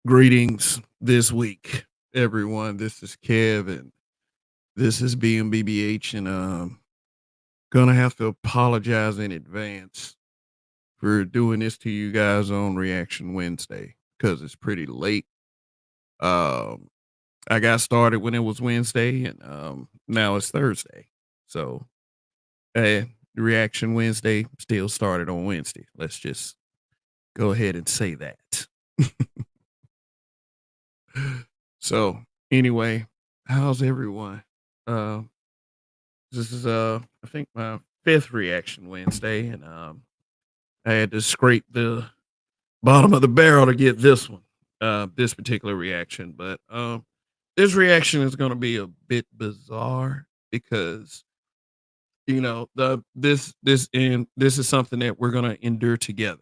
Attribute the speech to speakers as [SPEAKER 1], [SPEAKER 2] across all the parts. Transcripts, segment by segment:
[SPEAKER 1] Greetings this week, everyone. This is Kev, and this is BMBBH, and gonna have to apologize in advance for doing this to you guys on Reaction Wednesday because it's pretty late. Um, I got started when it was Wednesday, and now it's Thursday, so Reaction Wednesday still started on Wednesday. Let's just go ahead and say that. So anyway, how's everyone? Uh, this is I think my fifth reaction Wednesday, and I had to scrape the bottom of the barrel to get this one, this particular reaction. But this reaction is going to be a bit bizarre because this is something that we're going to endure together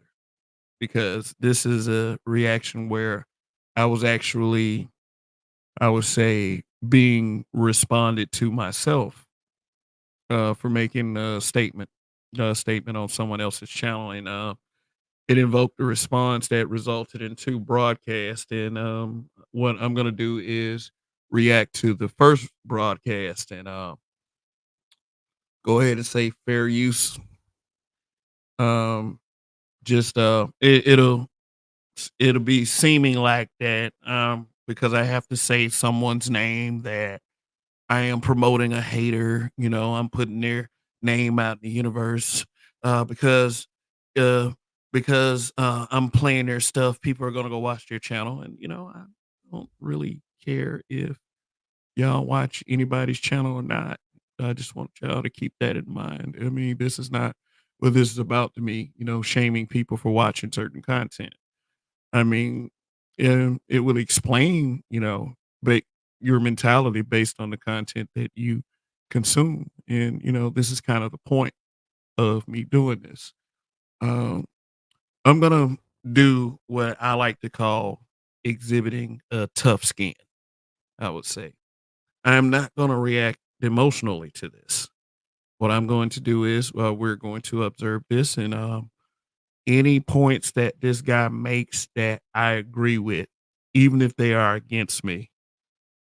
[SPEAKER 1] because this is a reaction where I was actually, I would say, being responded to myself for making a statement on someone else's channel, and it invoked a response that resulted in two broadcasts. And what I'm gonna do is react to the first broadcast and go ahead and say fair use. Um, just it'll be seeming like that because I have to say someone's name that I am promoting a hater. I'm putting their name out in the universe uh, because uh, because I'm playing their stuff. People are gonna go watch their channel, and I don't really care if y'all watch anybody's channel or not. I just want y'all to keep that in mind. I mean, this is not what this is about to me. Shaming people for watching certain content. I mean, it will explain, but your mentality based on the content that you consume. And, this is kind of the point of me doing this. Um, I'm going to do what I like to call exhibiting a tough skin, I would say. I'm not going to react emotionally to this. What I'm going to do is we're going to observe this, and any points that this guy makes that I agree with, even if they are against me,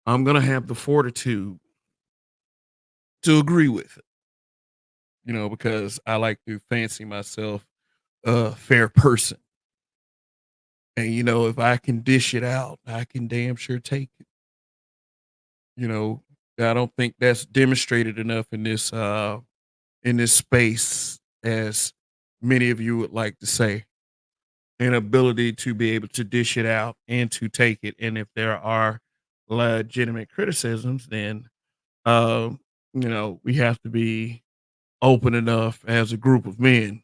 [SPEAKER 1] I'm gonna have the fortitude to agree with it, because I like to fancy myself a fair person. And if I can dish it out, I can damn sure take it. You know, I don't think that's demonstrated enough in this space as many of you would like to say. An ability to be able to dish it out and to take it. And if there are legitimate criticisms, then we have to be open enough as a group of men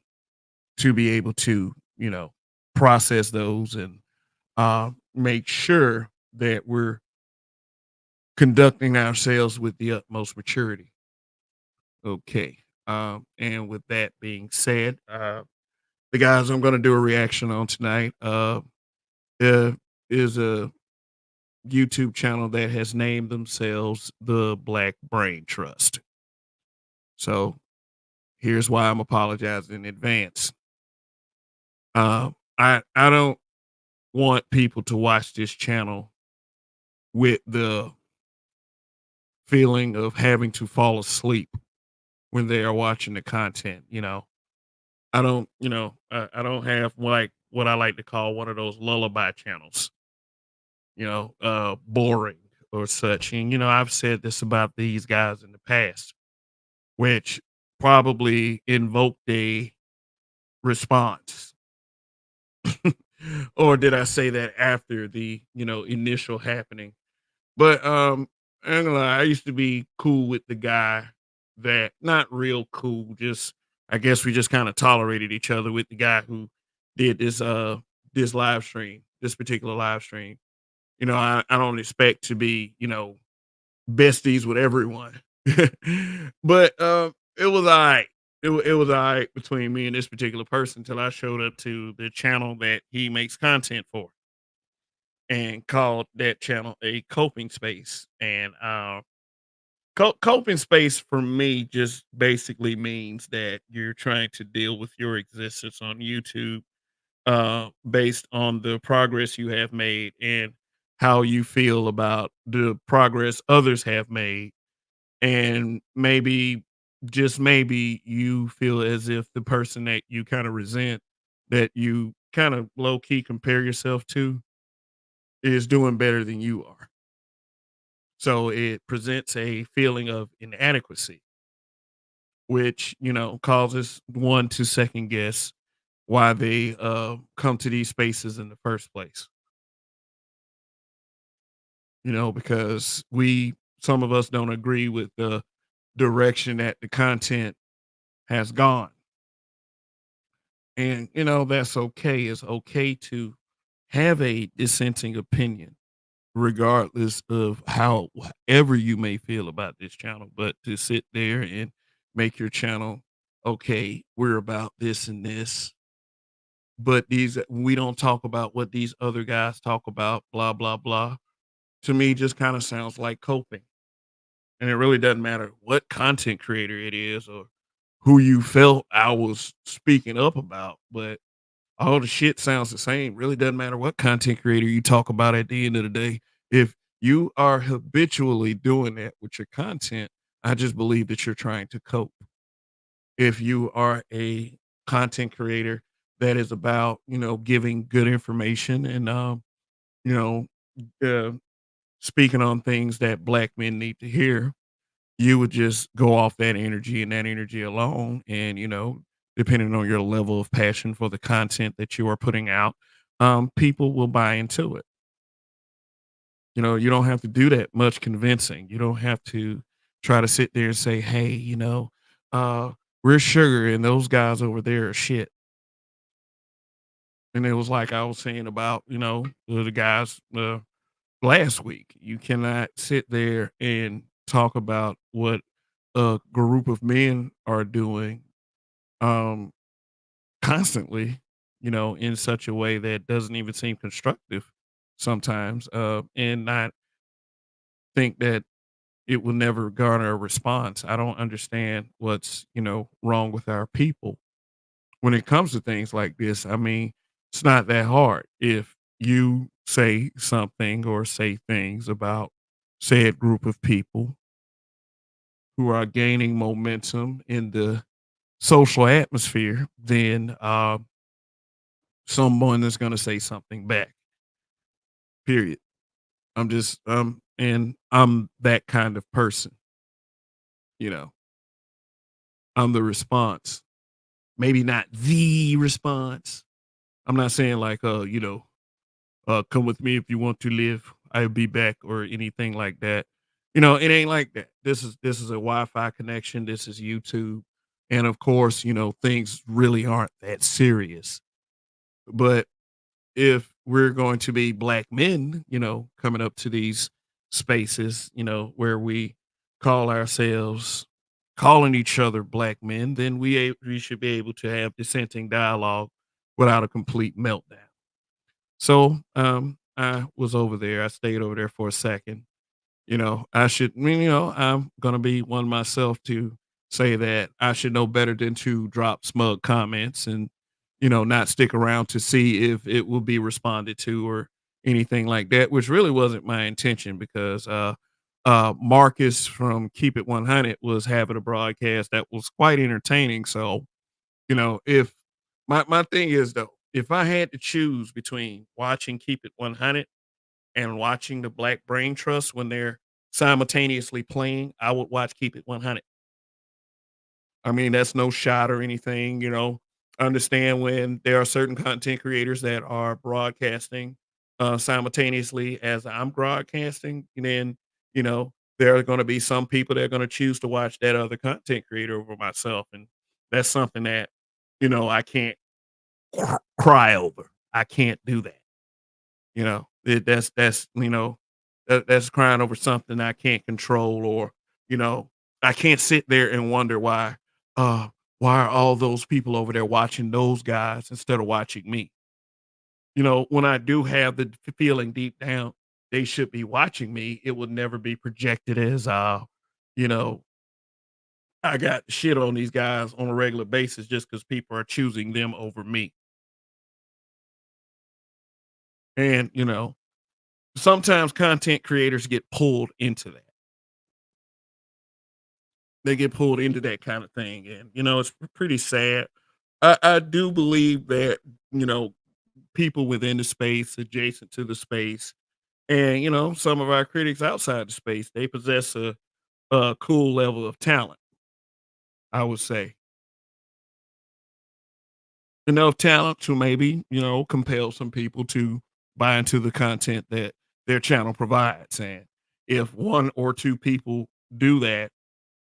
[SPEAKER 1] to be able to, process those and make sure that we're conducting ourselves with the utmost maturity. Okay. And with that being said, the guys I'm going to do a reaction on tonight uh, is a YouTube channel that has named themselves the Black Brain Trust. So here's why I'm apologizing in advance. I don't want people to watch this channel with the feeling of having to fall asleep when they are watching the content. I don't have like what I like to call one of those lullaby channels. Boring or such. And I've said this about these guys in the past, which probably invoked a response. Or did I say that after the, initial happening? But I ain't gonna lie, I used to be cool with the guy that not real cool, just I guess we just kind of tolerated each other with the guy who did this live stream, this particular live stream. I don't expect to be, besties with everyone. But it was all right. It was all right between me and this particular person until I showed up to the channel that he makes content for and called that channel a coping space. And coping space for me just basically means that you're trying to deal with your existence on YouTube based on the progress you have made and how you feel about the progress others have made. And maybe, just maybe, you feel as if the person that you kind of resent, that you kind of low key compare yourself to, is doing better than you are. So it presents a feeling of inadequacy, which, causes one to second guess why they come to these spaces in the first place. Because some of us don't agree with the direction that the content has gone. And, that's okay. It's okay to have a dissenting opinion, regardless of however you may feel about this channel. But to sit there and make your channel, okay, we're about this and this, but we don't talk about what these other guys talk about, blah, blah, blah. To me, just kind of sounds like coping. And it really doesn't matter what content creator it is or who you felt I was speaking up about, but all the shit sounds the same. Really doesn't matter what content creator you talk about at the end of the day. If you are habitually doing that with your content, I just believe that you're trying to cope. If you are a content creator that is about, giving good information and, you know, uh, speaking on things that black men need to hear, you would just go off that energy and that energy alone. And, depending on your level of passion for the content that you are putting out, people will buy into it. You don't have to do that much convincing. You don't have to try to sit there and say, hey, uh, we're sugar and those guys over there are shit. And it was like I was saying about, the guys last week. You cannot sit there and talk about what a group of men are doing um constantly, in such a way that doesn't even seem constructive sometimes, and not think that it will never garner a response. I don't understand what's, wrong with our people when it comes to things like this. I mean, it's not that hard. If you say something or say things about said group of people who are gaining momentum in the social atmosphere, then someone is going to say something back. Period. And I'm that kind of person. You know, I'm the response. Maybe not the response. I'm not saying like, come with me if you want to live. I'll be back or anything like that. It ain't like that. This is a Wi-Fi connection. This is YouTube, and of course, things really aren't that serious. But if we're going to be black men, coming up to these spaces, where we call ourselves calling each other black men, then we should be able to have dissenting dialogue without a complete meltdown. So, I was over there. I stayed over there for a second. I'm gonna be one myself to say that I should know better than to drop smug comments and, not stick around to see if it will be responded to or anything like that, which really wasn't my intention because Marcus from Keep It 100 was having a broadcast that was quite entertaining. So, if my thing is though, if I had to choose between watching Keep It 100 and watching the Black Brain Trust when they're simultaneously playing, I would watch Keep It 100. I mean, that's no shot or anything, Understand when there are certain content creators that are broadcasting simultaneously as I'm broadcasting, and then, there are going to be some people that are going to choose to watch that other content creator over myself. And that's something that, I can't cry over. I can't do that. That's crying over something I can't control, or, you know, I can't sit there and wonder uh, why are all those people over there watching those guys instead of watching me? When I do have the feeling deep down they should be watching me, it would never be projected as, you know, I got shit on these guys on a regular basis just because people are choosing them over me. And, sometimes content creators get pulled into that. They get pulled into that kind of thing. And, it's pretty sad. I do believe that, you know, people within the space, adjacent to the space, and, some of our critics outside the space, they possess a cool level of talent, I would say. Enough talent to maybe, compel some people to buy into the content that their channel provides. And if one or two people do that,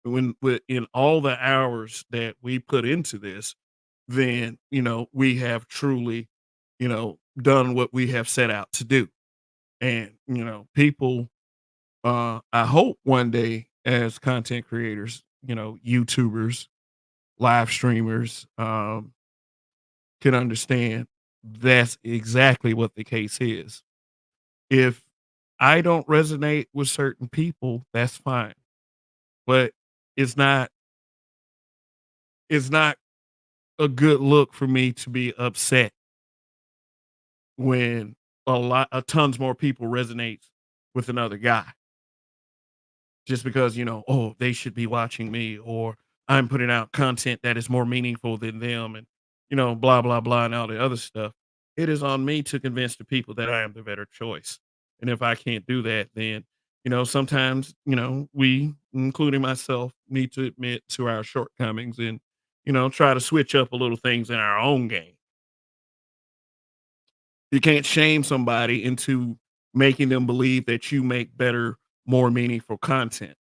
[SPEAKER 1] in all the hours that we put into this, then, we have truly, done what we have set out to do. And, people, I hope one day as content creators, YouTubers, live streamers, can understand that's exactly what the case is. If I don't resonate with certain people, that's fine. But it's not it's not a good look for me to be upset when a tons more people resonates with another guy just because, oh, they should be watching me, or I'm putting out content that is more meaningful than them, and, blah, blah, blah, and all the other stuff. It is on me to convince the people that I am the better choice. And if I can't do that, then, sometimes, we, including myself, need to admit to our shortcomings and, try to switch up a little things in our own game. You can't shame somebody into making them believe that you make better, more meaningful content.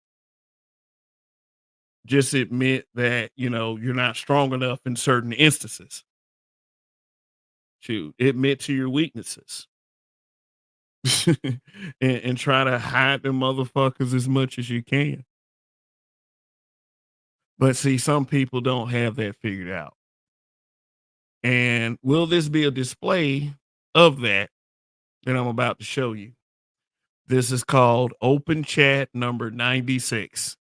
[SPEAKER 1] Just admit that, you're not strong enough in certain instances. To admit to your weaknesses. And try to hide them motherfuckers as much as you can. But see, some people don't have that figured out. And will this be a display of that I'm about to show you? This is called Open Chat number 96.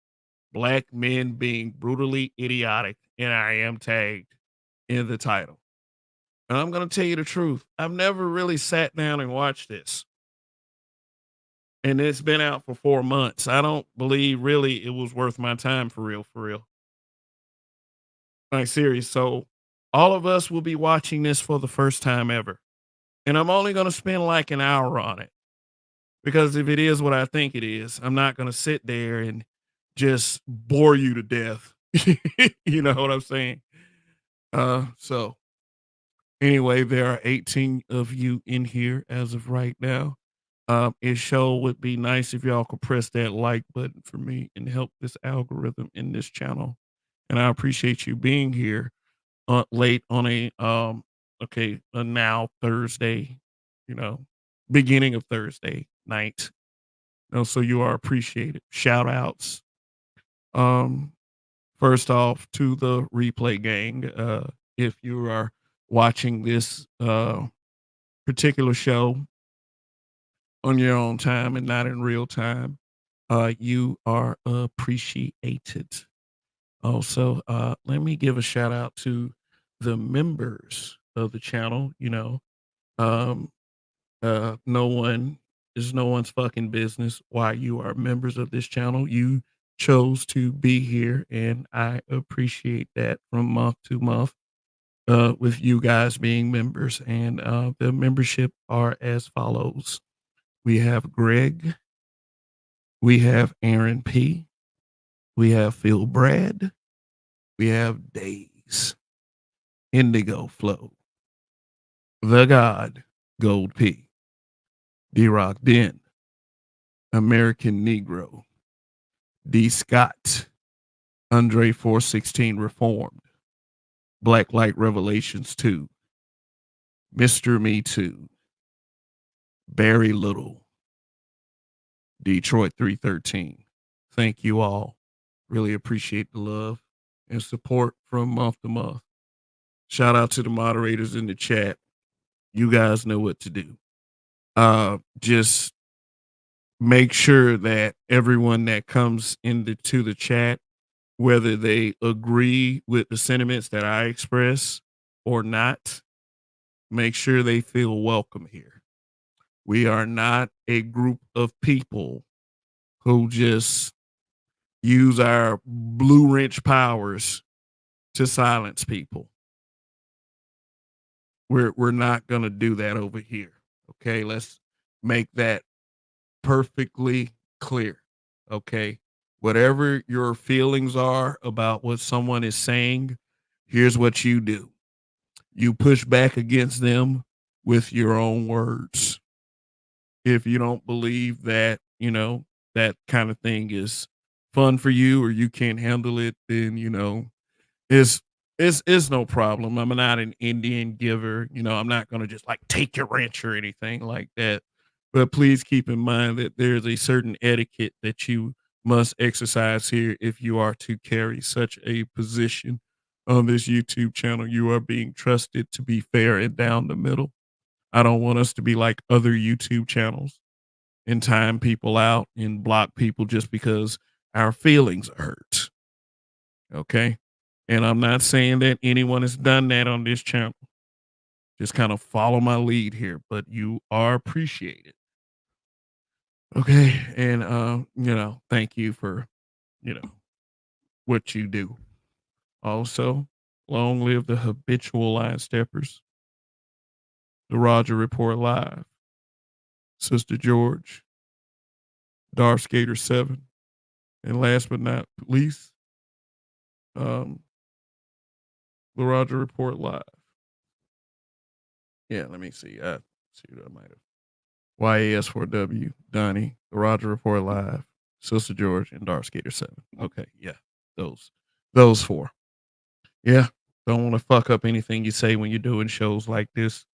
[SPEAKER 1] Black men being brutally idiotic, and I am tagged in the title. And I'm going to tell you the truth. I've never really sat down and watched this. And it's been out for 4 months. I don't believe really it was worth my time for real, for real. Like serious. So all of us will be watching this for the first time ever. And I'm only going to spend like an hour on it because if it is what I think it is, I'm not going to sit there and just bore you to death. You know what I'm saying? So anyway, there are 18 of you in here as of right now. It sure would be nice if y'all could press that like button for me and help this algorithm in this channel. And I appreciate you being here late on a now Thursday, you know, beginning of Thursday night. So you are appreciated. Shout outs. Um, First off to the replay gang. If you are watching this particular show on your own time and not in real time, you are appreciated. Also, let me give a shout out to the members of the channel. Um, no one's fucking business why you are members of this channel. You chose to be here, and I appreciate that from month to month. With you guys being members, and the membership are as follows: we have Greg, we have Aaron P, we have Phil Brad, we have Days, Indigo Flow, The God, Gold P, D Rock Den, American Negro, D Scott, Andre 416 Reformed, Black Light Revelations 2, Mr. Me Too, Barry Little, Detroit 313. Thank you all. Really appreciate the love and support from month to month. Shout out to the moderators in the chat. You guys know what to do. Just make sure that everyone that comes into the chat, whether they agree with the sentiments that I express or not, make sure they feel welcome here. We are not a group of people who just use our blue wrench powers to silence people. We're not gonna do that over here. Okay, let's make that perfectly clear. Okay. Whatever your feelings are about what someone is saying, here's what you do. You push back against them with your own words. If you don't believe that, that kind of thing is fun for you or you can't handle it, then, it's it's no problem. I'm not an Indian giver. I'm not gonna just like take your wrench or anything like that. But please keep in mind that there's a certain etiquette that you must exercise here if you are to carry such a position on this YouTube channel. You are being trusted to be fair and down the middle. I don't want us to be like other YouTube channels and time people out and block people just because our feelings are hurt. Okay. And I'm not saying that anyone has done that on this channel. Just kind of follow my lead here, but you are appreciated. Okay. And, thank you for, you know, what you do. Also, long live the habitual line steppers, the Roger Report Live, Sister George, Darth Skater 7, and last but not least, um, the Roger Report Live. Yeah, let me see. See what I might have. YAS4W, Donnie, The Roger Report Live, Sister George, and Dark Skater 7. Okay, yeah, those four. Yeah, don't want to fuck up anything you say when you're doing shows like this.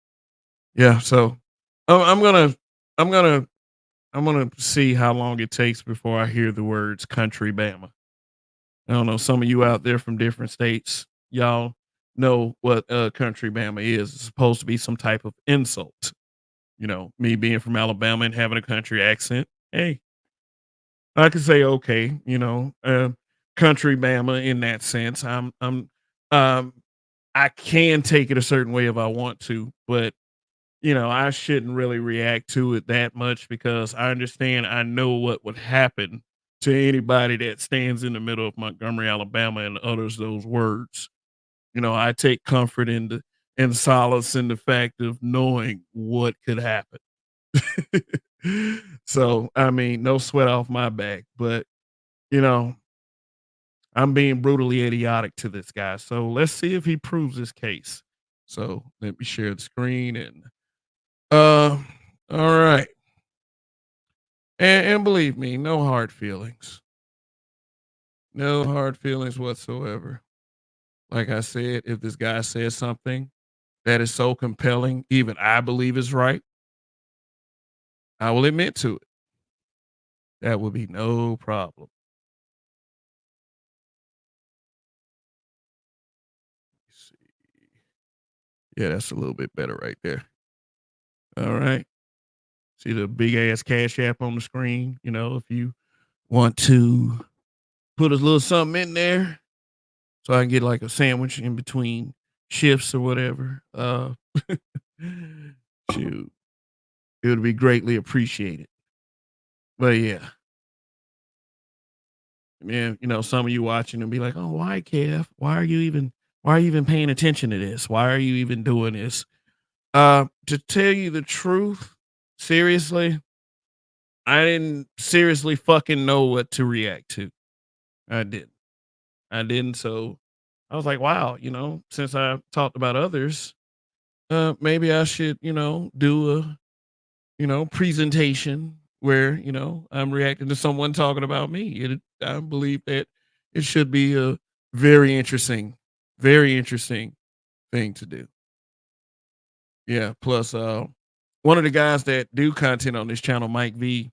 [SPEAKER 1] Yeah, so I'm gonna, I'm gonna, I'm gonna see how long it takes before I hear the words "country Bama." I don't know. Some of you out there from different states, y'all know what "country Bama" is. It's supposed to be some type of insult. Me being from Alabama and having a country accent, hey, I could say okay, country Bama in that sense. Um, I can take it a certain way if I want to, but I shouldn't really react to it that much because I know what would happen to anybody that stands in the middle of Montgomery, Alabama, and utters those words. I take comfort in the and solace in the fact of knowing what could happen. So, I mean, no sweat off my back, but you know, I'm being brutally idiotic to this guy. So let's see if he proves his case. So let me share the screen and uh all right. And believe me, no hard feelings. No hard feelings whatsoever. Like I said, if this guy says something that is so compelling, even I believe is right, I will admit to it. That will be no problem. Let's see. Yeah, that's a little bit better right there. All right. See the big ass cash app on the screen. If you want to put a little something in there so I can get like a sandwich in between shifts or whatever. Shoot, it would be greatly appreciated. But yeah, man, some of you watching and be like, "Oh, why, Kev? Why are you even paying attention to this? Why are you even doing this?" To tell you the truth, seriously, I didn't seriously fucking know what to react to. I didn't. I didn't. So I was like, wow, since I talked about others, maybe I should, do a, presentation where, I'm reacting to someone talking about me. I believe that it should be a very interesting thing to do. Yeah. Plus, one of the guys that do content on this channel, Mike V,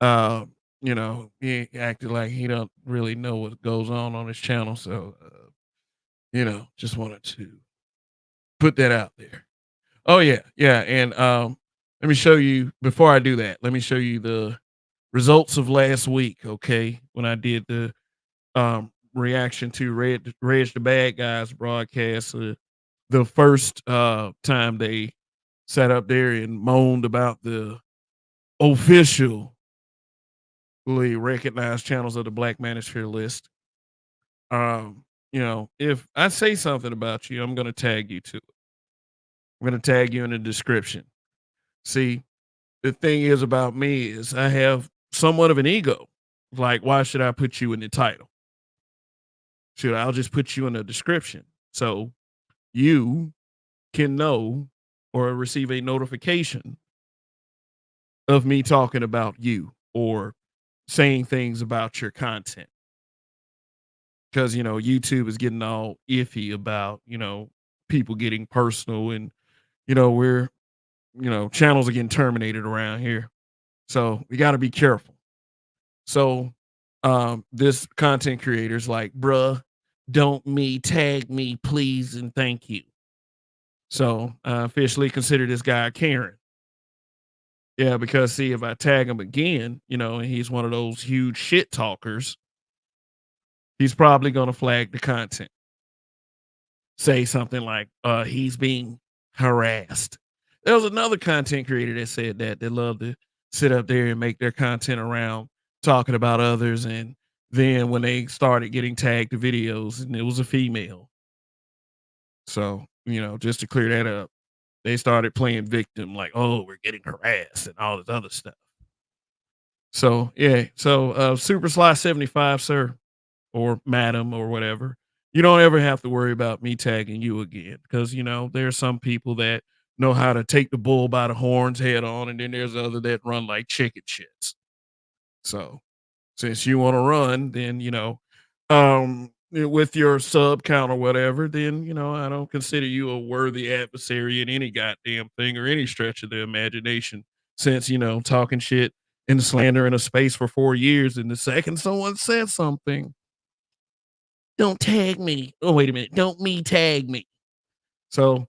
[SPEAKER 1] uh, he acted like he don't really know what goes on his channel. So, just wanted to put that out there. Oh yeah, yeah, and let me show you. Before I do that, let me show you the results of last week. Okay, when I did the reaction to Reg the Bad Guys broadcast, the first time they sat up there and moaned about the officially recognized channels of the Black Manosphere list. If I say something about you, I'm gonna tag you to it. I'm gonna tag you in the description. See, the thing is about me is I have somewhat of an ego. Like, why should I put you in the title? Should I'll just put you in the description so you can know or receive a notification of me talking about you or saying things about your content. Because YouTube is getting all iffy about people getting personal, and we're channels are getting terminated around here, so we got to be careful. So this content creators like, bruh, don't me tag me please and thank you. So I officially consider this guy Karen. Yeah, because see, if I tag him again, and he's one of those huge shit talkers, he's probably gonna flag the content. Say something like, he's being harassed. There was another content creator that said that they love to sit up there and make their content around talking about others. And then when they started getting tagged to videos and it was a female. So, just to clear that up, they started playing victim like, oh, we're getting harassed and all this other stuff. So, yeah. So, Super Sly 75, sir, or madam or whatever, you don't ever have to worry about me tagging you again because there are some people that know how to take the bull by the horns head on, and then there's other that run like chicken shits. So since you want to run, then with your sub count or whatever, then I don't consider you a worthy adversary in any goddamn thing or any stretch of the imagination. Since talking shit and slander in a space for 4 years, and the second someone said something, don't tag me. Oh, wait a minute. Don't me tag me. So,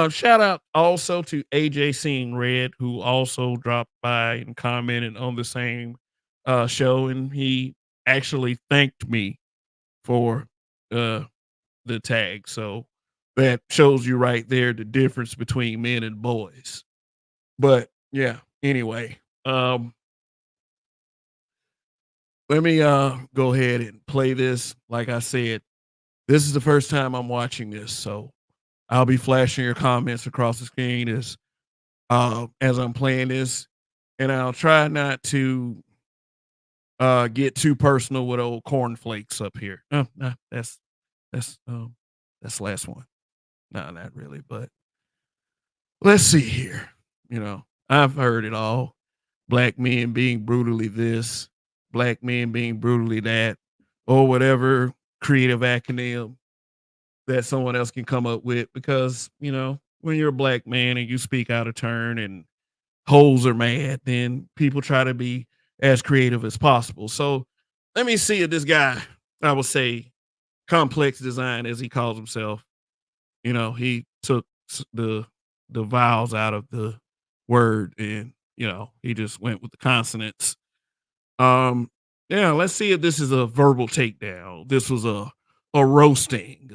[SPEAKER 1] shout out also to AJ Seeing Red, who also dropped by and commented on the same show. And he actually thanked me for uh, the tag. So, that shows you right there the difference between men and boys. But yeah, anyway, let me go ahead and play this. Like I said, this is the first time I'm watching this. So, I'll be flashing your comments across the screen as I'm playing this, and I'll try not to get too personal with old cornflakes up here. No, that's the last one. No, not really, but let's see here. I've heard it all. Black men being brutally this, black men being brutally that, or whatever creative acronym that someone else can come up with, because when you're a black man and you speak out of turn and hoes are mad, then people try to be as creative as possible. So let me see if this guy, I would say complex design as he calls himself, he took the vowels out of the word, and he just went with the consonants. um yeah, let's see if this is a verbal takedown. This was a roasting.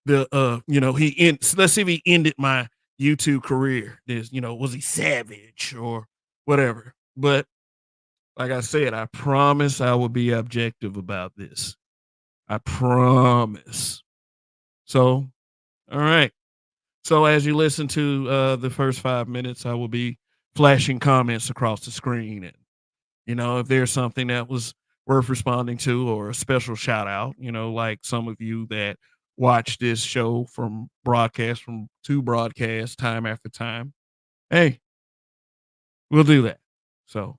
[SPEAKER 1] Let's see if he ended my YouTube career. Was he savage or whatever? But like I said, I promise I will be objective about this. I promise. So, all right. So as you listen to the first 5 minutes, I will be flashing comments across the screen, and if there's something that was worth responding to or a special shout out, like some of you that watch this show from broadcast from to broadcast time after time, hey, we'll do that. So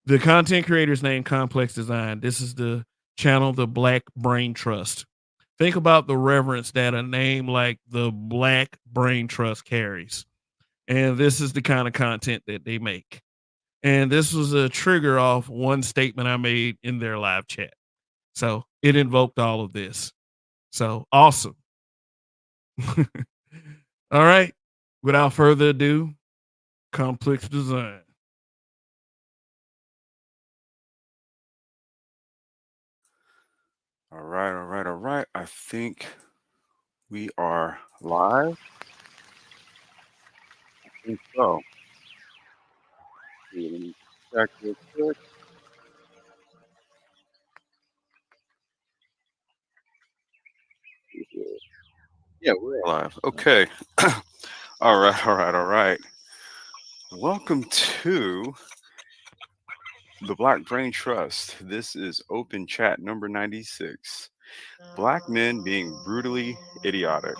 [SPEAKER 1] the content creator's name, Complex Design. This is the channel, the Black Brain Trust. Think about the reverence that a name like the Black Brain Trust carries. And this is the kind of content that they make. And this was a trigger off one statement I made in their live chat. So it invoked all of this. So awesome. All right. Without further ado, complex design.
[SPEAKER 2] All right, all right, all right. I think we are live. I think so. See, let me check real quick. Yeah, we're live. Okay. All right, all right, all right. Welcome to the Black Brain Trust. This is open chat number 96. Black men being brutally idiotic.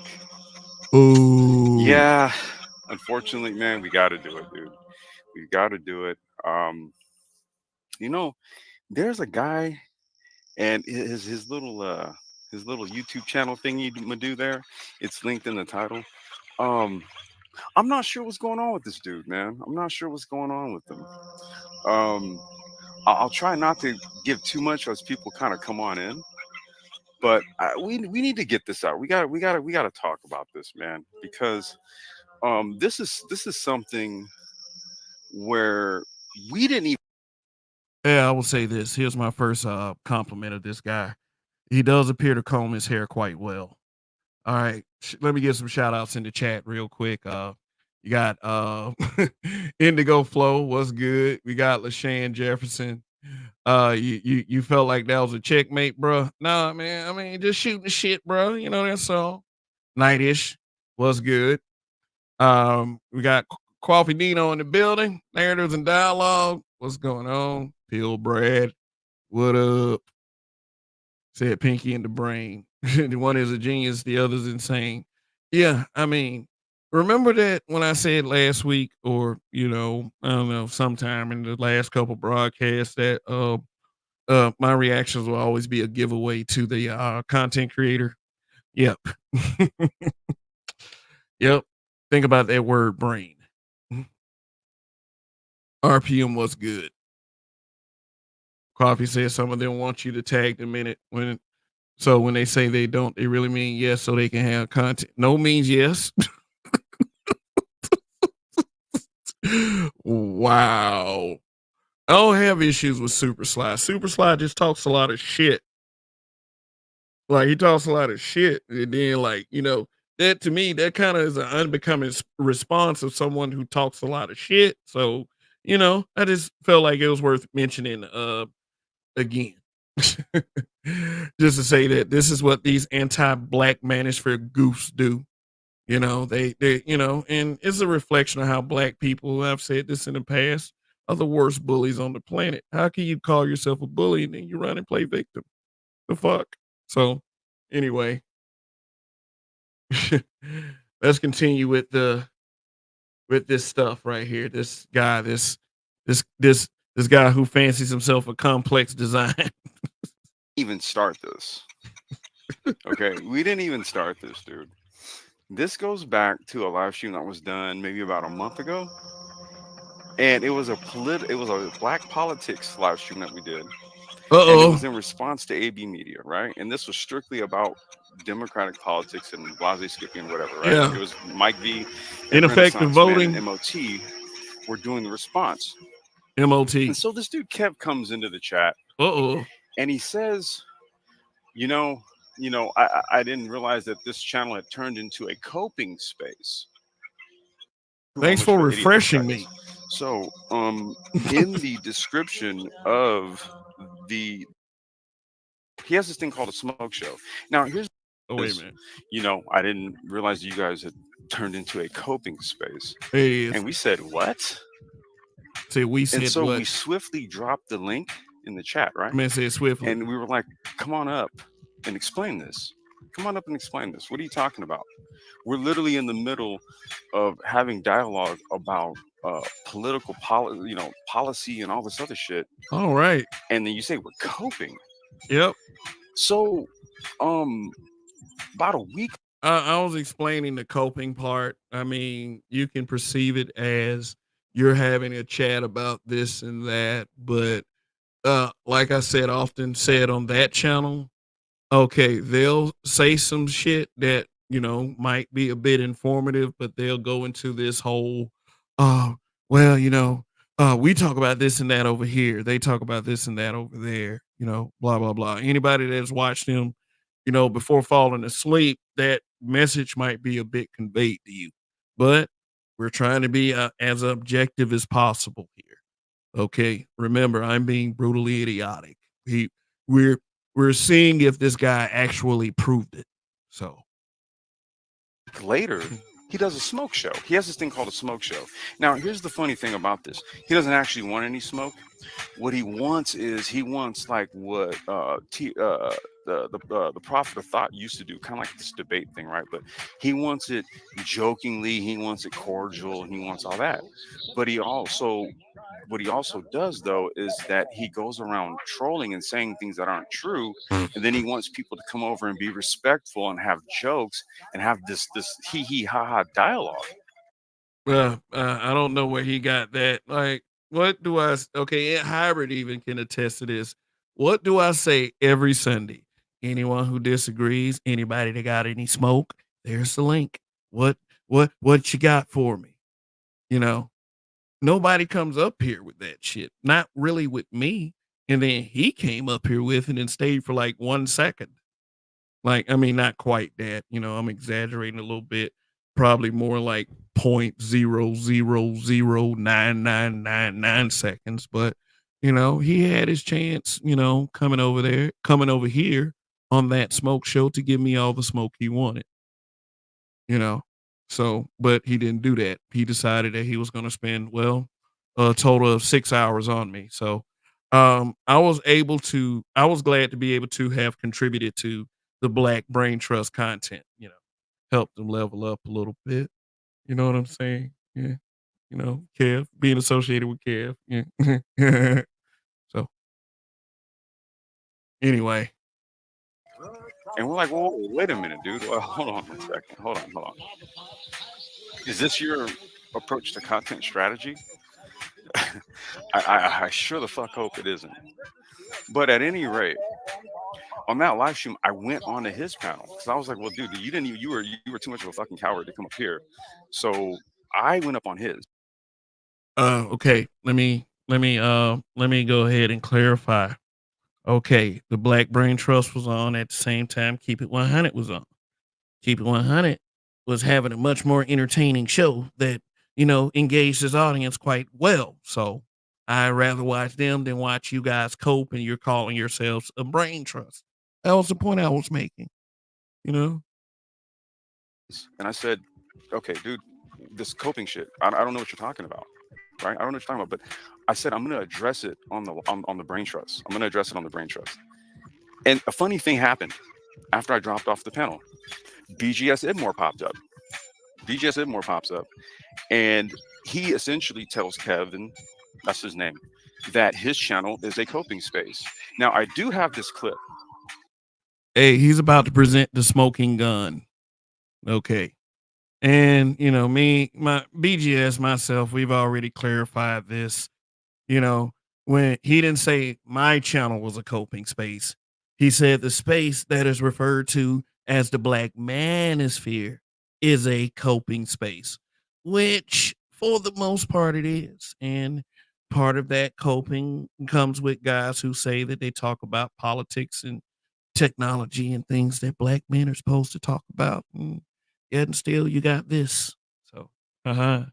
[SPEAKER 1] Ooh.
[SPEAKER 2] Yeah, unfortunately, man, we got to do it, dude. We got to do it. Um, you know, there's a guy and his little YouTube channel thing you do there. It's linked in the title. Um, I'm not sure what's going on with this dude, man. I'm not sure what's going on with him. Um, I'll try not to give too much as people kind of come on in, but we need to get this out. We got to talk about this, man, because this is something where we didn't even.
[SPEAKER 1] Yeah, I will say this. Here's my first compliment of this guy. He does appear to comb his hair quite well. All right. Let me give some shout outs in the chat real quick. You got Indigo Flow, what's good? We got LaShawn Jefferson. You felt like that was a checkmate, bro. Nah, man. I mean, just shooting the shit, bro. You know, that's all. Nightish, what's good? We got Coffee Dino in the building. Narratives and dialogue. What's going on? Pill Brad. What up? Said Pinky in the brain. The one is a genius, the other's insane. Yeah, I mean, remember that when I said last week, or I don't know, sometime in the last couple broadcasts that my reactions will always be a giveaway to the content creator. Yep. Yep. Think about that word brain. RPM was good. Coffee says some of them want you to tag them in it when they say they don't, they really mean yes, so they can have content. No means yes. Wow. I don't have issues with Super Sly. Super Sly just talks a lot of shit. Like he talks a lot of shit, and then that to me that kind of is an unbecoming response of someone who talks a lot of shit. So I just felt like it was worth mentioning again. Just to say that this is what these anti-black manosphere goofs do. And it's a reflection of how black people, I've said this in the past, are the worst bullies on the planet. How can you call yourself a bully and then you run and play victim? The fuck? So anyway, let's continue with this stuff right here. This guy, this guy who fancies himself a complex design.
[SPEAKER 2] Even start this. Okay, we didn't even start this, dude. This goes back to a live stream that was done maybe about a month ago, and it was a black politics live stream that we did, and it
[SPEAKER 1] Uh-oh.
[SPEAKER 2] was in response to AB Media, right? And this was strictly about democratic politics and blase skipping and whatever, right?
[SPEAKER 1] Yeah.
[SPEAKER 2] It was Mike V and
[SPEAKER 1] Ineffective
[SPEAKER 2] Renaissance Man and
[SPEAKER 1] voting.
[SPEAKER 2] MOT were doing the response. And
[SPEAKER 1] MOT.
[SPEAKER 2] so this dude Kev comes into the chat
[SPEAKER 1] Uh-oh.
[SPEAKER 2] and he says, you know, I didn't realize that this channel had turned into a coping space. How
[SPEAKER 1] Thanks
[SPEAKER 2] much
[SPEAKER 1] for
[SPEAKER 2] of an idiot this guy
[SPEAKER 1] refreshing
[SPEAKER 2] is.
[SPEAKER 1] me.
[SPEAKER 2] So, in the description of the, he has this thing called a smoke show. Now, here's
[SPEAKER 1] Oh, wait a
[SPEAKER 2] is,
[SPEAKER 1] minute.
[SPEAKER 2] I didn't realize you guys had turned into a coping space,
[SPEAKER 1] It is.
[SPEAKER 2] and we said what?
[SPEAKER 1] Say we
[SPEAKER 2] And
[SPEAKER 1] said
[SPEAKER 2] so
[SPEAKER 1] what?
[SPEAKER 2] we swiftly dropped the link in the chat, right?
[SPEAKER 1] I mean, say it swiftly.
[SPEAKER 2] And we were like, "Come on up and explain this. Come on up and explain this. What are you talking about?" We're literally in the middle of having dialogue about policy and all this other shit,
[SPEAKER 1] All right.
[SPEAKER 2] and then you say we're coping.
[SPEAKER 1] Yep.
[SPEAKER 2] So, um, about a week.
[SPEAKER 1] I was explaining the coping part. I mean, you can perceive it as you're having a chat about this and that, but like I said, often said on that channel, okay, they'll say some shit that, might be a bit informative, but they'll go into this whole, uh, well, we talk about this and that over here. They talk about this and that over there, blah, blah, blah. Anybody that's watched them, before falling asleep, that message might be a bit conveyed to you. But we're trying to be as objective as possible here. Okay, remember, I'm being brutally idiotic. He we're we're seeing if this guy actually proved it. So,
[SPEAKER 2] Later, he does a smoke show. He has this thing called a smoke show. Now, here's the funny thing about this. He doesn't actually want any smoke. What he wants is he wants like what the prophet of thought used to do, kind of like this debate thing, right? But he wants it jokingly, he wants it cordial, he wants all that. But he also what he also does though is that he goes around trolling and saying things that aren't true, and then he wants people to come over and be respectful and have jokes and have this hee hee ha ha dialogue.
[SPEAKER 1] I don't know where he got that. Like, what do okay, and Hybrid even can attest to this. What do I say every Sunday? Anyone who disagrees, anybody that got any smoke, there's the link. What what you got for me? You know, nobody comes up here with that shit. Not really with me. And then he came up here with it and stayed for like 1 second. Like, I mean, not quite that, I'm exaggerating a little bit, probably more like 0.0009999 seconds, but, he had his chance, coming over here on that smoke show to give me all the smoke he wanted, you know? So, but he didn't do that. He decided that he was gonna spend, well, a total of 6 hours on me. So, I was glad to be able to have contributed to the Black Brain Trust content, help them level up a little bit. You know what I'm saying? Yeah. Kev, being associated with Kev. Yeah. So anyway,
[SPEAKER 2] And we're like, well, wait a minute, dude. Well, hold on a second. Hold on. Is this your approach to content strategy? I sure the fuck hope it isn't. But at any rate, on that live stream, I went onto his panel because I was like, well, dude, you didn't even, you were too much of a fucking coward to come up here. So I went up on his.
[SPEAKER 1] okay, let me go ahead and clarify. Okay, the Black Brain Trust was on at the same time Keep It 100 was on. Keep It 100 was having a much more entertaining show that, engaged his audience quite well. So I rather watch them than watch you guys cope and you're calling yourselves a brain trust. That was the point I was making, you know?
[SPEAKER 2] And I said, okay, dude, this coping shit, I don't know what you're talking about. Right? I don't know what you're talking about. But I said, I'm going to address it on the brain trust. I'm going to address it on the brain trust. And a funny thing happened after I dropped off the panel. BGS Idmore popped up. BGS Idmore pops up. And he essentially tells Kevin, that's his name, that his channel is a coping space. Now, I do have this clip.
[SPEAKER 1] Hey, he's about to present the smoking gun. Okay. And, my BGS, myself, we've already clarified this. You know, when he didn't say my channel was a coping space, he said the space that is referred to as the Black Manosphere is a coping space, which for the most part it is. And part of that coping comes with guys who say that they talk about politics and technology and things that black men are supposed to talk about. And yet and still you got this. So, uh-huh.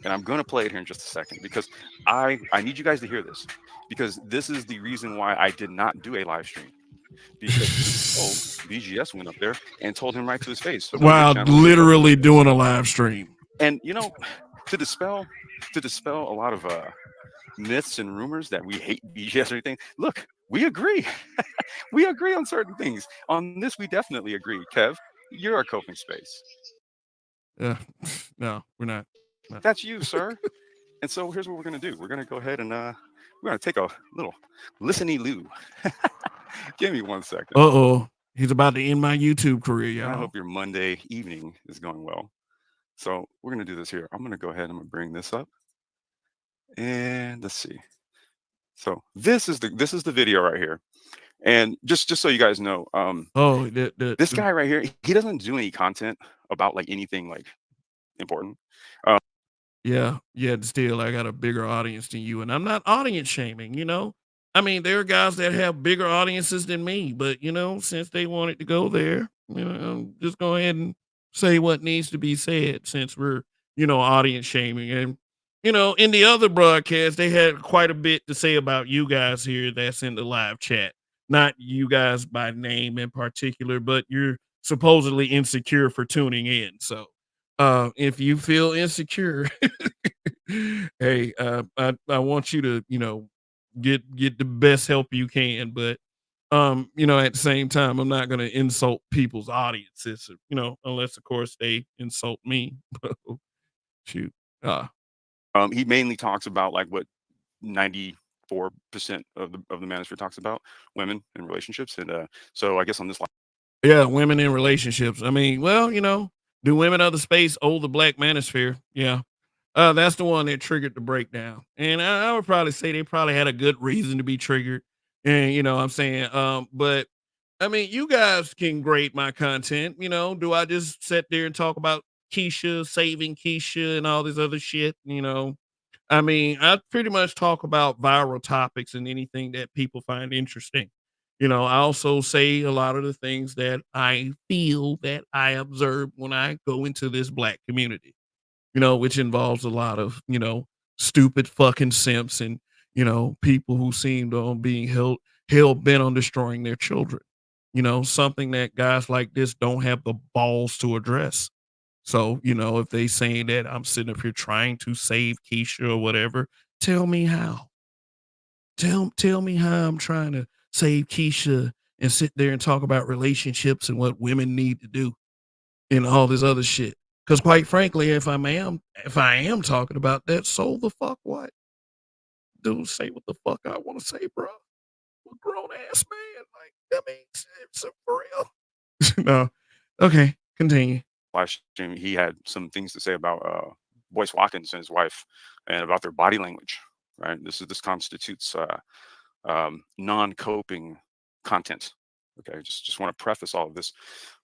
[SPEAKER 2] And I'm going to play it here in just a second because I need you guys to hear this because this is the reason why I did not do a live stream because BGS went up there and told him right to his face that his
[SPEAKER 1] Wow,
[SPEAKER 2] channel is a coping
[SPEAKER 1] literally
[SPEAKER 2] space.
[SPEAKER 1] doing a live stream.
[SPEAKER 2] And to dispel a lot of myths and rumors that we hate BGS or anything, look, we agree. We agree on certain things. On this, we definitely agree. Kev, you're a coping space.
[SPEAKER 1] Yeah. No, we're not. No.
[SPEAKER 2] That's you, sir. And so here's what we're gonna do. We're gonna go ahead and we're gonna take a little listeny loo. Give me 1 second.
[SPEAKER 1] Uh-oh. He's about to end my YouTube career,
[SPEAKER 2] And I
[SPEAKER 1] y'all.
[SPEAKER 2] hope your Monday evening is going well. So we're gonna do this here. I'm gonna go ahead and I'm gonna bring this up. And let's see. So this is the video right here. And just so you guys know,
[SPEAKER 1] Oh, the,
[SPEAKER 2] this
[SPEAKER 1] the
[SPEAKER 2] guy right here, he doesn't do any content about like anything like important. Uh,
[SPEAKER 1] yeah, yet still I got a bigger audience than you. And I'm not audience shaming, I mean, there are guys that have bigger audiences than me, but since they wanted to go there, just go ahead and say what needs to be said since we're, audience shaming. And in the other broadcast, they had quite a bit to say about you guys here that's in the live chat. Not you guys by name in particular, but you're supposedly insecure for tuning in. So, if you feel insecure, hey, I want you to, get the best help you can. But, at the same time, I'm not gonna insult people's audiences, unless of course they insult me. Shoot. Uh,
[SPEAKER 2] He mainly talks about like what 94% of the manosphere talks about women and relationships, and so I guess on this
[SPEAKER 1] Yeah, women in relationships. I mean, well, do women of the space owe the black manosphere? Yeah. That's the one that triggered the breakdown. And I would probably say they probably had a good reason to be triggered. And what I'm saying, but I mean, you guys can grade my content. Do I just sit there and talk about Keisha, saving Keisha, and all this other shit? I mean, I pretty much talk about viral topics and anything that people find interesting. I also say a lot of the things that I feel that I observe when I go into this black community, which involves a lot of, stupid fucking simps and, people who seem to being hell bent on destroying their children. Something that guys like this don't have the balls to address. So, if they saying that I'm sitting up here trying to save Keisha or whatever, tell me how. Tell me how I'm trying to save Keisha and sit there and talk about relationships and what women need to do and all this other shit. Because quite frankly, if I am talking about that, so the fuck what? Dude, say what the fuck I want to say, bro. I'm a grown ass man. Like, I mean, it's for real. No. Okay, continue.
[SPEAKER 2] live stream, he had some things to say about Boyce Watkins and his wife, and about their body language. Right. This constitutes non-coping content. Okay. Just want to preface all of this,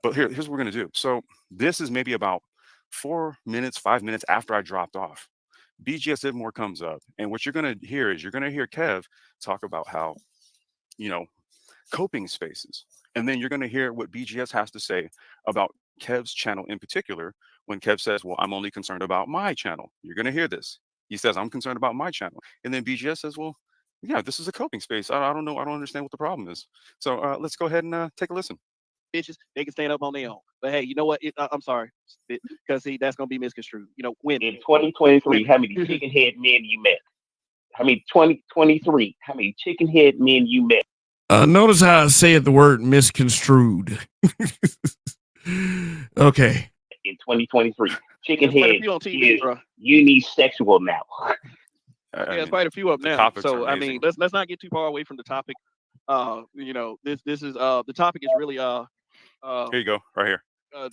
[SPEAKER 2] but here's what we're gonna do. So this is maybe about 4 minutes, 5 minutes after I dropped off. BGS Idmore comes up, and what you're gonna hear is you're gonna hear Kev talk about how you know coping spaces. And then you're going to hear what BGS has to say about Kev's channel in particular. When Kev says, well, I'm only concerned about my channel, you're going to hear this. He says, I'm concerned about my channel. And then BGS says, well, yeah, this is a coping space. I don't know. I don't understand what the problem is. So let's go ahead and take a listen.
[SPEAKER 3] Bitches, they can stand up on their own. But hey, you know what? I'm sorry, because see, that's gonna be misconstrued. Women.
[SPEAKER 4] In 2023,
[SPEAKER 3] Women.
[SPEAKER 4] how many chicken head men you met? How many 2023? How many chicken head men you met?
[SPEAKER 1] Notice how I said the word misconstrued. Okay.
[SPEAKER 4] In 2023, chicken
[SPEAKER 3] There's quite a
[SPEAKER 4] head
[SPEAKER 3] few on TV,
[SPEAKER 4] is
[SPEAKER 3] bro.
[SPEAKER 4] unisexual now.
[SPEAKER 3] Yeah,
[SPEAKER 2] I
[SPEAKER 3] there's
[SPEAKER 2] mean,
[SPEAKER 3] quite a few of
[SPEAKER 2] the
[SPEAKER 3] them now.
[SPEAKER 2] topics are
[SPEAKER 3] So I mean,
[SPEAKER 2] amazing.
[SPEAKER 3] let's not get too far away from the topic. This is the topic is really
[SPEAKER 2] Here you go, right here.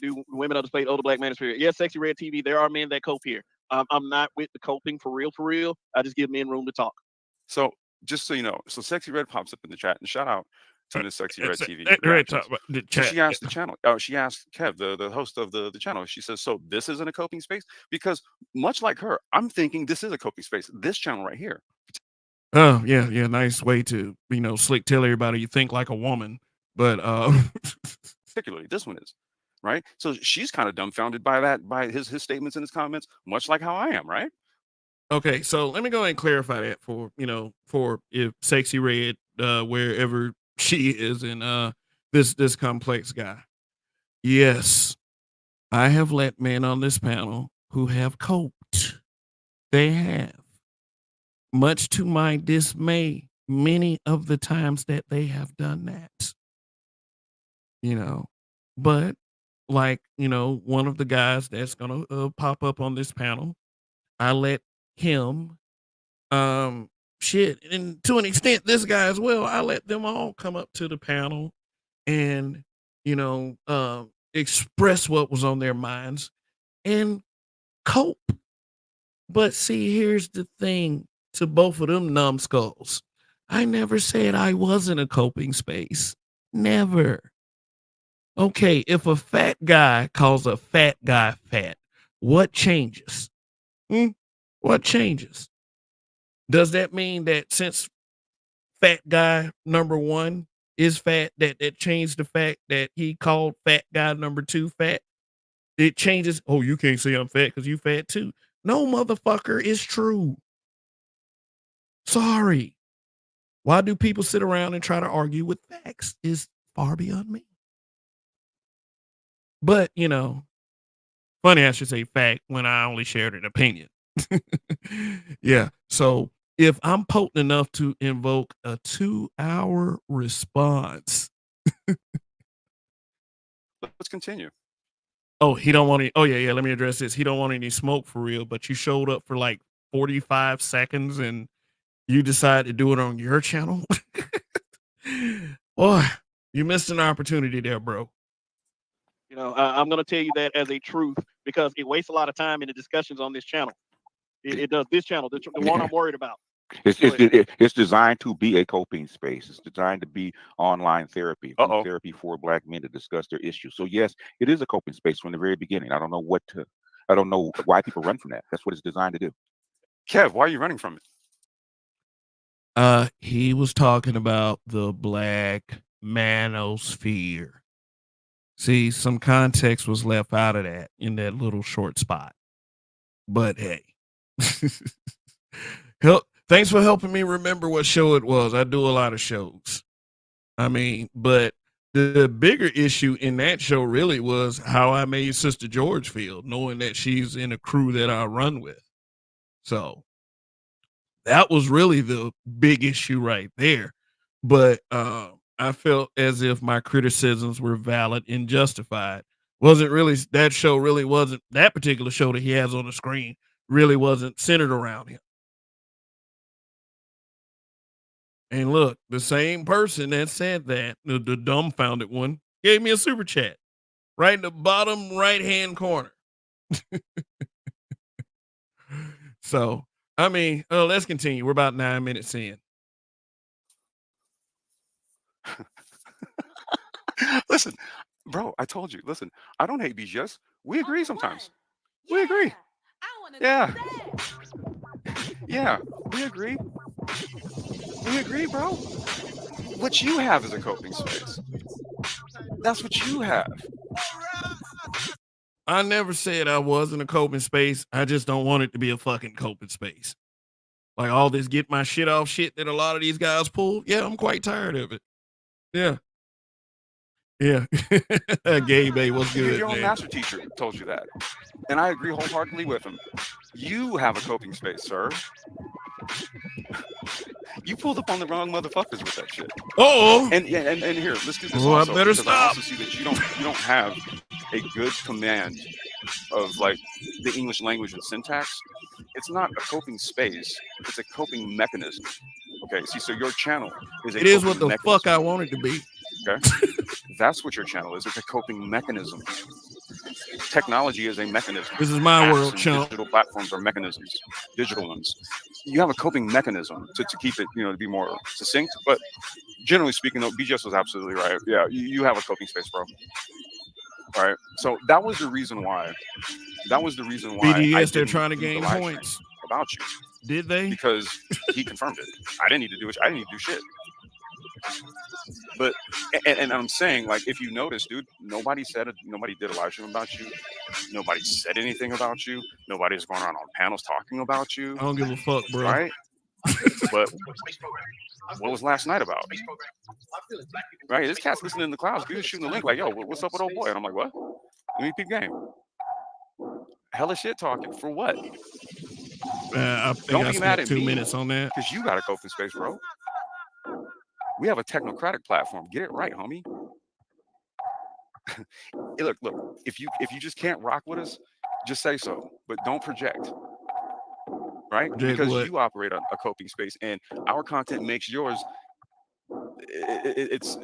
[SPEAKER 3] do women of the space, older black manosphere. Yes, sexy red TV. There are men that cope here. I'm not with the coping for real, for real. I just give men room to talk.
[SPEAKER 2] So just so you know, so Sexy Red pops up in the chat, and shout out to Miss Sexy Red
[SPEAKER 1] It's
[SPEAKER 2] TV
[SPEAKER 1] right top
[SPEAKER 2] reactions.
[SPEAKER 1] the
[SPEAKER 2] So
[SPEAKER 1] chat.
[SPEAKER 2] she asked the channel. Oh, she asked Kev, the host of the channel. She says, "So this isn't a coping space?" Because much like her, I'm thinking this is a coping space. This channel right here,
[SPEAKER 1] Oh, yeah, yeah, nice way to, slick tell everybody you think like a woman. But
[SPEAKER 2] particularly this one is, right? So she's kind of dumbfounded by that, by his statements and his comments, much like how I am, right?
[SPEAKER 1] okay, so let me go ahead and clarify that for if Sexy Red, wherever she is in this complex guy. Yes, I have let men on this panel who have coped. They have. Much to my dismay, many of the times that they have done that, you know. But like, one of the guys that's gonna pop up on this panel, I let him shit, and to an extent, this guy as well, I let them all come up to the panel and, express what was on their minds and cope. But see, here's the thing to both of them numbskulls. I never said I wasn't a coping space. Never. Okay, if a fat guy calls a fat guy fat, what changes? Hmm? What changes? Does that mean that since fat guy number one is fat, that changed the fact that he called fat guy number two fat? It changes. Oh, you can't say I'm fat because you fat too. No motherfucker is true. Sorry. Why do people sit around and try to argue with facts is far beyond me. But, funny I should say fact when I only shared an opinion. Yeah. So if I'm potent enough to invoke a 2-hour response.
[SPEAKER 2] Let's continue.
[SPEAKER 1] Oh, he don't want any. Oh, yeah. Let me address this. He don't want any smoke for real, but you showed up for like 45 seconds and you decide to do it on your channel. Boy, you missed an opportunity there, bro.
[SPEAKER 3] I'm going to tell you that as a truth because it wastes a lot of time in the discussions on this channel. It does this channel, the one I'm worried about.
[SPEAKER 5] It's designed to be a coping space. It's designed to be online therapy,
[SPEAKER 2] Uh-oh.
[SPEAKER 5] therapy for Black men to discuss their issues. So yes, it is a coping space from the very beginning. I don't know why people run from that. That's what it's designed to do.
[SPEAKER 2] Kev, why are you running from it?
[SPEAKER 1] He was talking about the Black manosphere. See, some context was left out of that in that little short spot. But hey. Thanks for helping me remember what show it was. I do a lot of shows. I mean, but the bigger issue in that show really was how I made Sister George feel, knowing that she's in a crew that I run with. So that was really the big issue right there. But I felt as if my criticisms were valid and justified. Wasn't really that particular show that he has on the screen really wasn't centered around him. And look, the same person that said that, the dumbfounded one, gave me a super chat right in the bottom right-hand corner. So, I mean, let's continue. We're about 9 minutes in.
[SPEAKER 2] Listen, bro, I told you. Listen, I don't hate BGS. We agree sometimes. We agree. Yeah. Yeah, we agree. We agree, bro. What you have is a coping space. That's what you have.
[SPEAKER 1] I never said I wasn't a coping space. I just don't want it to be a fucking coping space. Like all this get my shit off shit that a lot of these guys pull. Yeah, I'm quite tired of it. Yeah. Yeah. Gabe, hey, what's good,
[SPEAKER 2] Your own
[SPEAKER 1] man?
[SPEAKER 2] master teacher told you that. And I agree wholeheartedly with him. You have a coping space, sir. You pulled up on the wrong motherfuckers with that shit.
[SPEAKER 1] Oh,
[SPEAKER 2] And here, let's do this
[SPEAKER 1] Oh, I
[SPEAKER 2] also.
[SPEAKER 1] better
[SPEAKER 2] because I
[SPEAKER 1] stop.
[SPEAKER 2] also see that you don't have a good command of like the English language and syntax. It's not a coping space, it's a coping mechanism. Okay, see, so your channel is a
[SPEAKER 1] It is what
[SPEAKER 2] coping
[SPEAKER 1] the fuck I
[SPEAKER 2] mechanism.
[SPEAKER 1] want it to be.
[SPEAKER 2] Okay, that's what your channel is. It's a coping mechanism. Technology is a mechanism.
[SPEAKER 1] This is my
[SPEAKER 2] Apps
[SPEAKER 1] world,
[SPEAKER 2] and
[SPEAKER 1] chump.
[SPEAKER 2] digital platforms are mechanisms, digital ones. You have a coping mechanism to keep it, to be more succinct. But generally speaking, though, BGS was absolutely right. Yeah, you have a coping space, bro. All right. So that was the reason why. I
[SPEAKER 1] BGS, they're
[SPEAKER 2] didn't
[SPEAKER 1] trying to
[SPEAKER 2] do the
[SPEAKER 1] gain
[SPEAKER 2] live stream
[SPEAKER 1] points.
[SPEAKER 2] about you
[SPEAKER 1] Did they?
[SPEAKER 2] because he confirmed it. I didn't need to do it. I didn't need to do shit. But and I'm saying, like, if you notice, dude, nobody did a live stream about you. Nobody said anything about you. Nobody's going around on panels talking about you.
[SPEAKER 1] I don't give a fuck, bro.
[SPEAKER 2] Right? But what was last night about? Right? This cat's listening in the clouds. He was shooting the link like, yo, what's up with old boy? And I'm like, what? Let me peep game. Hella shit talking. For what?
[SPEAKER 1] I think
[SPEAKER 2] Don't
[SPEAKER 1] I
[SPEAKER 2] be mad
[SPEAKER 1] spent
[SPEAKER 2] at
[SPEAKER 1] 2
[SPEAKER 2] me.
[SPEAKER 1] minutes on that.
[SPEAKER 2] Because you got a coping space, bro. We have a technocratic platform. Get it right, homie. Hey, look. If you just can't rock with us, just say so. But don't project. Right?
[SPEAKER 1] Project
[SPEAKER 2] Because
[SPEAKER 1] what?
[SPEAKER 2] you operate on a coping space, and our content makes yours. It's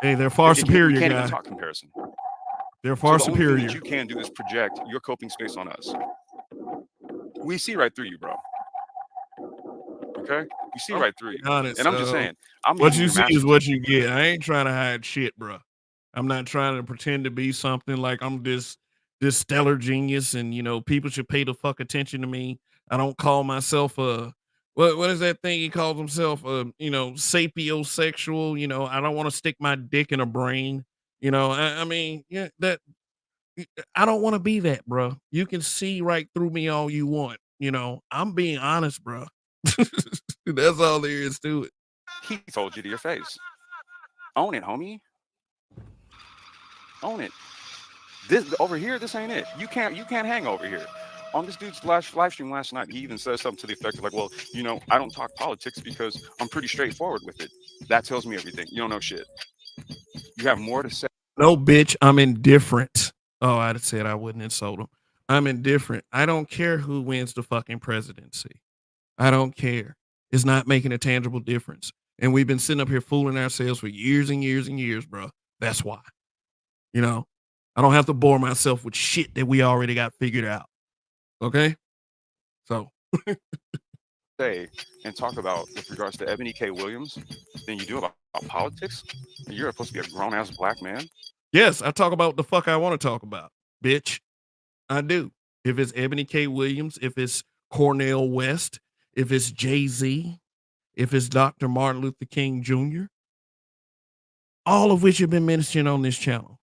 [SPEAKER 1] Hey, they're far
[SPEAKER 2] we
[SPEAKER 1] superior,
[SPEAKER 2] can't
[SPEAKER 1] guy.
[SPEAKER 2] even talk comparison.
[SPEAKER 1] They're
[SPEAKER 2] So
[SPEAKER 1] far
[SPEAKER 2] the only thing
[SPEAKER 1] superior.
[SPEAKER 2] that you can do is project your coping space on us. We see right through you, bro. Okay? We see right through you.
[SPEAKER 1] Honest,
[SPEAKER 2] And I'm just saying, I'm
[SPEAKER 1] what
[SPEAKER 2] using
[SPEAKER 1] you
[SPEAKER 2] your
[SPEAKER 1] see
[SPEAKER 2] master
[SPEAKER 1] is what
[SPEAKER 2] teacher.
[SPEAKER 1] you get. I ain't trying to hide shit, bro. I'm not trying to pretend to be something like I'm this stellar genius and people should pay the fuck attention to me. I don't call myself a what is that thing he calls himself? Sapiosexual. I don't want to stick my dick in a brain. I mean, yeah, that I don't want to be that, bro. You can see right through me all you want. You know, I'm being honest, bro. That's all there is to it.
[SPEAKER 2] He told you to your face. Own it, homie. Own it. This over here, this ain't it. You can't hang over here. On this dude's live stream last night, he even says something to the effect of like, well, I don't talk politics because I'm pretty straightforward with it. That tells me everything. You don't know shit. You have more to say.
[SPEAKER 1] No, bitch, I'm indifferent. Oh, I'd said I wouldn't insult him. I'm indifferent. I don't care who wins the fucking presidency. I don't care. It's not making a tangible difference. And we've been sitting up here fooling ourselves for years and years and years, bro. That's why. I don't have to bore myself with shit that we already got figured out. Okay? So.
[SPEAKER 2] Say and talk about with regards to Ebony K. Williams than you do about politics. You're supposed to be a grown-ass black man.
[SPEAKER 1] Yes, I talk about what the fuck I want to talk about, bitch. I do. If it's Ebony K. Williams, if it's Cornel West, if it's Jay-Z, if it's Dr. Martin Luther King Jr., all of which have been mentioned on this channel.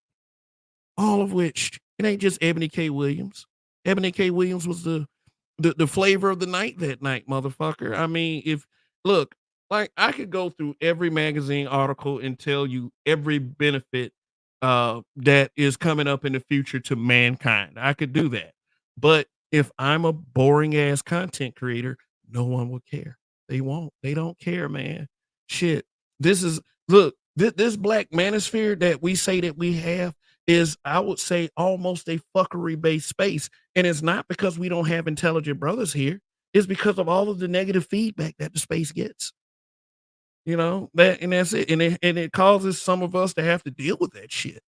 [SPEAKER 1] All of which. It ain't just Ebony K. Williams. Ebony K. Williams was the flavor of the night that night, motherfucker. I mean, look, like I could go through every magazine article and tell you every benefit that is coming up in the future to mankind. I could do that. But if I'm a boring ass content creator, no one will care. They won't. They don't care, man. Shit. This black manosphere that we say that we have is, I would say, almost a fuckery-based space. And it's not because we don't have intelligent brothers here. It's because of all of the negative feedback that the space gets. That's it. And it causes some of us to have to deal with that shit.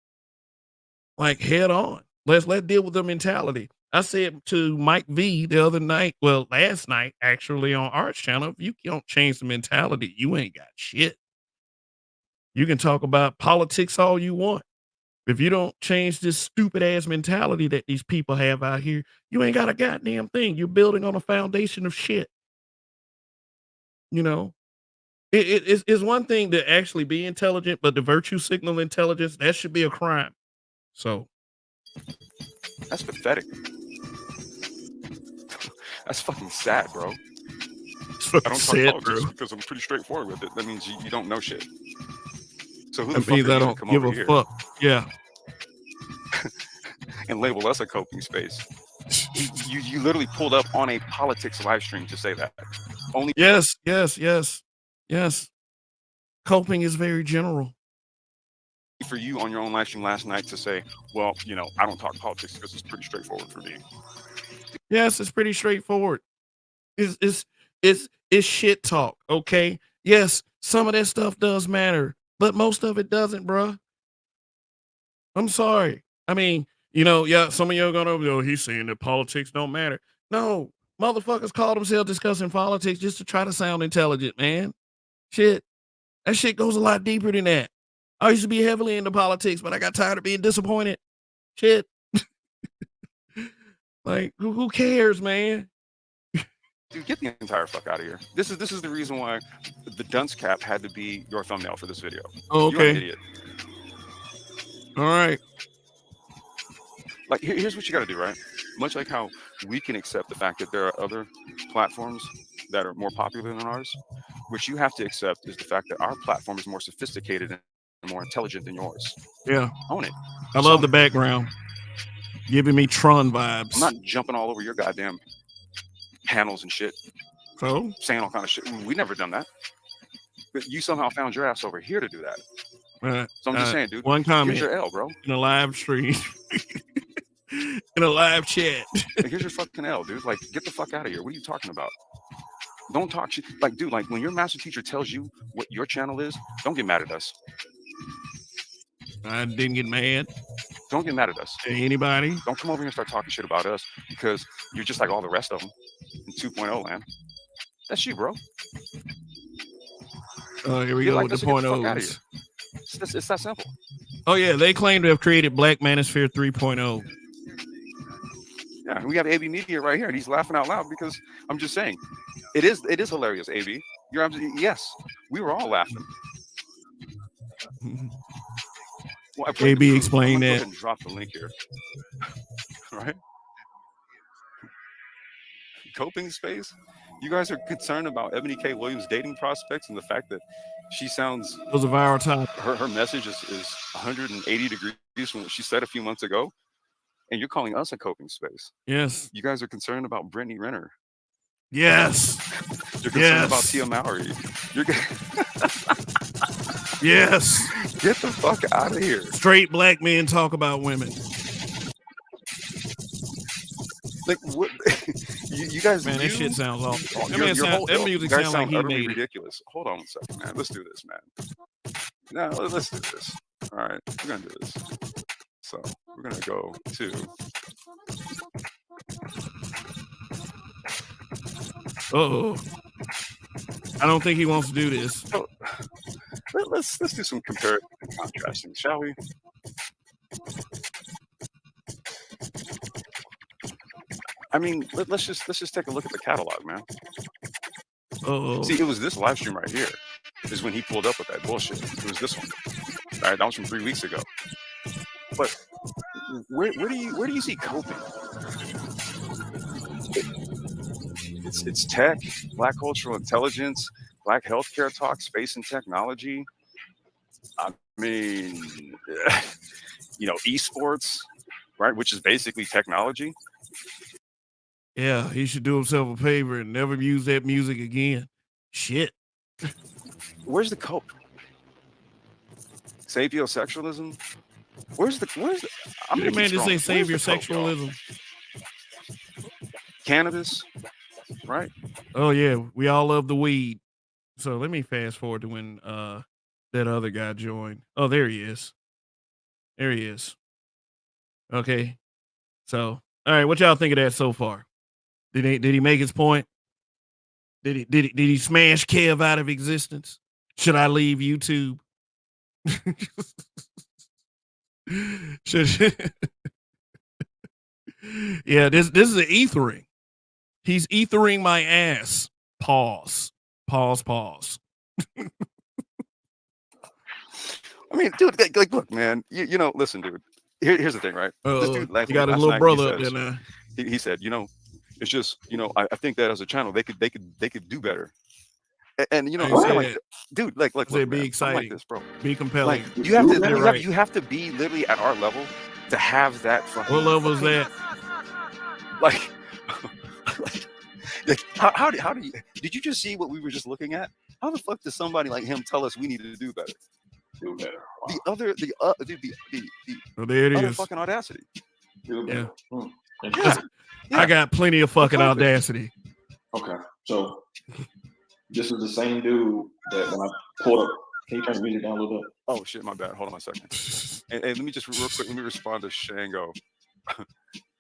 [SPEAKER 1] Like head on. Let's deal with the mentality. I said to Mike V the other night, well, last night, actually, on Art's channel, if you don't change the mentality, you ain't got shit. You can talk about politics all you want. If you don't change this stupid ass mentality that these people have out here, you ain't got a goddamn thing. You're building on a foundation of shit. It's one thing to actually be intelligent, but the virtue signal intelligence, that should be a crime. So.
[SPEAKER 2] That's pathetic. That's fucking sad, bro. I don't talk politics because I'm pretty straightforward with it. That means you don't know shit. So who the fuck are you to come over here?
[SPEAKER 1] Fuck. Yeah.
[SPEAKER 2] And label us a coping space. You literally pulled up on a politics live stream to say that. Only.
[SPEAKER 1] Yes. Coping is very general.
[SPEAKER 2] For you on your own live stream last night to say, well, I don't talk politics because it's pretty straightforward for me.
[SPEAKER 1] Yes, it's pretty straightforward. It's shit talk. Okay. Yes, some of that stuff does matter, but most of it doesn't, bro. I'm sorry. I mean, some of you are gonna, he's saying that politics don't matter. No, motherfuckers call themselves discussing politics just to try to sound intelligent, man. Shit. That shit goes a lot deeper than that. I used to be heavily into politics, but I got tired of being disappointed. Shit. Like, who cares, man?
[SPEAKER 2] Dude, get the entire fuck out of here. This is the reason why the dunce cap had to be your thumbnail for this video.
[SPEAKER 1] Oh, okay.
[SPEAKER 2] You're an idiot.
[SPEAKER 1] All right.
[SPEAKER 2] Like, here's what you got to do, right? Much like how we can accept the fact that there are other platforms that are more popular than ours, which you have to accept is the fact that our platform is more sophisticated and more intelligent than yours.
[SPEAKER 1] Yeah.
[SPEAKER 2] Own it.
[SPEAKER 1] I love the background. Giving me Tron vibes.
[SPEAKER 2] I'm not jumping all over your goddamn panels and shit.
[SPEAKER 1] So?
[SPEAKER 2] Saying all kind of shit. We never done that. But you somehow found your ass over here to do that. So I'm just saying, dude.
[SPEAKER 1] One comment.
[SPEAKER 2] Here's your L, bro.
[SPEAKER 1] In a live stream. In a live chat.
[SPEAKER 2] Like, here's your fucking L, dude. Like, get the fuck out of here. What are you talking about? Don't talk shit. Like, dude, like when your master teacher tells you what your channel is, don't get mad at us.
[SPEAKER 1] I didn't get mad.
[SPEAKER 2] Don't get mad at us.
[SPEAKER 1] Anybody?
[SPEAKER 2] Don't come over here and start talking shit about us because you're just like all the rest of them in 2.0 land. That's you, bro.
[SPEAKER 1] Oh, here we go with the point O's.
[SPEAKER 2] It's that simple.
[SPEAKER 1] Oh, yeah. They claim to have created Black Manosphere 3.0.
[SPEAKER 2] Yeah, we have AB Media right here, and he's laughing out loud because I'm just saying, it is hilarious, AB. You're absolutely, yes, we were all laughing. Well,
[SPEAKER 1] AB explained that.
[SPEAKER 2] Drop the link here. right? Coping space. You guys are concerned about Ebony K. Williams' dating prospects and the fact that she sounds
[SPEAKER 1] It was a viral topic.
[SPEAKER 2] her message is 180 degrees from what she said a few months ago, and you're calling us a coping space.
[SPEAKER 1] Yes.
[SPEAKER 2] You guys are concerned about Brittany Renner.
[SPEAKER 1] Yes.
[SPEAKER 2] You're concerned about
[SPEAKER 1] Yes.
[SPEAKER 2] Tia Mowry. You're
[SPEAKER 1] Yes.
[SPEAKER 2] get the fuck out of here.
[SPEAKER 1] Straight black men talk about women.
[SPEAKER 2] Like what? You guys,
[SPEAKER 1] Man, that shit sounds awful. That music
[SPEAKER 2] you guys
[SPEAKER 1] sound like he
[SPEAKER 2] utterly
[SPEAKER 1] made it.
[SPEAKER 2] ridiculous. Hold on a second, man. Let's do this, man. No, let's do this. All right, we're gonna do this. So we're gonna go to.
[SPEAKER 1] Oh, I don't think he wants to do this.
[SPEAKER 2] So, let's do some comparison and contrasting, shall we? I mean, let's just take a look at the catalog, man.
[SPEAKER 1] Oh,
[SPEAKER 2] See, it was this live stream right here is when he pulled up with that bullshit. It was this one. All right, that was from 3 weeks ago. But where do you see coping? It's tech, black cultural intelligence, black healthcare talk, space and technology. I mean, esports, right? Which is basically technology.
[SPEAKER 1] yeah, he should do himself a favor and never use that music again. Shit.
[SPEAKER 2] Where's the cope? Sapiosexualism? Where's the I'm
[SPEAKER 1] Did
[SPEAKER 2] gonna
[SPEAKER 1] the man
[SPEAKER 2] keep
[SPEAKER 1] just say
[SPEAKER 2] scrolling.
[SPEAKER 1] save
[SPEAKER 2] Where's
[SPEAKER 1] your
[SPEAKER 2] the cope, y'all?
[SPEAKER 1] sexualism?
[SPEAKER 2] Cannabis, right?
[SPEAKER 1] Oh yeah, we all love the weed. So let me fast forward to when that other guy joined. Oh, there he is. There he is. Okay. So, all right, what y'all think of that so far? Did he make his point? Did he smash Kev out of existence? Should I leave YouTube? Yeah, this is an ethering. He's ethering my ass. Pause.
[SPEAKER 2] I mean, dude, like look, man. Listen, dude. Here's the thing, right? This dude,
[SPEAKER 1] He got his
[SPEAKER 2] last
[SPEAKER 1] little
[SPEAKER 2] night,
[SPEAKER 1] brother up there now.
[SPEAKER 2] he said, it's just, I think that as a channel, they could do better. And
[SPEAKER 1] I
[SPEAKER 2] I'm
[SPEAKER 1] said,
[SPEAKER 2] like, dude, like, look,
[SPEAKER 1] I said,
[SPEAKER 2] man,
[SPEAKER 1] be
[SPEAKER 2] I'm
[SPEAKER 1] exciting,
[SPEAKER 2] like this, bro.
[SPEAKER 1] be compelling.
[SPEAKER 2] Like, you have to,
[SPEAKER 1] You're right.
[SPEAKER 2] you have to be literally at our level to have that fucking.
[SPEAKER 1] What level is that?
[SPEAKER 2] Like, how do you? Did you just see what we were just looking at? How the fuck does somebody like him tell us we need to do better?
[SPEAKER 6] Do better.
[SPEAKER 2] The
[SPEAKER 6] Wow.
[SPEAKER 1] Oh, there it
[SPEAKER 2] utter
[SPEAKER 1] is.
[SPEAKER 2] fucking audacity.
[SPEAKER 6] Do better.
[SPEAKER 2] Yeah.
[SPEAKER 1] I got plenty of fucking audacity.
[SPEAKER 6] Okay, so this is the same dude that when I pulled up. Can you turn the music down a little bit?
[SPEAKER 2] Oh shit, my bad. Hold on a second. And let me just real quick. Let me respond to Shango.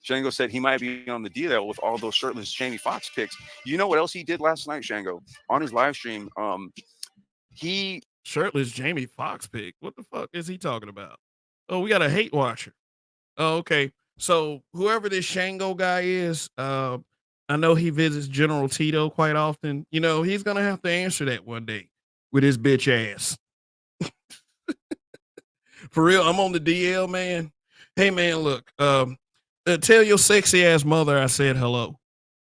[SPEAKER 2] Shango said he might be on the DL with all those shirtless Jamie Foxx pics. You know what else he did last night, Shango? On his live stream, he
[SPEAKER 1] shirtless Jamie Foxx pic. What the fuck is he talking about? Oh, we got a hate watcher. Oh, okay. So whoever this Shango guy is, I know he visits General Tito quite often. He's gonna have to answer that one day with his bitch ass. For real, I'm on the DL, man. Hey, man, look. Tell your sexy ass mother I said hello.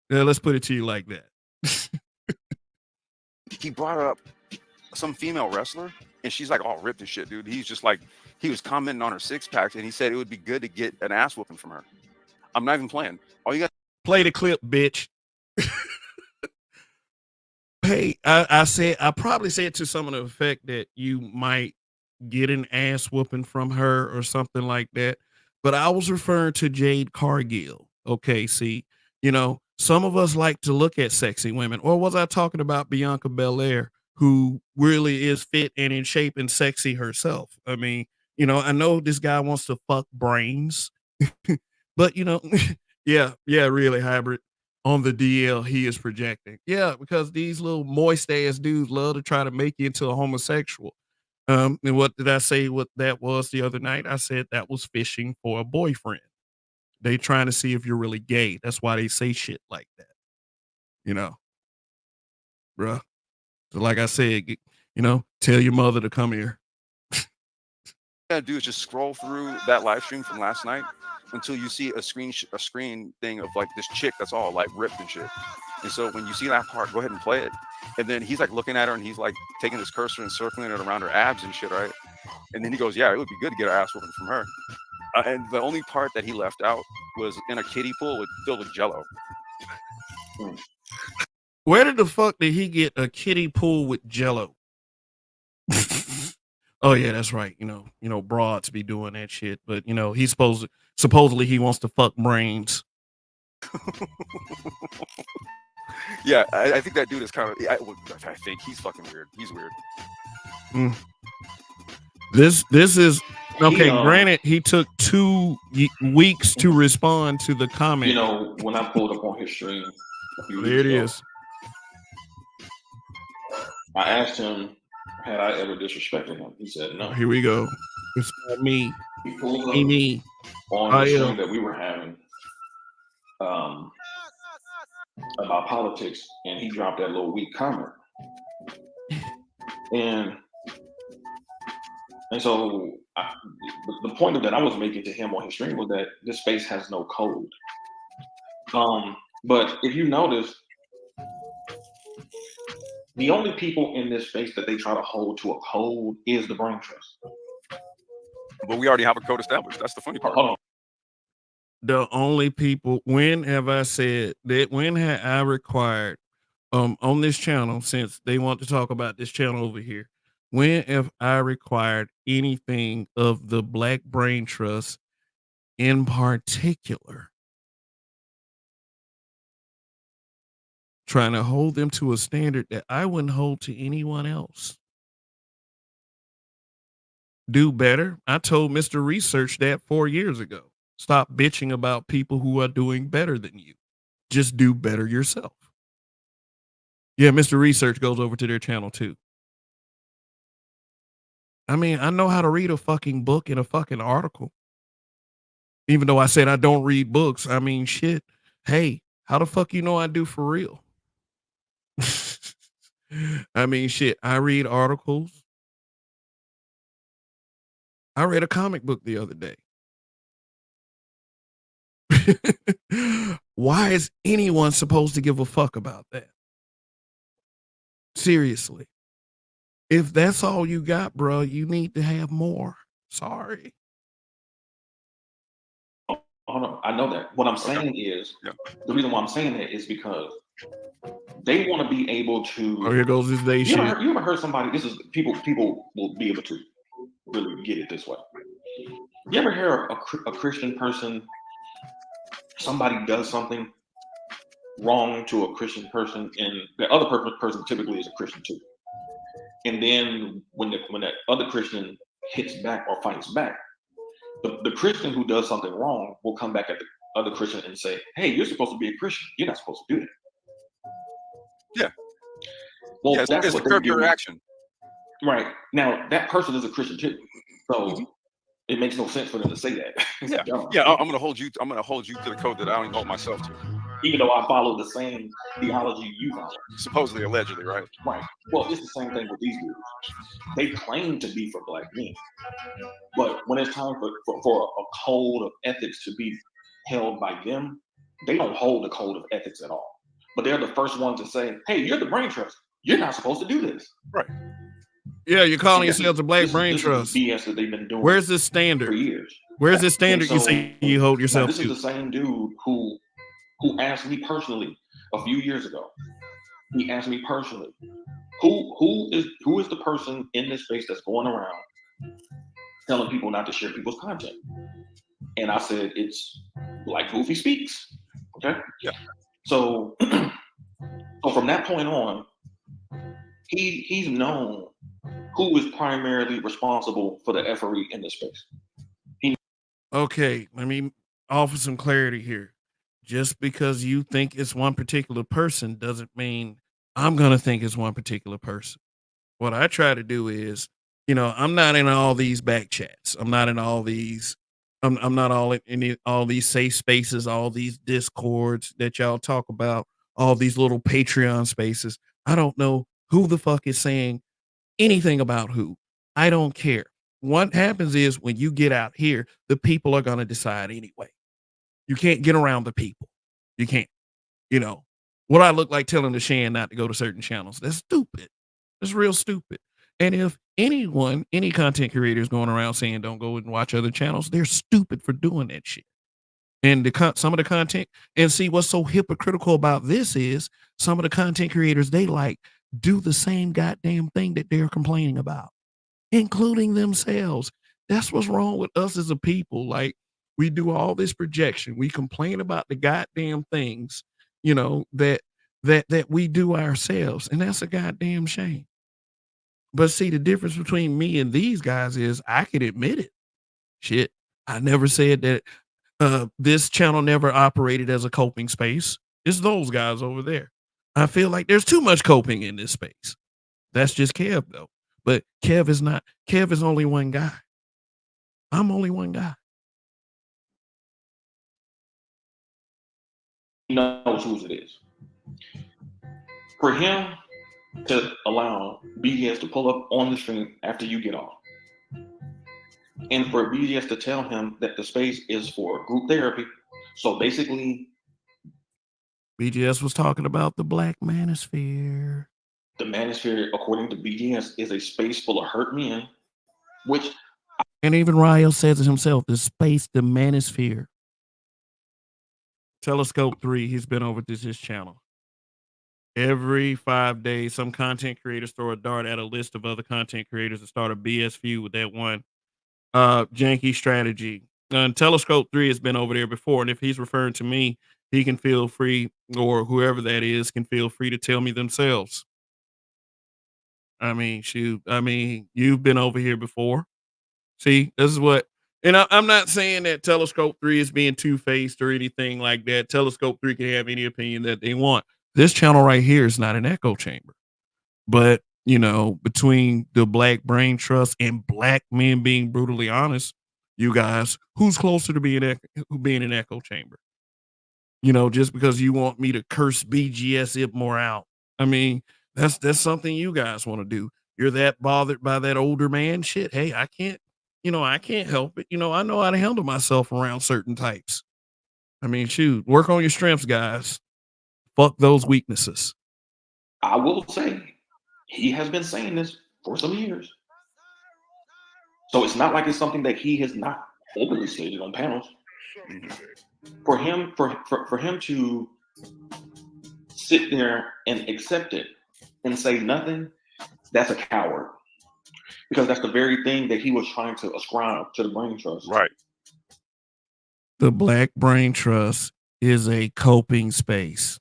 [SPEAKER 1] Let's put it to you like that.
[SPEAKER 2] he brought up some female wrestler, and she's like all ripped and shit, dude. He's just like, he was commenting on her six packs, and he said it would be good to get an ass whooping from her. I'm not even playing. All you got
[SPEAKER 1] play the clip, bitch. Hey, I probably said to some of the effect that you might get an ass whooping from her or something like that. But I was referring to Jade Cargill. Okay, see, some of us like to look at sexy women. Or was I talking about Bianca Belair, who really is fit and in shape and sexy herself? I mean, I know this guy wants to fuck brains, but yeah, really, hybrid. On the DL, he is projecting. Yeah, because these little moist ass dudes love to try to make you into a homosexual. And what did I say what that was the other night? I said that was fishing for a boyfriend. They trying to see if you're really gay. That's why they say shit like that. Bruh. So like I said, tell your mother to come here.
[SPEAKER 2] to do is just scroll through that live stream from last night until you see a screen thing of like this chick that's all like ripped and shit. And so when you see that part, go ahead and play it. And then he's like looking at her and he's like taking his cursor and circling it around her abs and shit, right? And then he goes, "Yeah, it would be good to get an ass whooping from her." And the only part that he left out was in a kiddie pool filled with Jello.
[SPEAKER 1] Where the fuck did he get a kiddie pool with Jello? Oh yeah, that's right. You know, broads be doing that shit. But he's supposedly he wants to fuck brains.
[SPEAKER 2] Yeah, I think that dude is kind of. I think he's fucking weird. He's weird.
[SPEAKER 1] This is okay.
[SPEAKER 6] He,
[SPEAKER 1] Granted, he took 2 weeks to respond to the comment.
[SPEAKER 6] You know, when I pulled up on his stream a few
[SPEAKER 1] There
[SPEAKER 6] weeks
[SPEAKER 1] it
[SPEAKER 6] ago,
[SPEAKER 1] is.
[SPEAKER 6] I asked him, had I ever disrespected him? He said no.
[SPEAKER 1] Here we go. It's not me.
[SPEAKER 6] He pulled up
[SPEAKER 1] Me.
[SPEAKER 6] on the stream that we were having about politics, and he dropped that little weak comment. And so the point of that I was making to him on his stream was that this space has no code. But if you notice, the only people in this space that they try to hold to a code is the brain trust.
[SPEAKER 2] But we already have a code established. That's the funny part.
[SPEAKER 6] Hold on.
[SPEAKER 1] The only people, when have I said that, when have I required on this channel, since they want to talk about this channel over here, when have I required anything of the Black Brain Trust in particular, trying to hold them to a standard that I wouldn't hold to anyone else? Do better. I told Mr. Research that 4 years ago. Stop bitching about people who are doing better than you. Just do better yourself. Yeah, Mr. Research goes over to their channel too. I mean, I know how to read a fucking book and a fucking article. Even though I said I don't read books. I mean, shit. Hey, how the fuck you know I do for real? I mean, shit. I read articles. I read a comic book the other day. Why is anyone supposed to give a fuck about that? Seriously. If that's all you got, bro, you need to have more. Sorry.
[SPEAKER 6] Oh, no, I know that. What I'm saying is, the reason why I'm saying that is because they want to be able to.
[SPEAKER 1] Oh, here goes this day shit.
[SPEAKER 6] You ever heard somebody? This is people will be able to really get it this way. You ever hear a Christian person? Somebody does something wrong to a Christian person, and the other person typically is a Christian too. And then when that other Christian hits back or fights back, the Christian who does something wrong will come back at the other Christian and say, "Hey, you're supposed to be a Christian. You're not supposed to do that."
[SPEAKER 2] Yeah.
[SPEAKER 6] Well,
[SPEAKER 2] yeah,
[SPEAKER 6] that's
[SPEAKER 2] it's
[SPEAKER 6] what
[SPEAKER 2] a
[SPEAKER 6] they
[SPEAKER 2] curb
[SPEAKER 6] do.
[SPEAKER 2] your action.
[SPEAKER 6] Right. Now, that person is a Christian too. So it makes no sense for them to say that.
[SPEAKER 2] Yeah, I'm gonna hold you to the code that I don't even hold myself to.
[SPEAKER 6] Even though I follow the same theology you follow.
[SPEAKER 2] Supposedly, allegedly, right?
[SPEAKER 6] Right. Well, it's the same thing with these dudes. They claim to be for Black men. But when it's time for a code of ethics to be held by them, they don't hold the code of ethics at all. But they're the first ones to say, "Hey, you're the brain trust. You're not supposed to do this."
[SPEAKER 2] Right.
[SPEAKER 1] Yeah, you're calling yourselves a Black Brain
[SPEAKER 6] this
[SPEAKER 1] Trust.
[SPEAKER 6] Is the BS that they've been doing.
[SPEAKER 1] Where's this standard
[SPEAKER 6] for years?
[SPEAKER 1] Where's this standard you say you hold yourself
[SPEAKER 6] this
[SPEAKER 1] to?
[SPEAKER 6] This is the same dude who asked me personally a few years ago. He asked me personally, who is the person in this space that's going around telling people not to share people's content? And I said, it's like Goofy Speaks. Okay.
[SPEAKER 2] Yeah.
[SPEAKER 6] So from that point on, he's known who is primarily responsible for the effery in this space.
[SPEAKER 1] Okay, let me offer some clarity here. Just because you think it's one particular person doesn't mean I'm going to think it's one particular person. What I try to do is, I'm not in all these back chats. I'm not in all these. I'm not all in all these safe spaces, all these discords that y'all talk about, all these little Patreon spaces. I don't know who the fuck is saying anything about who. I don't care. What happens is when you get out here, the people are going to decide anyway. You can't get around the people. You can't. You know, what I look like telling the Shan not to go to certain channels. That's stupid. That's real stupid. And if anyone, any content creator is going around saying don't go and watch other channels, they're stupid for doing that shit. And some of the content, and see what's so hypocritical about this is some of the content creators they like do the same goddamn thing that they're complaining about, including themselves. That's what's wrong with us as a people. Like, we do all this projection. We complain about the goddamn things, that we do ourselves, and that's a goddamn shame. But see, the difference between me and these guys is I can admit it. Shit, I never said that this channel never operated as a coping space. It's those guys over there. I feel like there's too much coping in this space. That's just Kev though. But Kev is not. Kev is only one guy. I'm only one guy.
[SPEAKER 6] He knows whose it is. For him to allow BDS to pull up on the stream after you get off, and for BDS to tell him that the space is for group therapy. So basically,
[SPEAKER 1] BGS was talking about the black manosphere.
[SPEAKER 6] the manosphere, according to BDS, is a space full of hurt men, which,
[SPEAKER 1] and even Ryo says it himself, the space, the manosphere. Telescope 3, he's been over to his channel. Every 5 days, some content creators throw a dart at a list of other content creators and start a BS feud with that one janky strategy. And Telescope 3 has been over there before, and if he's referring to me, he can feel free, or whoever that is can feel free to tell me themselves. I mean, shoot. I mean, you've been over here before. See, this is what, and I'm not saying that Telescope 3 is being two-faced or anything like that. Telescope 3 can have any opinion that they want. This channel right here is not an echo chamber. But, between the Black Brain Trust and black men being brutally honest, you guys, who's closer to being an echo chamber? Just because you want me to curse BGS it more out. I mean, that's something you guys want to do. You're that bothered by that older man shit. Hey, I can't help it. I know how to handle myself around certain types. I mean, shoot, work on your strengths, guys. Fuck those weaknesses.
[SPEAKER 6] I will say, he has been saying this for some years. So it's not like it's something that he has not openly stated on panels. For him to sit there and accept it and say nothing, that's a coward. Because that's the very thing that he was trying to ascribe to the Brain Trust.
[SPEAKER 2] Right.
[SPEAKER 1] The Black Brain Trust is a coping space.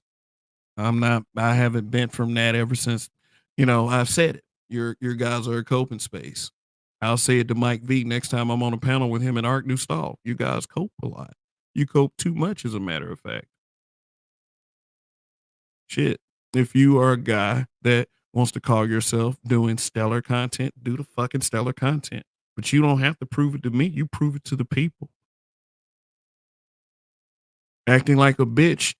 [SPEAKER 1] I haven't been from that ever since, I've said it. Your guys are a coping space. I'll say it to Mike V next time I'm on a panel with him and Art New Stall. You guys cope a lot. You cope too much, as a matter of fact. Shit. If you are a guy that wants to call yourself doing stellar content, do the fucking stellar content. But you don't have to prove it to me. You prove it to the people. Acting like a bitch,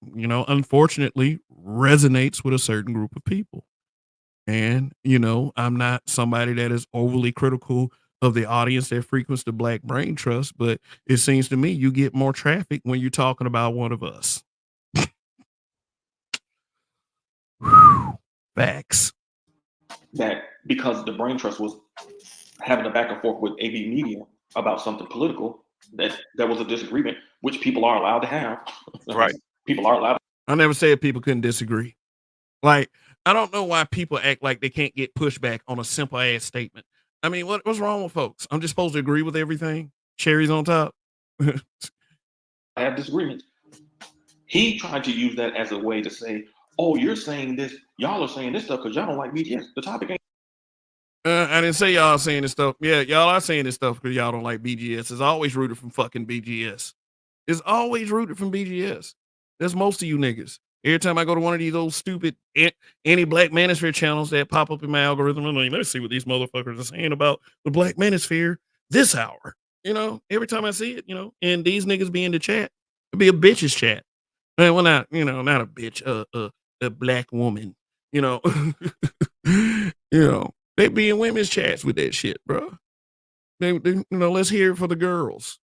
[SPEAKER 1] unfortunately resonates with a certain group of people. And, I'm not somebody that is overly critical of the audience that frequents the Black Brain Trust, but it seems to me you get more traffic when you're talking about one of us. Facts.
[SPEAKER 6] That because the Brain Trust was having a back and forth with AV Media about something political, that there was a disagreement, which people are allowed to have.
[SPEAKER 2] Right.
[SPEAKER 6] People are allowed.
[SPEAKER 1] I never said people couldn't disagree. Like, I don't know why people act like they can't get pushback on a simple ass statement. I mean, what's wrong with folks? I'm just supposed to agree with everything? Cherries on top?
[SPEAKER 6] I have disagreements. He tried to use that as a way to say, oh, you're saying this, y'all are saying this stuff because y'all don't like BTS. The topic ain't.
[SPEAKER 1] I didn't say y'all saying this stuff. Yeah, y'all are saying this stuff because y'all don't like BGS. It's always rooted from fucking BGS. It's always rooted from BGS. That's most of you niggas. Every time I go to one of these old stupid anti-black manosphere channels that pop up in my algorithm, I'm like, let's see what these motherfuckers are saying about the black manosphere this hour. Every time I see it, and these niggas be in the chat, it'd be a bitch's chat. Well, not a bitch, a black woman, they be in women's chats with that shit, bro. They let's hear it for the girls.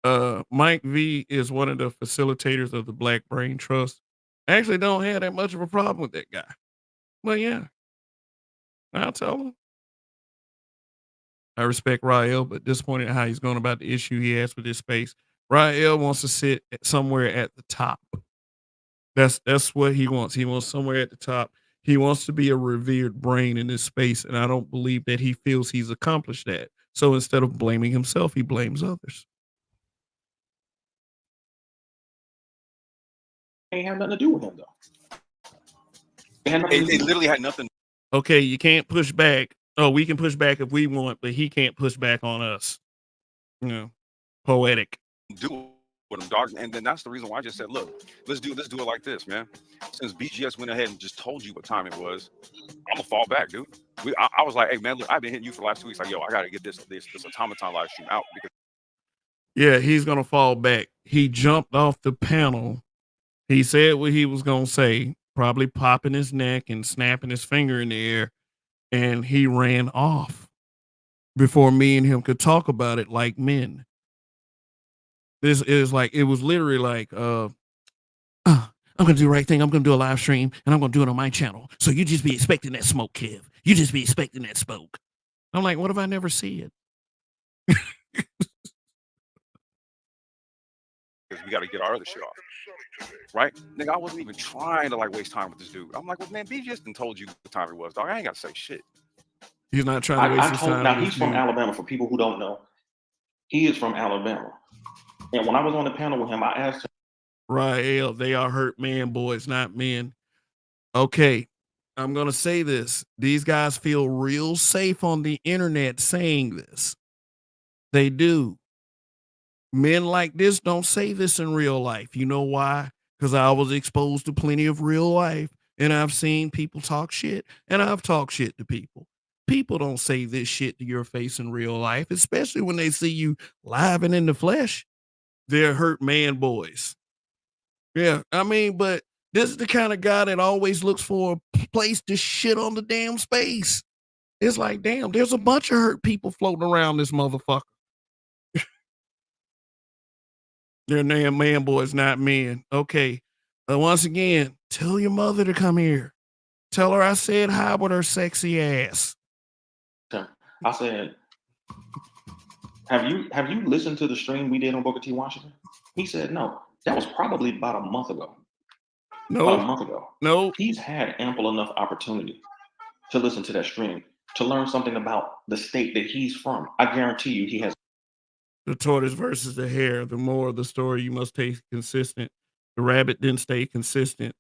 [SPEAKER 1] Mike V is one of the facilitators of the Black Brain Trust. I actually don't have that much of a problem with that guy. But yeah, I'll tell him. I respect Rael, but disappointed how he's going about the issue he has with this space. Rael wants to sit somewhere at the top. That's what he wants. He wants somewhere at the top. He wants to be a revered brain in this space, and I don't believe that he feels he's accomplished that. So instead of blaming himself, he blames others.
[SPEAKER 6] Ain't have nothing to do with him though. It had nothing to
[SPEAKER 2] It
[SPEAKER 6] do.
[SPEAKER 2] literally had nothing
[SPEAKER 1] Okay, you can't push back. Oh, we can push back if we want, but he can't push back on us. You know, poetic.
[SPEAKER 2] to do with him, dog. And then that's the reason why I just said, look, let's do it like this, man. Since BGS went ahead and just told you what time it was, I'm gonna fall back, dude. I was like, hey man, look, I've been hitting you for the last 2 weeks. Like, yo, I gotta get this automaton live stream out because
[SPEAKER 1] Yeah, he's gonna fall back. He jumped off the panel. He said what he was gonna say, probably popping his neck and snapping his finger in the air, and he ran off before me and him could talk about it like men. This is like, it was literally like, I'm gonna do the right thing. I'm gonna do a live stream and I'm gonna do it on my channel. So you just be expecting that smoke, Kev. You just be expecting that smoke. I'm like, what if I never see it?
[SPEAKER 2] we got to get our other shit off, right? Nigga, I wasn't even trying to like waste time with this dude. I'm like, well, man, BGS done told you what time it was, dog. I ain't got to say shit.
[SPEAKER 1] He's not trying to waste his time.
[SPEAKER 6] Now he's from Alabama. For people who don't know, he is from Alabama. And when I was on the panel with him, I asked him.
[SPEAKER 1] Rael, they are hurt man boys, not men. Okay, I'm going to say this. These guys feel real safe on the internet saying this. They do. Men like this don't say this in real life. You know why? Because I was exposed to plenty of real life, and I've seen people talk shit, and I've talked shit to people. People don't say this shit to your face in real life, especially when they see you live and in the flesh. They're hurt man boys. Yeah, I mean, but this is the kind of guy that always looks for a place to shit on the damn space. It's like, damn, there's a bunch of hurt people floating around this motherfucker. They're damn man boys, not men. Okay. Once again, tell your mother to come here. Tell her I said hi with her sexy ass.
[SPEAKER 6] I said, have you listened to the stream we did on Booker T. Washington? He said no. That was probably about a month ago.
[SPEAKER 1] No.
[SPEAKER 6] About a month ago.
[SPEAKER 1] No.
[SPEAKER 6] He's had ample enough opportunity to listen to that stream, to learn something about the state that he's from. I guarantee you he has.
[SPEAKER 1] The tortoise versus the hare. The moral of the story, you must stay consistent. The rabbit didn't stay consistent.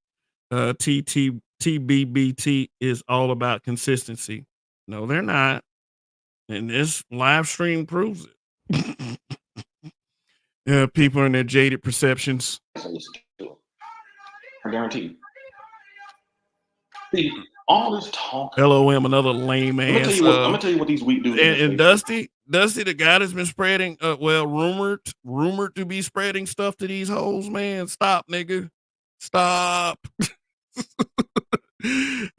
[SPEAKER 1] TBBT is all about consistency. No, they're not. And this live stream proves it. Yeah, people in their jaded perceptions.
[SPEAKER 6] I guarantee you. See, all this talk.
[SPEAKER 1] LOM, another lame ass.
[SPEAKER 6] I'm gonna tell you what these weak dudes.
[SPEAKER 1] And Dusty, the guy that's been spreading, rumored to be spreading stuff to these hoes, man. Stop, nigga. Stop.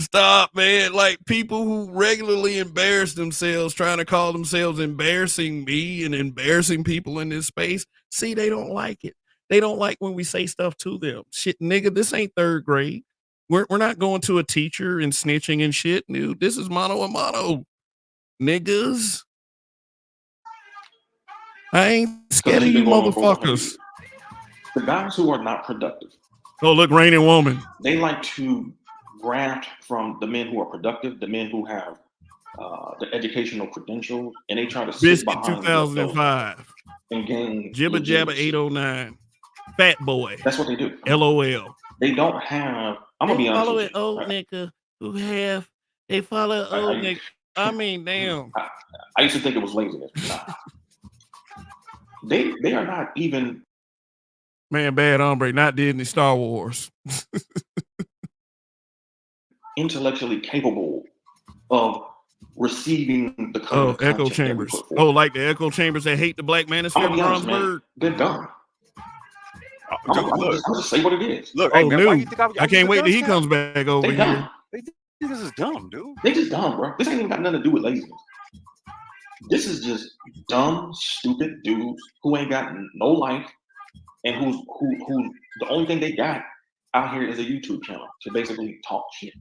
[SPEAKER 1] Stop, man. Like, people who regularly embarrass themselves, trying to call themselves embarrassing me and embarrassing people in this space. See, they don't like it. They don't like when we say stuff to them. Shit, nigga, this ain't third grade. We're not going to a teacher and snitching and shit, dude. This is mano a mano, niggas. I ain't scared of you motherfuckers.
[SPEAKER 6] The guys who are not productive.
[SPEAKER 1] Oh, look, Raining Woman.
[SPEAKER 6] They like to graft from the men who are productive, the men who have the educational credentials, and they try to sit
[SPEAKER 1] Biscuit
[SPEAKER 6] behind
[SPEAKER 1] 2005.
[SPEAKER 6] And gain
[SPEAKER 1] Jibba Jabba 809. Fat Boy.
[SPEAKER 6] That's what they do.
[SPEAKER 1] LOL.
[SPEAKER 6] They don't have. I'm gonna be honest.
[SPEAKER 1] Follow an old nigga who have. They follow an old nigga. I mean, damn.
[SPEAKER 6] I used to think it was laziness. Nah. They are not even.
[SPEAKER 1] Man, bad hombre, not Disney Star Wars.
[SPEAKER 6] Intellectually capable of receiving the kind of
[SPEAKER 1] echo chambers. Oh, like the echo chambers that hate the black manosphere.
[SPEAKER 6] Bronzebird. They're dumb. I'll just say what it is.
[SPEAKER 2] Look, hey, man, why you think
[SPEAKER 1] I can't wait till he comes back over here.
[SPEAKER 2] They think this is dumb, dude.
[SPEAKER 6] They just dumb, bro. This ain't even got nothing to do with laziness. This is just dumb, stupid dudes who ain't got no life, and who the only thing they got out here is a YouTube channel to basically talk shit.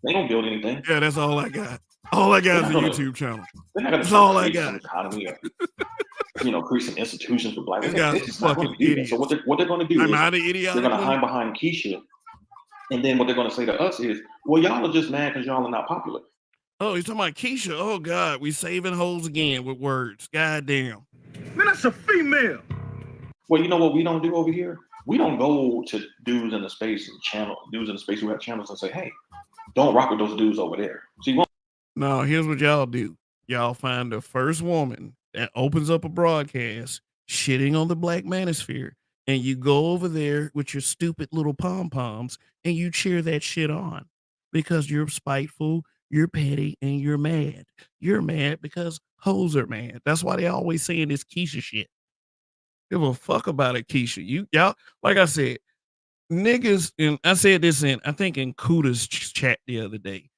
[SPEAKER 6] They don't build anything.
[SPEAKER 1] Yeah, that's all I got. All I got is a
[SPEAKER 6] They're not gonna-
[SPEAKER 1] YouTube channel.
[SPEAKER 6] They're not going
[SPEAKER 1] That's
[SPEAKER 6] to
[SPEAKER 1] all I
[SPEAKER 6] create some
[SPEAKER 1] got.
[SPEAKER 6] economy or create some institutions for black.
[SPEAKER 1] These
[SPEAKER 6] They're
[SPEAKER 1] guys are
[SPEAKER 6] just not going
[SPEAKER 1] fucking
[SPEAKER 6] to do that. So
[SPEAKER 1] idiots.
[SPEAKER 6] what they're going to do
[SPEAKER 1] Am
[SPEAKER 6] is
[SPEAKER 1] I the
[SPEAKER 6] they're
[SPEAKER 1] idiotic
[SPEAKER 6] going to
[SPEAKER 1] one?
[SPEAKER 6] hide behind Keisha, and then what they're going to say to us is, "Well, y'all are just mad because y'all are not popular."
[SPEAKER 1] Oh, he's talking about Keisha. Oh God, we saving hoes again with words. God damn.
[SPEAKER 7] Man, that's a female.
[SPEAKER 6] Well, you know what we don't do over here? We don't go to dudes in the space who have channels and say, "Hey, don't rock with those dudes over there." See,
[SPEAKER 1] No, here's what y'all do. Y'all find the first woman that opens up a broadcast shitting on the black manosphere, and you go over there with your stupid little pom-poms and you cheer that shit on because you're spiteful, you're petty, and you're mad. You're mad because hoes are mad. That's why they always saying this Keisha shit. Give a fuck about it, Keisha. Y'all, like I said, niggas, and I said this I think in Kuda's chat the other day.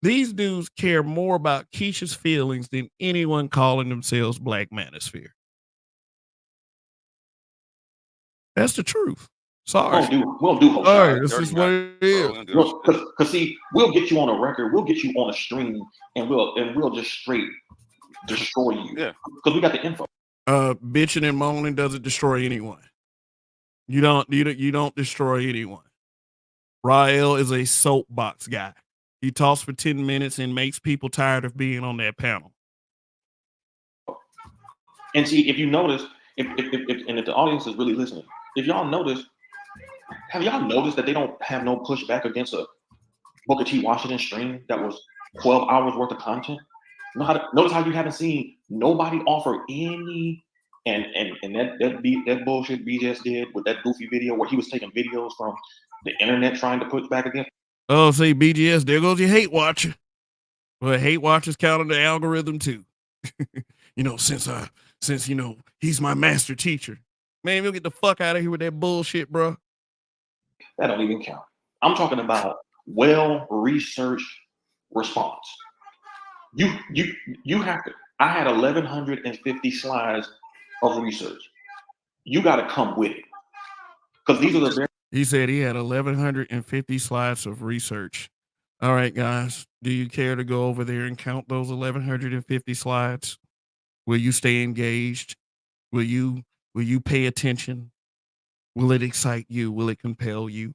[SPEAKER 1] These dudes care more about Keisha's feelings than anyone calling themselves Black Manosphere. That's the truth. Sorry.
[SPEAKER 6] we'll do whole
[SPEAKER 1] Sorry,
[SPEAKER 6] shit.
[SPEAKER 1] this
[SPEAKER 2] Dirty
[SPEAKER 1] is what
[SPEAKER 2] Mac.
[SPEAKER 1] it is.
[SPEAKER 6] Because see, we'll get you on a record, we'll get you on a stream, and we'll just straight destroy you.
[SPEAKER 2] Yeah.
[SPEAKER 6] Because we got the info.
[SPEAKER 1] Bitching and moaning doesn't destroy anyone. You don't destroy anyone. Rael is a soapbox guy. He talks for 10 minutes and makes people tired of being on that panel.
[SPEAKER 6] And see, if you notice, if the audience is really listening, if y'all notice, have y'all noticed that they don't have no pushback against a Booker T. Washington stream that was 12 hours worth of content? Notice how you haven't seen nobody offer any, and that bullshit BJS did with that goofy video where he was taking videos from the internet trying to push back against.
[SPEAKER 1] Oh, see, BGS, there goes your hate watcher. Well, hate watchers count on the algorithm too. Since he's my master teacher. Man, you'll get the fuck out of here with that bullshit, bro.
[SPEAKER 6] That don't even count. I'm talking about well-researched response. You have to. I had 1,150 slides of research. You got to come with it, because these are the very.
[SPEAKER 1] He said he had 1,150 slides of research. All right, guys, do you care to go over there and count those 1,150 slides? Will you stay engaged? Will you pay attention? Will it excite you? Will it compel you?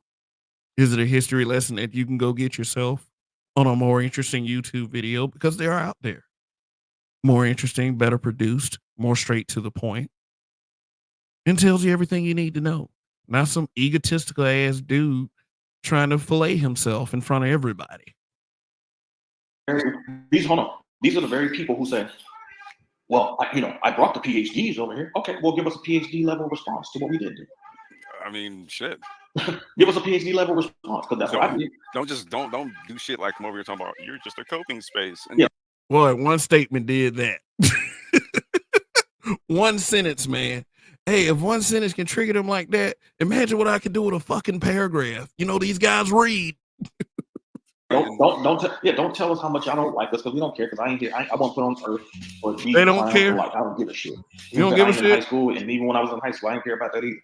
[SPEAKER 1] Is it a history lesson that you can go get yourself on a more interesting YouTube video? Because they're out there. More interesting, better produced, more straight to the point, and tells you everything you need to know. Not some egotistical ass dude trying to fillet himself in front of everybody.
[SPEAKER 6] These are the very people who say, "Well, I brought the PhDs over here. Okay, well, give us a PhD level response to what we did do."
[SPEAKER 2] I mean, shit.
[SPEAKER 6] Give us a PhD level response, because that's what I did.
[SPEAKER 2] Don't do shit like come over here talking about you're just a coping space. And
[SPEAKER 6] Yeah.
[SPEAKER 1] Boy, one statement did that. One sentence, man. Hey, if one sentence can trigger them like that, imagine what I could do with a fucking paragraph. These guys read.
[SPEAKER 6] Don't tell us how much y'all don't like us, because we don't care. Because I ain't here. I won't put on earth or be
[SPEAKER 1] They don't care.
[SPEAKER 6] Like, I don't give a shit.
[SPEAKER 1] You don't give a shit?
[SPEAKER 6] In high school, and even when I was in high school, I didn't care about that either.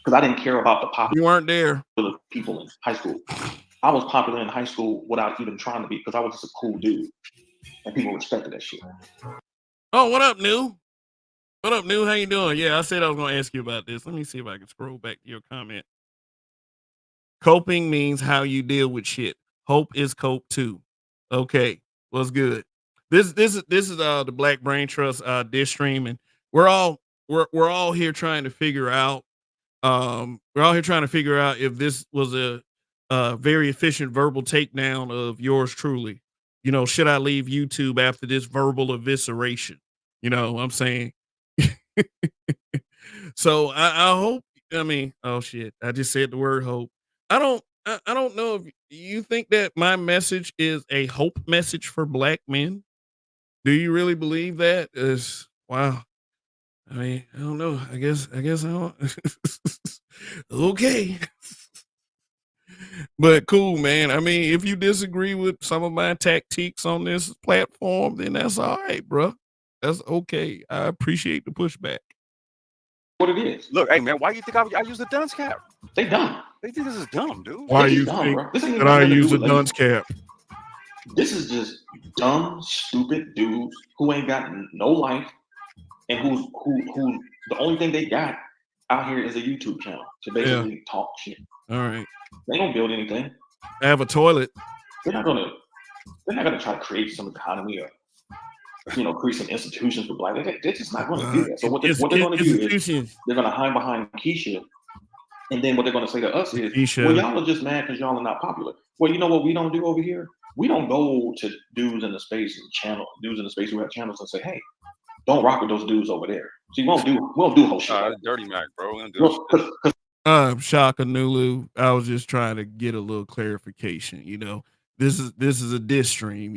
[SPEAKER 6] Because I didn't care about the popular
[SPEAKER 1] You weren't there.
[SPEAKER 6] people in high school. I was popular in high school without even trying to be, because I was just a cool dude, and people respected that shit.
[SPEAKER 1] Oh, what up, New? What up, New? How you doing? Yeah, I said I was going to ask you about this. Let me see if I can scroll back to your comment. Coping means how you deal with shit. Hope is cope too. Okay, what's good? This is the Black Brain Trust dish stream, and we're all here trying to figure out if this was a very efficient verbal takedown of yours truly. Should I leave YouTube after this verbal evisceration? What I'm saying. So I hope. Oh shit! I just said the word hope. I don't know if you think that my message is a hope message for black men. Do you really believe that? Wow. I don't know. I guess I don't. Okay. But cool, man. If you disagree with some of my tactiques on this platform, then that's all right, bro. That's okay. I appreciate the pushback.
[SPEAKER 6] What it is.
[SPEAKER 2] Look, hey man, why you think I use a dunce cap?
[SPEAKER 6] They dumb.
[SPEAKER 2] They think this is dumb, dude.
[SPEAKER 1] Why
[SPEAKER 6] They
[SPEAKER 1] you
[SPEAKER 6] just dumb,
[SPEAKER 1] think
[SPEAKER 6] bro. This ain't even
[SPEAKER 1] that I
[SPEAKER 6] nothing to do
[SPEAKER 1] use a
[SPEAKER 6] with lazy.
[SPEAKER 1] dunce cap?
[SPEAKER 6] This is just dumb, stupid dudes who ain't got no life, and who the only thing they got out here is a YouTube channel to basically talk shit.
[SPEAKER 1] All right.
[SPEAKER 6] They don't build anything.
[SPEAKER 1] I have a toilet.
[SPEAKER 6] They're not gonna try to create some economy or create some institutions for black. They're just not gonna do that. So what they're gonna do is they're gonna hide behind Keisha, and then what they're gonna say to us is,
[SPEAKER 1] Keisha.
[SPEAKER 6] well, y'all are just mad because y'all are not popular. Well, you know what we don't do over here? We don't go to dudes in the space who have channels and say, hey, don't rock with those dudes over there. See, we won't do whole shit.
[SPEAKER 2] Dirty Mac, bro. We don't do
[SPEAKER 1] Shaka Nulu. I was just trying to get a little clarification. This is a diss stream.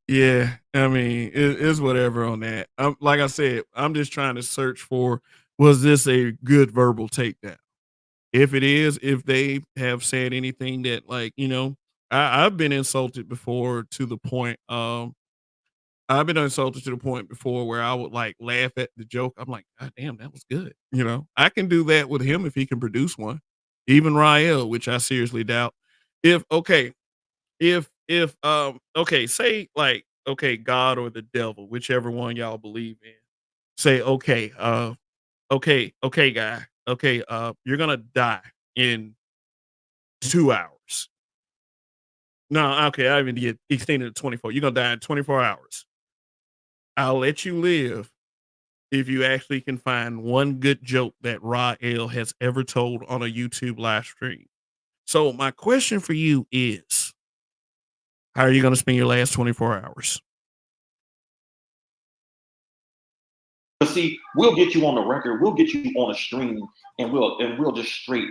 [SPEAKER 1] Yeah, I mean, it's whatever on that. Like I said, I'm just trying to search for, was this a good verbal takedown? If it is, if they have said anything that, like, I've been insulted before to the point I've been insulted to the point before where I would like laugh at the joke. I'm like, God damn, that was good. I can do that with him if he can produce one. Even Rael, which I seriously doubt. Say like, okay, God or the devil, whichever one y'all believe in. Say, okay, guy. Okay, you're gonna die in 2 hours. No, okay, I even get extended to 24. You're gonna die in 24 hours. I'll let you live if you actually can find one good joke that Rael has ever told on a YouTube live stream. So my question for you is, how are you going to spend your last 24 hours?
[SPEAKER 6] But see, we'll get you on the record, we'll get you on a stream, and we'll just straight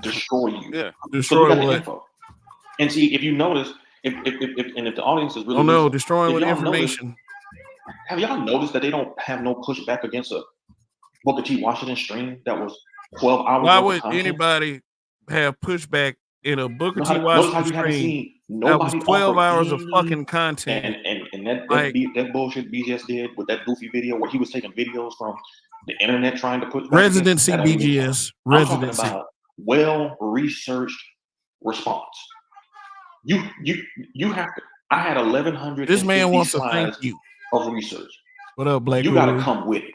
[SPEAKER 6] destroy you.
[SPEAKER 2] Yeah,
[SPEAKER 1] destroy what?
[SPEAKER 6] Info. And see, if you notice, if the audience is really,
[SPEAKER 1] destroying with information.
[SPEAKER 6] Have y'all noticed that they don't have no pushback against a Booker T. Washington stream that was 12 hours?
[SPEAKER 1] Why would anybody have pushback in a Booker T. Washington stream that was 12 hours of fucking content?
[SPEAKER 6] And that bullshit BGS did with that goofy video where he was taking videos from the internet trying to put
[SPEAKER 1] residency BGS. Residency.
[SPEAKER 6] I'm talking about well-researched response. You have to. I had 1,100.
[SPEAKER 1] This man wants to thank you
[SPEAKER 6] of research.
[SPEAKER 1] What up, Black?
[SPEAKER 6] You got to come with it,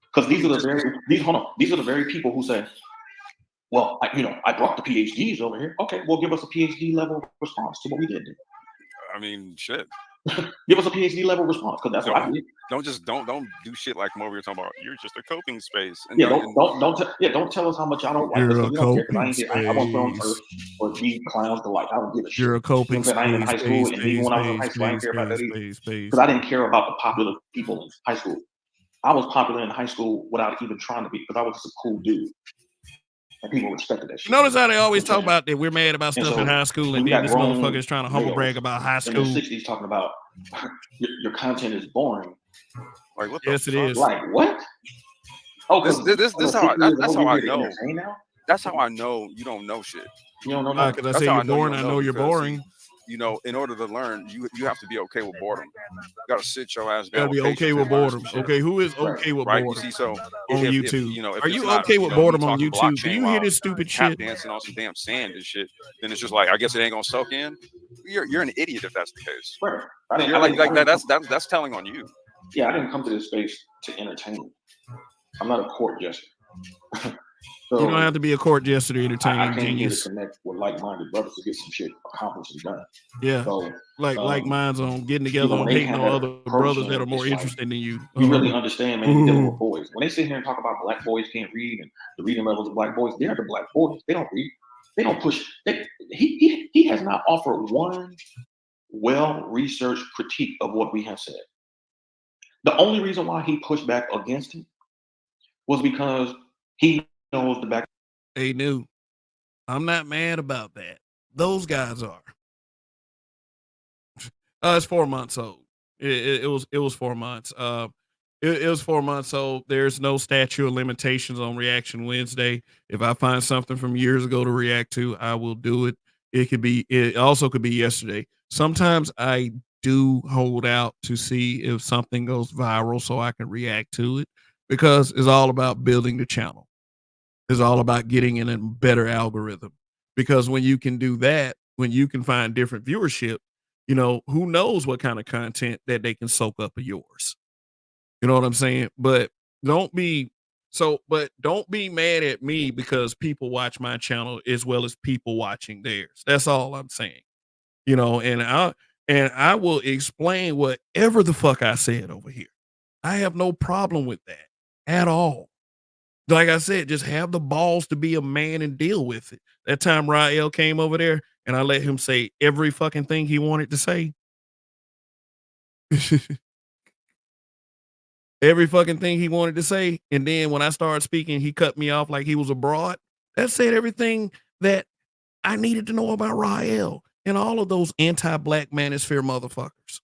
[SPEAKER 6] because these are the very people who say, well, I brought the PhDs over here. Okay, well, give us a PhD level response to what we did.
[SPEAKER 2] I mean, shit.
[SPEAKER 6] Give us a PhD level response, because that's what I did.
[SPEAKER 2] Don't do shit like what we were talking about. You're just a coping space. And
[SPEAKER 6] don't tell us how much I don't like
[SPEAKER 1] this.
[SPEAKER 6] We don't care, I won't put on earth for these clowns to like. I don't give a shit.
[SPEAKER 1] You're a coping space.
[SPEAKER 6] I ain't in high school, and even when I was in high school, I didn't care about that either, because I didn't care about the popular people in high school. I was popular in high school without even trying to be, because I was just a cool dude. And people respected that shit.
[SPEAKER 1] Notice how they always talk about that we're mad about stuff in high school, and then this motherfucker is trying to humble brag about high school.
[SPEAKER 6] In the 60s talking about your content is boring.
[SPEAKER 2] Like, what?
[SPEAKER 1] Yes, it is.
[SPEAKER 6] Like, what? Oh,
[SPEAKER 2] that's how I know. That's how I know you don't know shit.
[SPEAKER 6] You don't know nothing.
[SPEAKER 1] Because I say you're boring, I know you're boring.
[SPEAKER 2] In order to learn, you have to be okay with boredom. You got to sit your ass down.
[SPEAKER 1] You got to be okay with boredom. Okay, who is okay with boredom?
[SPEAKER 2] You see, so
[SPEAKER 1] on YouTube,
[SPEAKER 2] if
[SPEAKER 1] are you okay with boredom on YouTube? Do you hear this stupid shit?
[SPEAKER 2] Dancing on some damn sand and shit. Then it's just like, I guess it ain't gonna soak in. You're an idiot if that's the case.
[SPEAKER 6] Right.
[SPEAKER 2] That's telling on you.
[SPEAKER 6] Yeah, I didn't come to this space to entertain. I'm not a court jester.
[SPEAKER 1] So you don't have to be a court jester to entertain.
[SPEAKER 6] I came here to connect with like-minded brothers to get some shit accomplished and done.
[SPEAKER 1] Yeah, so like minds on getting together and hating on other brothers that are more interested than you.
[SPEAKER 6] You really understand, man, you're dealing with boys. When they sit here and talk about black boys can't read and the reading levels of black boys, they're the black boys. They don't read. They don't push. He has not offered one well-researched critique of what we have said. The only reason why he pushed back against it was because he knows the back.
[SPEAKER 1] Hey, new. I'm not mad about that. Those guys are. It's 4 months old. It was 4 months. It was 4 months old. There's no statute of limitations on Reaction Wednesday. If I find something from years ago to react to, I will do it. It also could be yesterday. Sometimes I do hold out to see if something goes viral so I can react to it, because it's all about building the channel. It's all about getting in a better algorithm. Because when you can do that, when you can find different viewership, who knows what kind of content that they can soak up of yours. You know what I'm saying? But don't be don't be mad at me because people watch my channel as well as people watching theirs. That's all I'm saying. And I will explain whatever the fuck I said over here. I have no problem with that at all. Like I said, just have the balls to be a man and deal with it. That time Rael came over there and I let him say every fucking thing he wanted to say. Every fucking thing he wanted to say. And then when I started speaking, he cut me off like he was abroad. That said everything that I needed to know about Rael and all of those anti-black manosphere motherfuckers.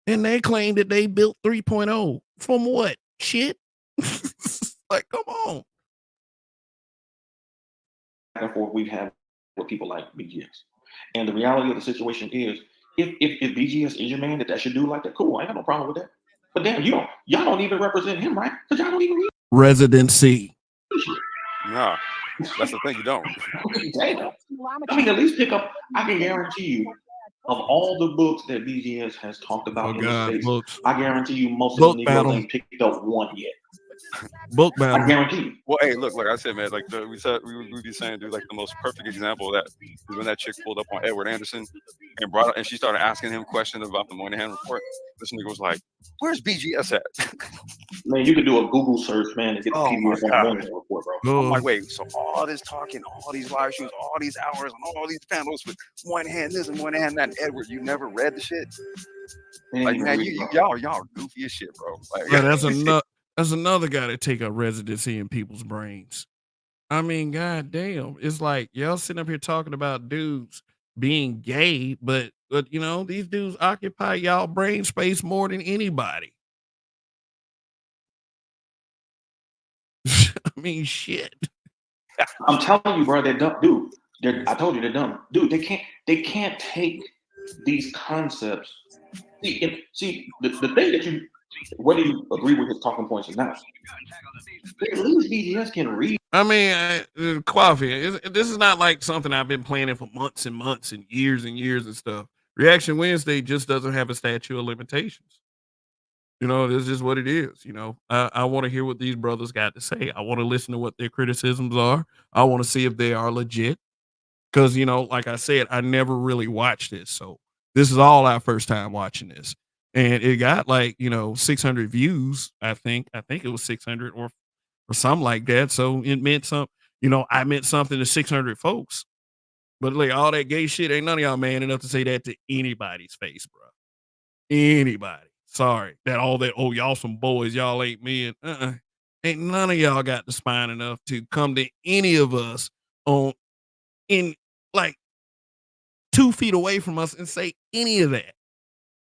[SPEAKER 1] And they claim that they built 3.0 from what? Shit? Like, come on.
[SPEAKER 6] Back and forth we've had with people like BGS. And the reality of the situation is, if BGS is your man that should do like that, cool. I ain't got no problem with that. But damn, y'all don't even represent him, right? Because y'all don't even read
[SPEAKER 1] Residency.
[SPEAKER 2] Nah, that's the thing. You don't.
[SPEAKER 6] Damn. I mean, at least pick up. I can guarantee you, of all the books that BGS has talked about in the space,
[SPEAKER 1] books.
[SPEAKER 6] I guarantee you most
[SPEAKER 1] Book
[SPEAKER 6] of the
[SPEAKER 1] battle.
[SPEAKER 6] Negroes ain't picked up one yet.
[SPEAKER 1] Book battle.
[SPEAKER 6] I guarantee you.
[SPEAKER 2] Well, hey, look, like I said, man, like we said, we would be saying, dude, like the most perfect example of that is when that chick pulled up on Edward Anderson and she started asking him questions about the Moynihan report. This nigga was like, "Where's BGS at?"
[SPEAKER 6] Man, you can do a Google search, man, and get the
[SPEAKER 2] Oh my
[SPEAKER 6] PDF on the
[SPEAKER 2] God.
[SPEAKER 6] Moynihan report, bro.
[SPEAKER 2] I'm like, wait, so all this talking, all these live streams, all these hours, and all these panels with Moynihan this and Moynihan that, and Edward, you never read the shit? Like, man, y'all goofy as shit, bro. Like,
[SPEAKER 1] Well, that's another guy that take up residency in people's brains. I mean, god damn. It's like y'all sitting up here talking about dudes being gay, but these dudes occupy y'all brain space more than anybody. I mean, shit.
[SPEAKER 6] I'm telling you, bro, they're dumb, dude. I told you they're dumb, dude. They can't take these concepts. See, the thing that whether you agree with his talking points or not, at least BGS can read.
[SPEAKER 1] I mean, Coffee, this is not like something I've been planning for months and months and years and stuff. Reaction Wednesday just doesn't have a statute of limitations. This is what it is. I want to hear what these brothers got to say. I want to listen to what their criticisms are. I want to see if they are legit. Because, like I said, I never really watched this. So this is all our first time watching this. And it got 600 views, I think. I think it was 600 or something like that. So it meant I meant something to 600 folks. But like all that gay shit, ain't none of y'all man enough to say that to anybody's face, bro. Anybody. Sorry. Y'all some boys, y'all ain't men. Ain't none of y'all got the spine enough to come to any of us in like 2 feet away from us and say any of that.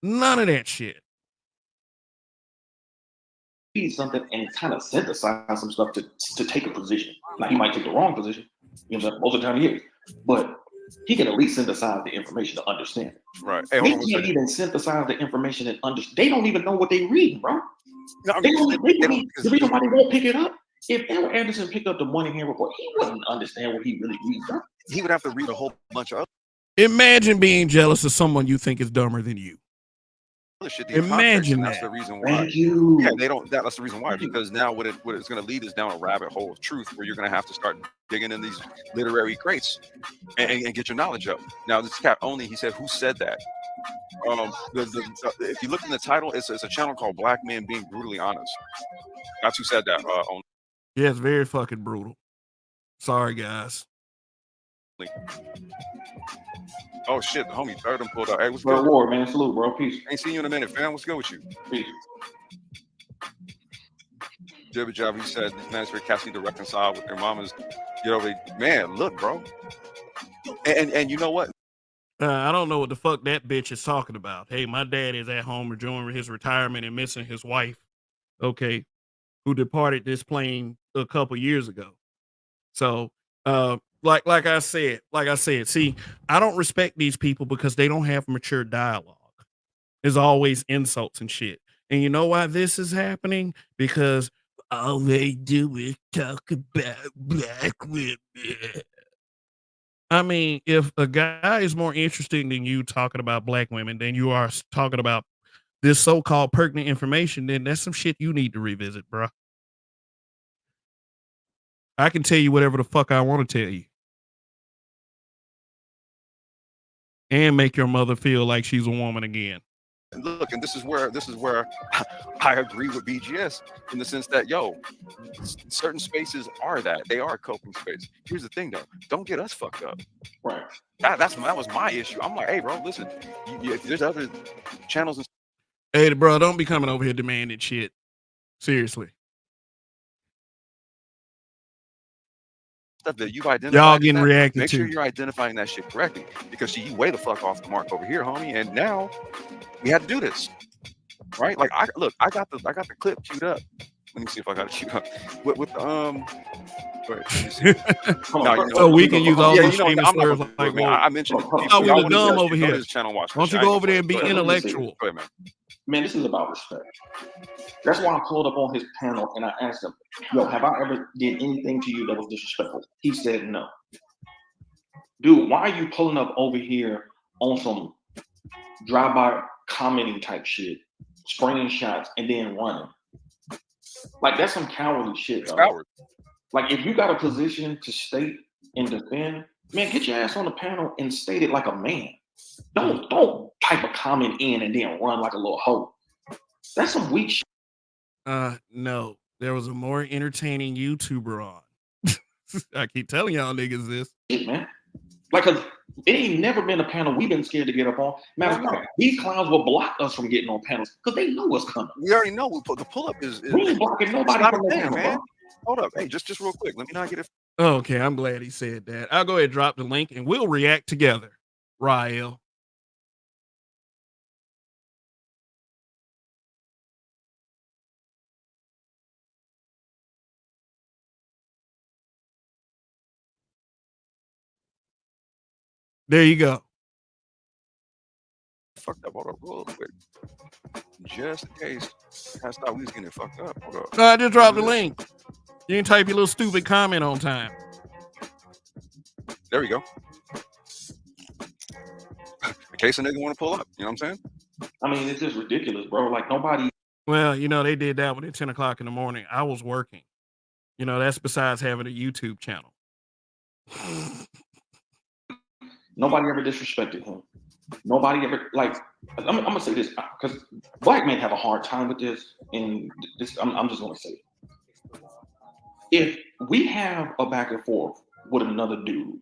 [SPEAKER 1] None of that shit.
[SPEAKER 6] Something and kind of synthesize some stuff to take a position. Now he might take the wrong position, most of the time he is, but he can at least synthesize the information to understand it.
[SPEAKER 2] Right. Hey,
[SPEAKER 6] they can't even synthesize the information and understand. They don't even know what they read, bro. No, I mean, the reason why they won't pick it up, if Edward Anderson picked up the Moynihan report, he wouldn't understand what he really reads, bro.
[SPEAKER 2] He would have to read a whole bunch of
[SPEAKER 1] Imagine being jealous of someone you think is dumber than you.
[SPEAKER 2] Shit,
[SPEAKER 1] imagine
[SPEAKER 2] that's
[SPEAKER 1] that.
[SPEAKER 2] the reason why.
[SPEAKER 6] Thank you.
[SPEAKER 2] Yeah, they don't. That's the reason why. Because now what it's going to lead is down a rabbit hole of truth, where you're going to have to start digging in these literary crates and get your knowledge up. Now this cat only. He said, "Who said that?" If you look in the title, it's a channel called Black Men Being Brutally Honest. That's who said that.
[SPEAKER 1] Yeah, it's very fucking brutal. Sorry, guys.
[SPEAKER 2] Oh shit, the homie third pulled out. Hey, what's
[SPEAKER 6] Bro,
[SPEAKER 2] good?
[SPEAKER 6] War, man, salute, bro. Peace.
[SPEAKER 2] Ain't seen you in a minute, fam. What's good with you?
[SPEAKER 6] Peace.
[SPEAKER 2] Jibba Jabba, he said, man, it's very cats need to reconcile with their mamas. Man, look, bro. And you know what?
[SPEAKER 1] I don't know what the fuck that bitch is talking about. Hey, my dad is at home enjoying his retirement and missing his wife, who departed this plane a couple years ago. So like I said, see, I don't respect these people because they don't have mature dialogue. There's always insults and shit. And you know why this is happening? Because all they do is talk about black women. I mean, if a guy is more interesting than you talking about black women than you are talking about this so-called pertinent information, then that's some shit you need to revisit, bro. I can tell you whatever the fuck I want to tell you. And make your mother feel like she's a woman again.
[SPEAKER 2] And look, and this is where I agree with BGS in the sense that certain spaces are that they are a coping space. Here's the thing though, don't get us fucked up.
[SPEAKER 6] Right.
[SPEAKER 2] That was my issue. I'm like, hey bro, listen, if there's other channels and
[SPEAKER 1] Hey, bro, don't be coming over here demanding shit. Seriously.
[SPEAKER 2] stuff that you've identified,
[SPEAKER 1] Y'all getting reacted
[SPEAKER 2] make
[SPEAKER 1] to.
[SPEAKER 2] sure you're identifying that shit correctly, because you way the fuck off the mark over here, homie. And now we had to do this, right? Like I got the clip queued up. Let me see if I got it queued up with the
[SPEAKER 1] so we can use all those famous
[SPEAKER 2] I'm
[SPEAKER 1] slurs
[SPEAKER 2] not
[SPEAKER 1] like,
[SPEAKER 2] I mentioned.
[SPEAKER 1] we were dumb over here.
[SPEAKER 2] This channel, watch.
[SPEAKER 1] Why don't you go over there and be intellectual?
[SPEAKER 2] Go ahead, man.
[SPEAKER 6] Man, this is about respect. That's why I pulled up on his panel and I asked him, yo, have I ever did anything to you that was disrespectful? He said no. Dude, why are you pulling up over here on some drive-by commenting type shit, spraying shots, and then running? Like, that's some cowardly shit, though.
[SPEAKER 2] Coward.
[SPEAKER 6] Like, if you got a position to state and defend, man, get your ass on the panel and state it like a man. Don't type a comment in and then run like a little hoe. That's some weak shit.
[SPEAKER 1] No. There was a more entertaining YouTuber on. I keep telling y'all niggas this.
[SPEAKER 6] Shit, man. Like, cause it ain't never been a panel we've been scared to get up on. Matter of fact, these clowns will block us from getting on panels because they know what's coming.
[SPEAKER 2] We already know. The pull-up is
[SPEAKER 6] we ain't blocking nobody from the panel,
[SPEAKER 2] man.
[SPEAKER 6] bro.
[SPEAKER 2] Hold up. Hey, just real quick. Let me not get it.
[SPEAKER 1] Okay, I'm glad he said that. I'll go ahead and drop the link and we'll react together. Rael. There you go.
[SPEAKER 2] Fucked up. Hold up real quick. Just in case. I thought we was getting fucked up. Hold up.
[SPEAKER 1] No, I just dropped the link. You didn't type your little stupid comment on time.
[SPEAKER 2] There we go. In case a nigga want to pull up. You know what I'm saying?
[SPEAKER 6] I mean, it's just ridiculous, bro. Like, nobody.
[SPEAKER 1] Well, you know, they did that one at 10 o'clock in the morning. I was working. You know, that's besides having a YouTube channel.
[SPEAKER 6] Nobody ever disrespected him. Nobody ever, like, I'm gonna say this because black men have a hard time with this, and this I'm just gonna say it. If we have a back and forth with another dude,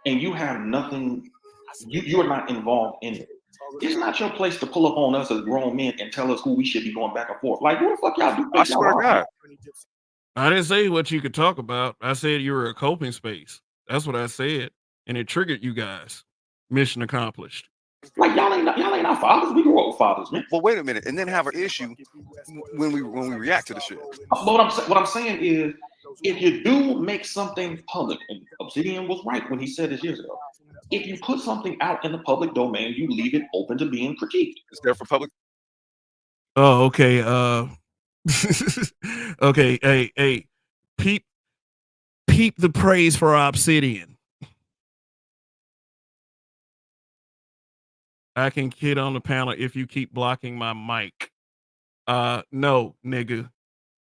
[SPEAKER 6] and you have nothing, you are not involved in it. It's not your place to pull up on us as grown men and tell us who we should be going back and forth. Like, what the fuck y'all do?
[SPEAKER 2] I swear to God.
[SPEAKER 1] I didn't say what you could talk about. I said you were a coping space. That's what I said. And it triggered you guys. Mission accomplished.
[SPEAKER 6] Like, y'all ain't our fathers. We grew up with fathers, man.
[SPEAKER 2] Well, wait a minute, and then have an issue when we react to the shit.
[SPEAKER 6] But what I'm saying is, if you do make something public, and Obsidian was right when he said this years ago, if you put something out in the public domain, you leave it open to being critiqued.
[SPEAKER 2] It's there for public.
[SPEAKER 1] Oh, okay. Okay. Hey, peep the praise for Obsidian. I can kid on the panel if you keep blocking my mic. No, nigga.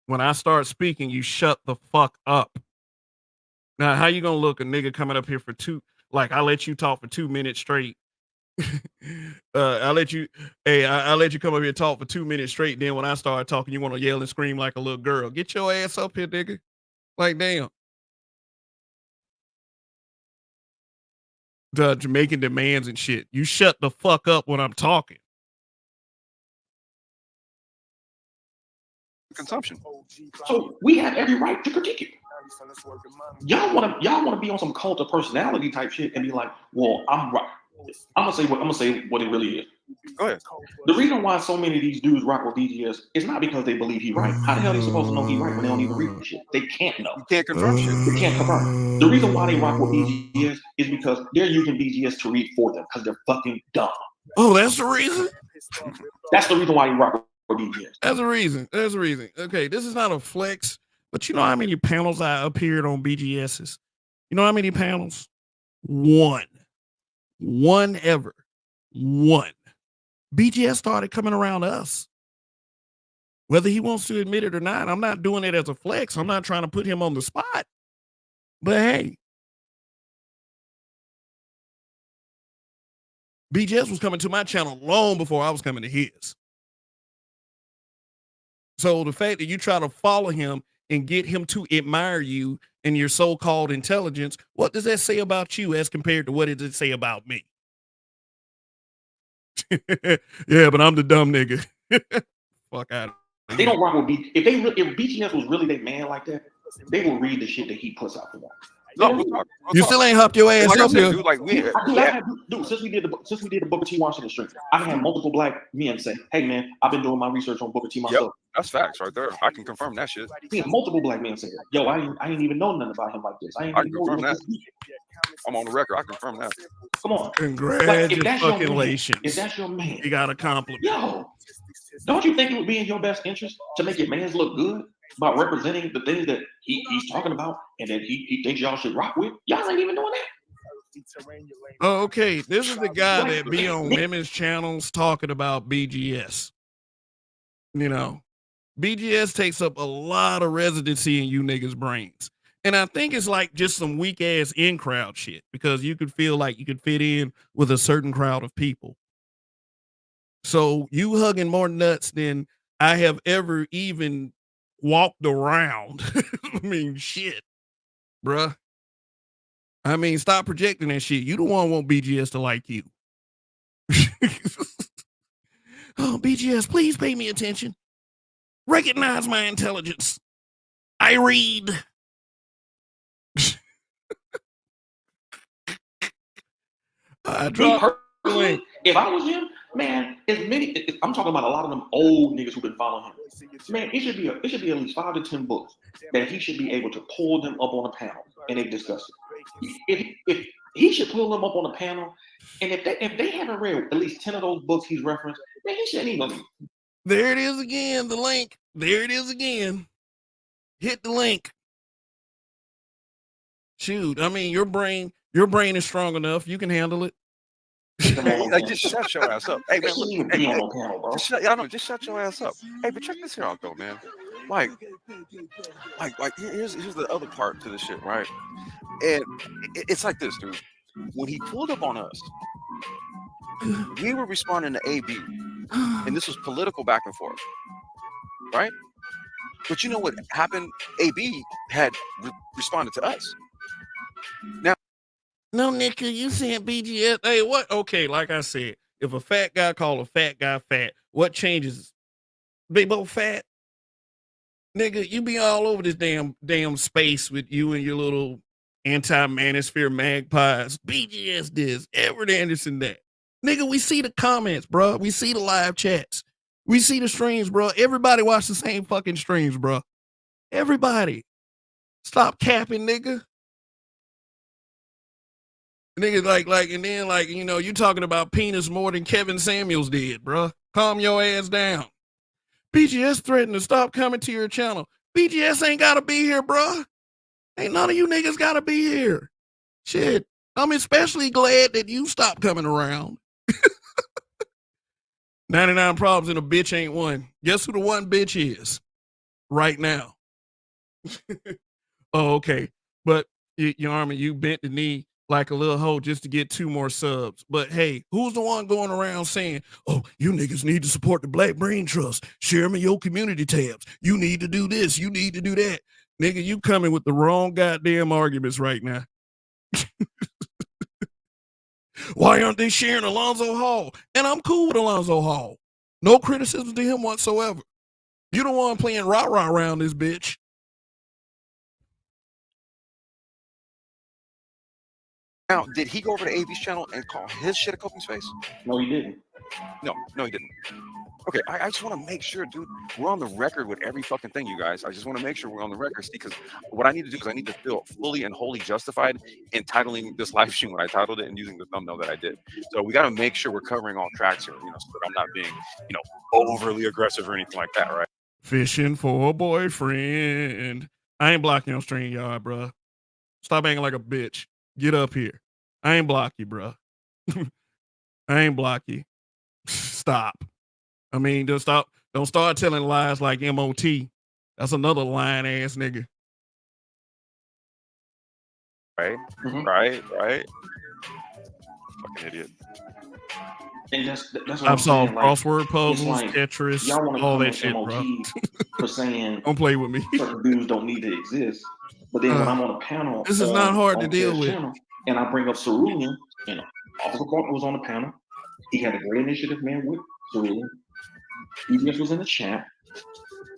[SPEAKER 1] When I start speaking, you shut the fuck up. Now, how you gonna look a nigga coming up here for I let you talk for 2 minutes straight. I let you come up here and talk for 2 minutes straight. Then when I start talking, you want to yell and scream like a little girl. Get your ass up here, nigga. Like, damn. The Jamaican demands and shit. You shut the fuck up when I'm talking.
[SPEAKER 2] Consumption.
[SPEAKER 6] So we have every right to critique it. Y'all wanna be on some cult of personality type shit and be like, well, I'm right. I'm gonna say what it really is.
[SPEAKER 2] Go ahead.
[SPEAKER 6] The reason why so many of these dudes rock with BGS is not because they believe he right. How the hell are they supposed to know he right when they don't even read the shit? They can't know.
[SPEAKER 2] You can't confirm shit.
[SPEAKER 6] They can't confirm. The reason why they rock with BGS is because they're using BGS to read for them because they're fucking dumb.
[SPEAKER 1] Oh, that's the reason?
[SPEAKER 6] That's the reason why you rock with BGS.
[SPEAKER 1] That's the reason. That's the reason. Okay, this is not a flex, but you know how many panels I appeared on BGS's? You know how many panels? One. One ever. One. BGS started coming around us. Whether he wants to admit it or not, I'm not doing it as a flex. I'm not trying to put him on the spot. But hey, BGS was coming to my channel long before I was coming to his. So the fact that you try to follow him and get him to admire you and your so-called intelligence, what does that say about you as compared to what does it say about me? Yeah, but I'm the dumb nigga. Fuck out.
[SPEAKER 6] They don't rock with BGS. If BGS was really their man like that, they will read the shit that he puts out for them.
[SPEAKER 2] No, we'll talk.
[SPEAKER 1] You still ain't hopped your ass
[SPEAKER 2] Like I
[SPEAKER 1] up
[SPEAKER 2] said,
[SPEAKER 1] here.
[SPEAKER 2] dude, like
[SPEAKER 6] Dude, since we did the Booker T Washington stream, I had multiple black men say, "Hey man, I've been doing my research on Booker T myself."
[SPEAKER 2] that's facts right there. I can confirm that shit.
[SPEAKER 6] We had multiple black men say, "Yo, I ain't even know nothing about him like this. I ain't
[SPEAKER 2] I
[SPEAKER 6] even
[SPEAKER 2] can
[SPEAKER 6] know
[SPEAKER 2] confirm
[SPEAKER 6] what
[SPEAKER 2] that.
[SPEAKER 6] this is."
[SPEAKER 2] I'm on the record. I confirm that.
[SPEAKER 6] Come on,
[SPEAKER 1] Congratulations.
[SPEAKER 6] if that's your man,
[SPEAKER 1] You got a compliment.
[SPEAKER 6] yo, don't you think it would be in your best interest to make your mans look good about representing the things that he's talking about and that he thinks y'all should rock with? Y'all ain't even doing that.
[SPEAKER 1] Oh, okay, this is the guy that be on women's channels talking about BGS. You know, BGS takes up a lot of residency in you niggas' brains. And I think it's like just some weak ass in crowd shit because you could feel like you could fit in with a certain crowd of people. So you hugging more nuts than I have ever even walked around. I mean, shit, bruh. I mean, stop projecting that shit. You the one want BGS to like you. Oh, BGS, please pay me attention. Recognize my intelligence. I read. I dropped the link.
[SPEAKER 6] If I was him, man, I'm talking about a lot of them old niggas who've been following him. Man, it should be at least 5 to 10 books that he should be able to pull them up on a panel and they discuss it. If he should pull them up on a panel, and if they haven't read at least 10 of those books he's referenced, then he shouldn't even.
[SPEAKER 1] There it is again, the link. There it is again. Hit the link. Shoot, I mean, your brain is strong enough. You can handle it.
[SPEAKER 2] Like, just shut your ass up. Hey, man,
[SPEAKER 6] Just
[SPEAKER 2] shut your ass up. Hey, but check this here out, though, man. Like, here's the other part to this shit, right? And it's like this, dude. When he pulled up on us, we were responding to AB, and this was political back and forth, right? But you know what happened? AB had responded to us. Now, no, nigga, you saying BGS? Hey, what? Okay, like I said, if a fat guy call a fat guy fat, what changes? They both fat. Nigga, you be all over this damn space with you and your little anti-manosphere magpies. BGS this, Edward Anderson that. Nigga, we see the comments, bro. We see the live chats. We see the streams, bro. Everybody watch the same fucking streams, bro. Everybody. Stop capping, nigga. Nigga, like, and then, like, you know, you talking about penis more than Kevin Samuels did, bro. Calm your ass down. BGS threatened to stop coming to your channel. BGS ain't gotta be here, bro. Ain't none of you niggas gotta be here. Shit. I'm especially glad that you stopped coming around. 99 problems and a bitch ain't one. Guess who the one bitch is right now? Oh, okay. But your army, you bent the knee like a little hoe just to get 2 more subs. But hey, who's the one going around saying, oh, you niggas need to support the Black Brain Trust. Share them in your community tabs. You need to do this. You need to do that. Nigga, you coming with the wrong goddamn arguments right now. Why aren't they sharing Alonzo Hall? And I'm cool with Alonzo Hall. No criticism to him whatsoever. You the one playing rah-rah around this bitch. Now, did he go over to AB's channel and call his shit a coping space?
[SPEAKER 6] No, he didn't.
[SPEAKER 2] No, he didn't. Okay, I just want to make sure, dude, we're on the record with every fucking thing, you guys. I just want to make sure we're on the record, because what I need to do is I need to feel fully and wholly justified in titling this live stream when I titled it and using the thumbnail that I did. So we got to make sure we're covering all tracks here, so that I'm not being, overly aggressive or anything like that, right?
[SPEAKER 1] Fishing for a boyfriend. I ain't blocking your stream, y'all, bro. Stop acting like a bitch. Get up here. I ain't block you, bro. I ain't block you. Stop. I mean, don't start telling lies like MOT. That's another lying ass nigga.
[SPEAKER 2] Right?
[SPEAKER 6] Mhm.
[SPEAKER 2] Right? Fucking idiot.
[SPEAKER 6] And that's what
[SPEAKER 1] I've
[SPEAKER 6] I'm saying.
[SPEAKER 1] solved
[SPEAKER 6] Like,
[SPEAKER 1] crossword puzzles,
[SPEAKER 6] like
[SPEAKER 1] Tetris,
[SPEAKER 6] y'all want to
[SPEAKER 1] all
[SPEAKER 6] come
[SPEAKER 1] that
[SPEAKER 6] at
[SPEAKER 1] shit, bro.
[SPEAKER 6] MOT for saying
[SPEAKER 1] Don't play with me.
[SPEAKER 6] certain dudes don't need to exist. But then when I'm on a panel
[SPEAKER 1] This is not hard to
[SPEAKER 6] on
[SPEAKER 1] deal
[SPEAKER 6] Ted's
[SPEAKER 1] with.
[SPEAKER 6] channel, and I bring up Cerulean, Officer Clark was on the panel. He had a great initiative, man, with Cerulean. EBS was in the chat.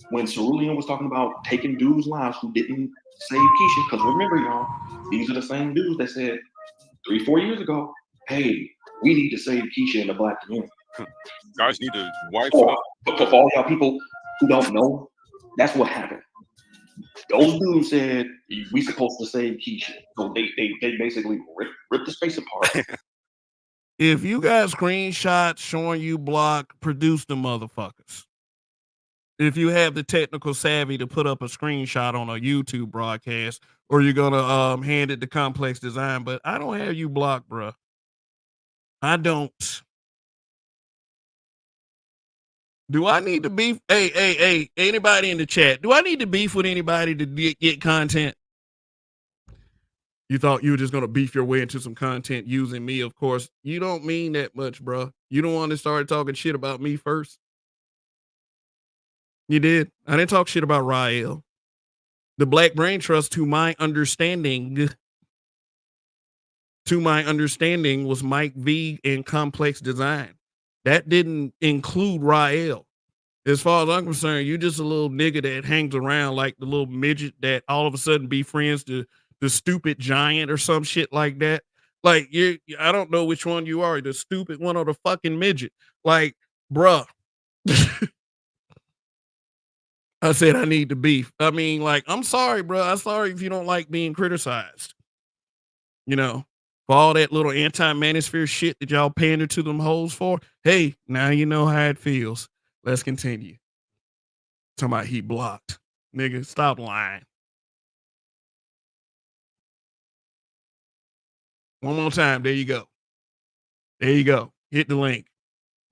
[SPEAKER 6] When Cerulean was talking about taking dudes' lives who didn't save Keisha, because remember, y'all, these are the same dudes that said 3-4 years ago, hey, we need to save Keisha in the Black community.
[SPEAKER 2] Guys need to wipe
[SPEAKER 6] For
[SPEAKER 2] up.
[SPEAKER 6] all y'all people who don't know, that's what happened. Those dudes said we supposed to save Keisha, so they basically ripped the space apart.
[SPEAKER 1] If you got screenshots showing you block, produce the motherfuckers. If you have the technical savvy to put up a screenshot on a YouTube broadcast, or you're gonna hand it to Complex Design, but I don't have you blocked, bro. I don't. Do I need to beef? Hey, anybody in the chat, do I need to beef with anybody to get content? You thought you were just going to beef your way into some content using me, of course. You don't mean that much, bro. You don't want to start talking shit about me first. You did. I didn't talk shit about Rael. The Black Brain Trust, to my understanding, was Mike V and Complex Design. That didn't include Rael. As far as I'm concerned, you just a little nigga that hangs around like the little midget that all of a sudden be friends to the stupid giant or some shit like that. Like I don't know which one you are, the stupid one or the fucking midget. Like, bruh. I said I need to beef. I mean, like, I'm sorry, bro. I'm sorry if you don't like being criticized. For all that little anti-manosphere shit that y'all pander to them hoes for. Hey, now you know how it feels. Let's continue. Talking about he blocked. Nigga, stop lying. One more time. There you go. Hit the link.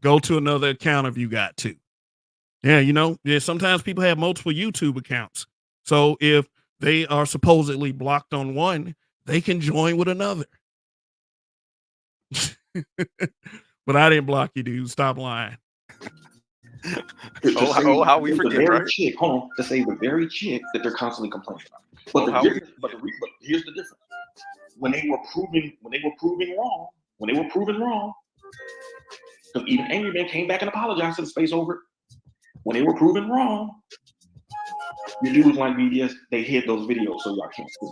[SPEAKER 1] Go to another account if you got to. Yeah, sometimes people have multiple YouTube accounts. So if they are supposedly blocked on one, they can join with another. But I didn't block you, dude. Stop lying.
[SPEAKER 2] How we forget,
[SPEAKER 6] the very
[SPEAKER 2] right?
[SPEAKER 6] chick, hold on, to save the very chick that they're constantly complaining about. But here's the difference. When they were proven wrong, because even Angry Man came back and apologized to the space over it. When they were proven wrong, your dudes like BDS, they hid those videos so y'all can't see.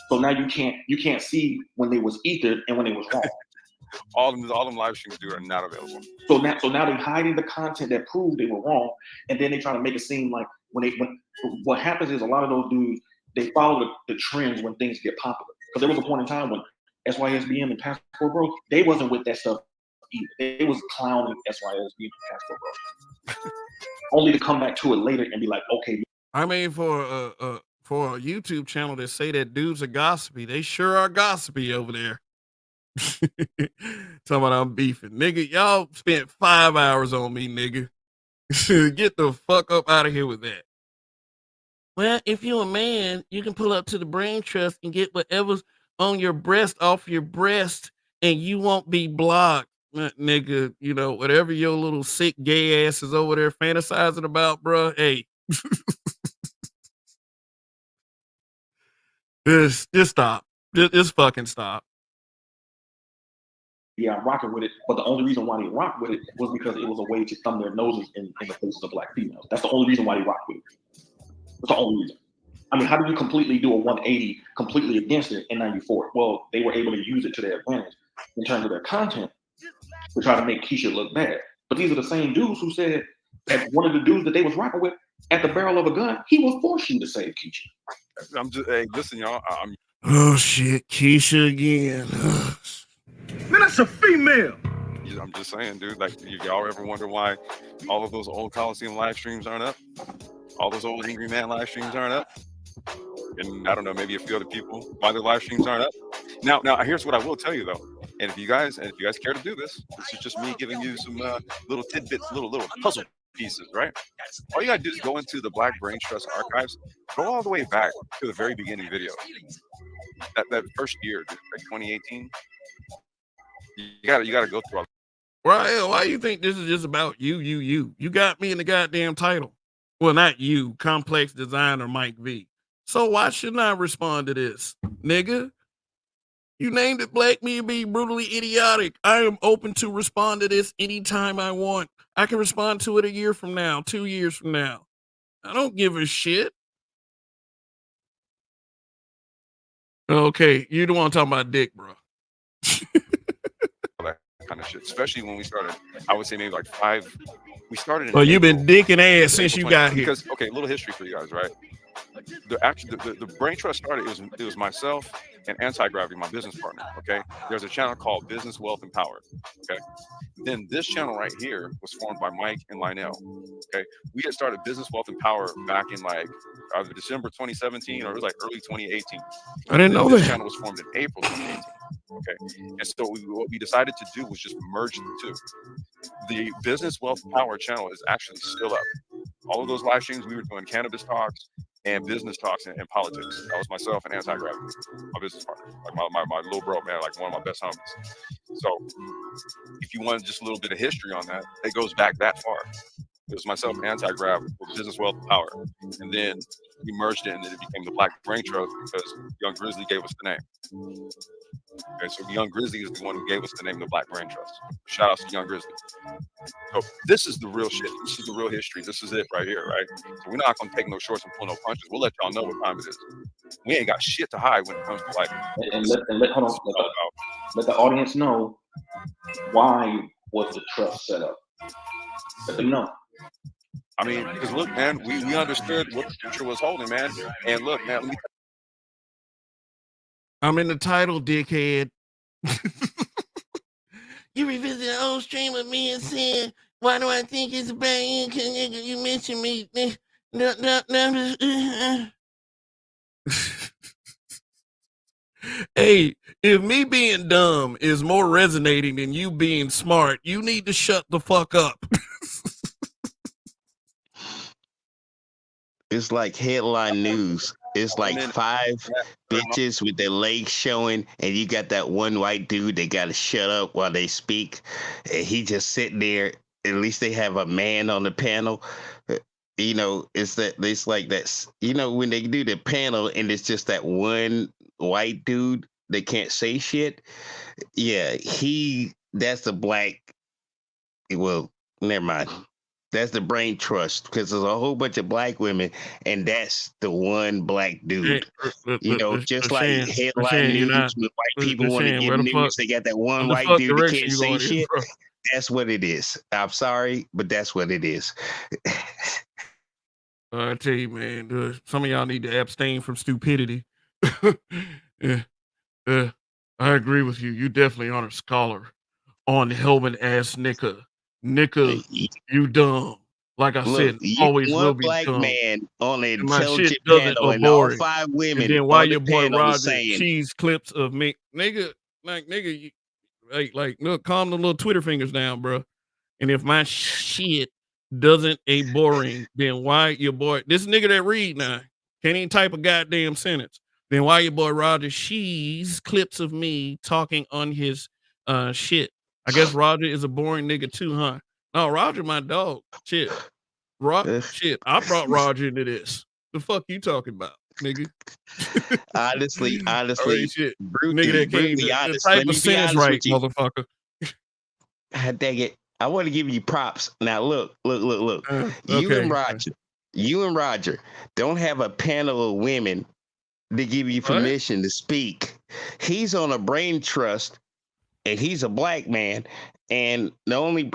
[SPEAKER 6] So now you can't see when they was ethered and when they was wrong.
[SPEAKER 2] all them live streams do are not available.
[SPEAKER 6] So now they're hiding the content that proved they were wrong, and then they try to make it seem like when what happens is a lot of those dudes, they follow the trends when things get popular. Because there was a point in time when SYSBM and Passport Bro, they wasn't with that stuff either. They was clowning SYSBM and Passport Bro. Only to come back to it later and be like, okay.
[SPEAKER 1] I mean, for a YouTube channel that say that dudes are gossipy, they sure are gossipy over there. Talking about I'm beefing. Nigga, y'all spent 5 hours on me, nigga. Get the fuck up out of here with that. Well, if you're a man, you can pull up to the Brain Trust and get whatever's on your breast off your breast, and you won't be blocked. Nigga, whatever your little sick gay ass is over there fantasizing about, bro. Hey. Just stop. Just fucking stop.
[SPEAKER 6] Yeah, I'm rocking with it. But the only reason why they rocked with it was because it was a way to thumb their noses in the faces of Black females. That's the only reason why they rocked with it. That's the only reason. I mean, how do you completely do a 180 completely against it and now you for it? Well, they were able to use it to their advantage in terms of their content. to try to make Keisha look bad. But these are the same dudes who said that one of the dudes that they was rocking with at the barrel of a gun, he will force you to save Keisha.
[SPEAKER 2] I'm just, hey, listen, y'all.
[SPEAKER 1] Oh shit, Keisha again.
[SPEAKER 7] Man, that's a female.
[SPEAKER 2] I'm just saying, dude. Like, y'all ever wonder why all of those old Coliseum live streams aren't up? All those old Angry Man live streams aren't up? And I don't know, maybe a few other people why their live streams aren't up. Now, here's what I will tell you though. And if you guys care to do this is just me giving you some little tidbits, little puzzle pieces, right? All you gotta do is go into the Black Brain Trust archives, go all the way back to the very beginning video. That first year, dude, like 2018. You gotta go through all.
[SPEAKER 1] Why you think this is just about you? You got me in the goddamn title. Well, not you, Complex Designer Mike V. So why shouldn't I respond to this, nigga? You named it Black Me Be Brutally Idiotic. I am open to respond to this anytime I want. I can respond to it a year from now, 2 years from now. I don't give a shit. Okay, you don't want to talk about dick, bro.
[SPEAKER 2] That kind of shit, especially when we started. I would say maybe like 5. We started.
[SPEAKER 1] Well, you've been dicking ass since you got here.
[SPEAKER 2] Because okay, a little history for you guys, right? The Brain Trust started. It was myself and Anti-Gravity, my business partner. Okay, there's a channel called Business Wealth and Power. Okay, then this channel right here was formed by Mike and Lionel. Okay, we had started Business Wealth and Power back in like either December 2017 or it was like early 2018.
[SPEAKER 1] I didn't know
[SPEAKER 2] this
[SPEAKER 1] that.
[SPEAKER 2] channel was formed in April 2018. Okay, and so what we decided to do was just merge the two. The Business Wealth Power channel is actually still up. All of those live streams, we were doing cannabis talks and business talks and politics. That was myself and Anti-Gravity, my business partner, like my little bro, man, like one of my best homies. So if you want just a little bit of history on that, it goes back that far. It was myself and Anti-Grav with Business Wealth and Power. And then we merged it and then it became the Black Brain Trust because Young Grizzly gave us the name. Okay, so Young Grizzly is the one who gave us the name of the Black Brain Trust. Shout out to Young Grizzly. So this is the real shit. This is the real history. This is it right here, right? So we're not gonna take no shorts and pull no punches. We'll let y'all know what time it is. We ain't got shit to hide when it comes to like.
[SPEAKER 6] Let the audience know why was the trust set up. Let them know.
[SPEAKER 2] I mean, because look, man, we understood what the future was holding, man. And look, man,
[SPEAKER 1] I'm in the title, dickhead. You revisit the old stream of me and saying, why do I think it's bad? You mentioned me. Hey, if me being dumb is more resonating than you being smart, you need to shut the fuck up.
[SPEAKER 8] It's like headline news. It's like 5 bitches with their legs showing, and you got that one white dude that got to shut up while they speak, and he just sitting there. At least they have a man on the panel. You know, it's like that. You know, when they do the panel and it's just that one white dude that can't say shit. Yeah, that's the black. Well, never mind. That's the Brain Trust because there's a whole bunch of black women, and that's the one black dude. You know, just like headline news with white people want to give news, they got that one white dude that can't say shit. That's what it is. I'm sorry, but that's what it is.
[SPEAKER 1] I tell you, man, some of y'all need to abstain from stupidity. Yeah, I agree with you. You definitely aren't a scholar on helmet ass nigga. You dumb. Like I said, always will be
[SPEAKER 8] black
[SPEAKER 1] dumb.
[SPEAKER 8] man on an
[SPEAKER 1] And my shit
[SPEAKER 8] intelligent
[SPEAKER 1] doesn't
[SPEAKER 8] panel, and all
[SPEAKER 1] boring.
[SPEAKER 8] 5 women.
[SPEAKER 1] And then why
[SPEAKER 8] on
[SPEAKER 1] your
[SPEAKER 8] the
[SPEAKER 1] boy
[SPEAKER 8] panel
[SPEAKER 1] Roger
[SPEAKER 8] saying,
[SPEAKER 1] cheese clips of me, nigga, you, like, look, calm the little Twitter fingers down, bro. And if my shit doesn't a boring, then why your boy, this nigga that read now can't even type a goddamn sentence. Then why your boy Roger cheese clips of me talking on his shit? I guess Roger is a boring nigga too, huh? No, Roger, my dog. Shit. Shit. I brought Roger into this. The fuck you talking about, nigga?
[SPEAKER 8] honestly,
[SPEAKER 1] Shit.
[SPEAKER 8] Brutally,
[SPEAKER 1] Nigga that came to
[SPEAKER 8] honest.
[SPEAKER 1] type
[SPEAKER 8] Let me
[SPEAKER 1] a
[SPEAKER 8] be
[SPEAKER 1] sentence
[SPEAKER 8] honest
[SPEAKER 1] right,
[SPEAKER 8] with you.
[SPEAKER 1] motherfucker.
[SPEAKER 8] Dang it. I want to give you props. Now look.
[SPEAKER 1] Okay.
[SPEAKER 8] You and Roger don't have a panel of women to give you permission to speak. He's on a brain trust and he's a black man, and the only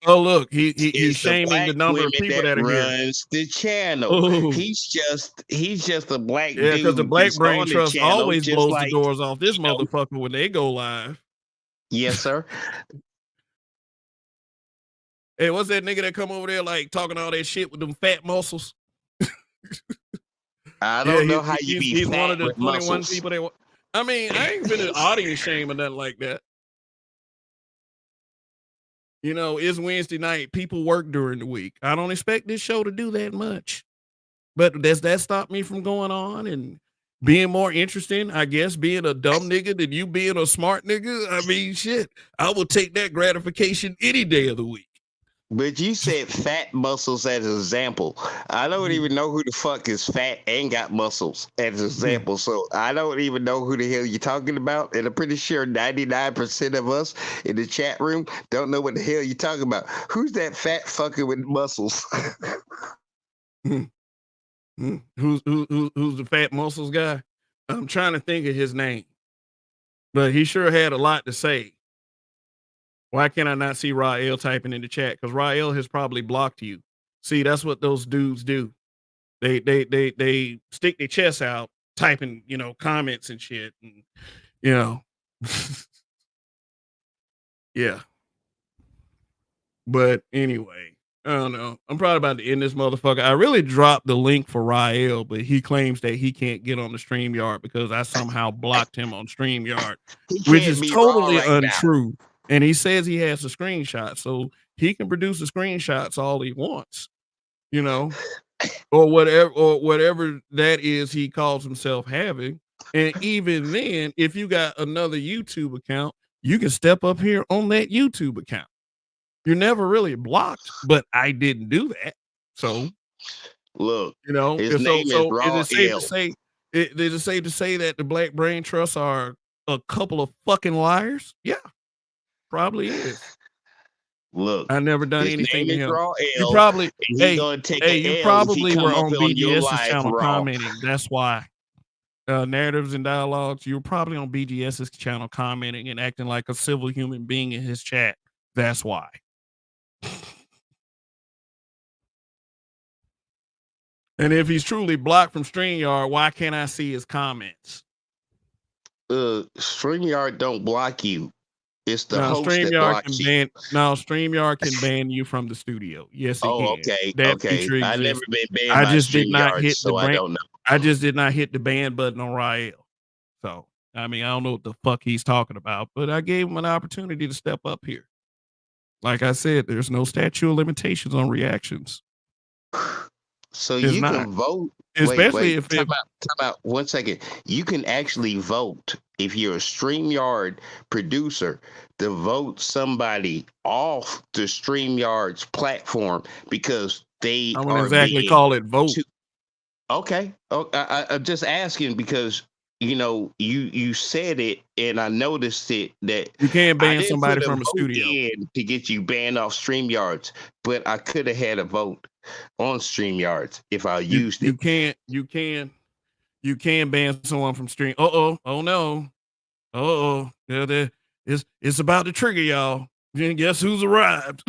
[SPEAKER 1] Oh, look, he's
[SPEAKER 8] is the
[SPEAKER 1] shaming
[SPEAKER 8] black
[SPEAKER 1] the number
[SPEAKER 8] women
[SPEAKER 1] of people
[SPEAKER 8] that
[SPEAKER 1] that are here.
[SPEAKER 8] runs the channel.
[SPEAKER 1] Oh,
[SPEAKER 8] He's just a black
[SPEAKER 1] yeah, because the
[SPEAKER 8] dude
[SPEAKER 1] Black
[SPEAKER 8] that's
[SPEAKER 1] Brain
[SPEAKER 8] on the
[SPEAKER 1] Trust
[SPEAKER 8] channel,
[SPEAKER 1] always
[SPEAKER 8] just
[SPEAKER 1] blows the
[SPEAKER 8] like,
[SPEAKER 1] doors off this
[SPEAKER 8] you know,
[SPEAKER 1] motherfucker when they go live.
[SPEAKER 8] yes, sir.
[SPEAKER 1] Hey, what's that nigga that come over there like talking all that shit with them fat muscles?
[SPEAKER 8] I
[SPEAKER 1] Yeah,
[SPEAKER 8] don't know how you be
[SPEAKER 1] he's one
[SPEAKER 8] fat
[SPEAKER 1] of the
[SPEAKER 8] with
[SPEAKER 1] 21
[SPEAKER 8] muscles.
[SPEAKER 1] people that. I mean, I ain't been an audience shame or nothing like that. You know, it's Wednesday night. People work during the week. I don't expect this show to do that much. But does that stop me from going on and being more interesting? I guess being a dumb nigga than you being a smart nigga. I mean, shit. I will take that gratification any day of the week.
[SPEAKER 8] But you said fat muscles as an example. I don't even know who the fuck is fat and got muscles as an example. So I don't even know who the hell you're talking about. And I'm pretty sure 99% of us in the chat room don't know what the hell you're talking about. Who's that fat fucker with muscles?
[SPEAKER 1] Who's the fat muscles guy? I'm trying to think of his name, but he sure had a lot to say. Why can't I not see Rael typing in the chat? Because Rael has probably blocked you. See, that's what those dudes do. They stick their chests out, typing, comments and shit. And, yeah. But anyway, I don't know. I'm probably about to end this motherfucker. I really dropped the link for Rael, but he claims that he can't get on the StreamYard because I somehow blocked him on StreamYard,
[SPEAKER 8] He
[SPEAKER 1] which
[SPEAKER 8] can't
[SPEAKER 1] is
[SPEAKER 8] be wrong
[SPEAKER 1] totally
[SPEAKER 8] right now.
[SPEAKER 1] untrue. And he says he has a screenshot, so he can produce the screenshots all he wants, or whatever that is he calls himself having. And even then, if you got another YouTube account, you can step up here on that YouTube account. You're never really blocked, but I didn't do that. So,
[SPEAKER 8] Look, his
[SPEAKER 1] so
[SPEAKER 8] name is
[SPEAKER 1] is
[SPEAKER 8] Raw
[SPEAKER 1] it safe to
[SPEAKER 8] L.
[SPEAKER 1] say is it safe to say that the Black Brain Trusts are a couple of fucking liars? Yeah, probably is.
[SPEAKER 8] Look,
[SPEAKER 1] I never done
[SPEAKER 8] his
[SPEAKER 1] anything to
[SPEAKER 8] name is
[SPEAKER 1] him.
[SPEAKER 8] Raw
[SPEAKER 1] You
[SPEAKER 8] L,
[SPEAKER 1] probably
[SPEAKER 8] and he gonna take an
[SPEAKER 1] you
[SPEAKER 8] L if he
[SPEAKER 1] probably
[SPEAKER 8] come
[SPEAKER 1] were
[SPEAKER 8] up
[SPEAKER 1] on
[SPEAKER 8] on your
[SPEAKER 1] BGS's
[SPEAKER 8] live
[SPEAKER 1] channel
[SPEAKER 8] raw.
[SPEAKER 1] commenting. That's why. Narratives and dialogues, you were probably on BGS's channel commenting and acting like a civil human being in his chat. That's why. And if he's truly blocked from StreamYard, why can't I see his comments?
[SPEAKER 8] StreamYard don't block you. It's the
[SPEAKER 1] No,
[SPEAKER 8] host that
[SPEAKER 1] StreamYard
[SPEAKER 8] blocks
[SPEAKER 1] can
[SPEAKER 8] you.
[SPEAKER 1] StreamYard can ban you from the studio. Yes, it
[SPEAKER 8] Oh,
[SPEAKER 1] can.
[SPEAKER 8] okay,
[SPEAKER 1] That
[SPEAKER 8] okay.
[SPEAKER 1] feature
[SPEAKER 8] I never
[SPEAKER 1] exists.
[SPEAKER 8] been banned
[SPEAKER 1] I
[SPEAKER 8] by
[SPEAKER 1] just did not
[SPEAKER 8] StreamYard,
[SPEAKER 1] hit the
[SPEAKER 8] so I
[SPEAKER 1] ban.
[SPEAKER 8] don't know.
[SPEAKER 1] I just did not hit the ban button on Rael. So, I mean, I don't know what the fuck he's talking about, but I gave him an opportunity to step up here. Like I said, there's no statute of limitations on reactions.
[SPEAKER 8] So
[SPEAKER 1] It's
[SPEAKER 8] you
[SPEAKER 1] not.
[SPEAKER 8] can vote.
[SPEAKER 1] Especially
[SPEAKER 8] Wait. Time out 1 second. You can actually vote if you're a StreamYard producer to vote somebody off the StreamYard's platform because they
[SPEAKER 1] I wouldn't
[SPEAKER 8] are
[SPEAKER 1] exactly
[SPEAKER 8] being
[SPEAKER 1] call it vote.
[SPEAKER 8] Okay. Oh, I'm just asking because you said it and I noticed it that
[SPEAKER 1] You can't
[SPEAKER 8] I
[SPEAKER 1] ban
[SPEAKER 8] didn't
[SPEAKER 1] somebody
[SPEAKER 8] put a
[SPEAKER 1] from a
[SPEAKER 8] vote
[SPEAKER 1] studio.
[SPEAKER 8] in to get you banned off StreamYards, but I could have had a vote on StreamYards if I used
[SPEAKER 1] You
[SPEAKER 8] it.
[SPEAKER 1] can't ban someone from stream. Oh no. It's about to trigger y'all. Guess who's arrived?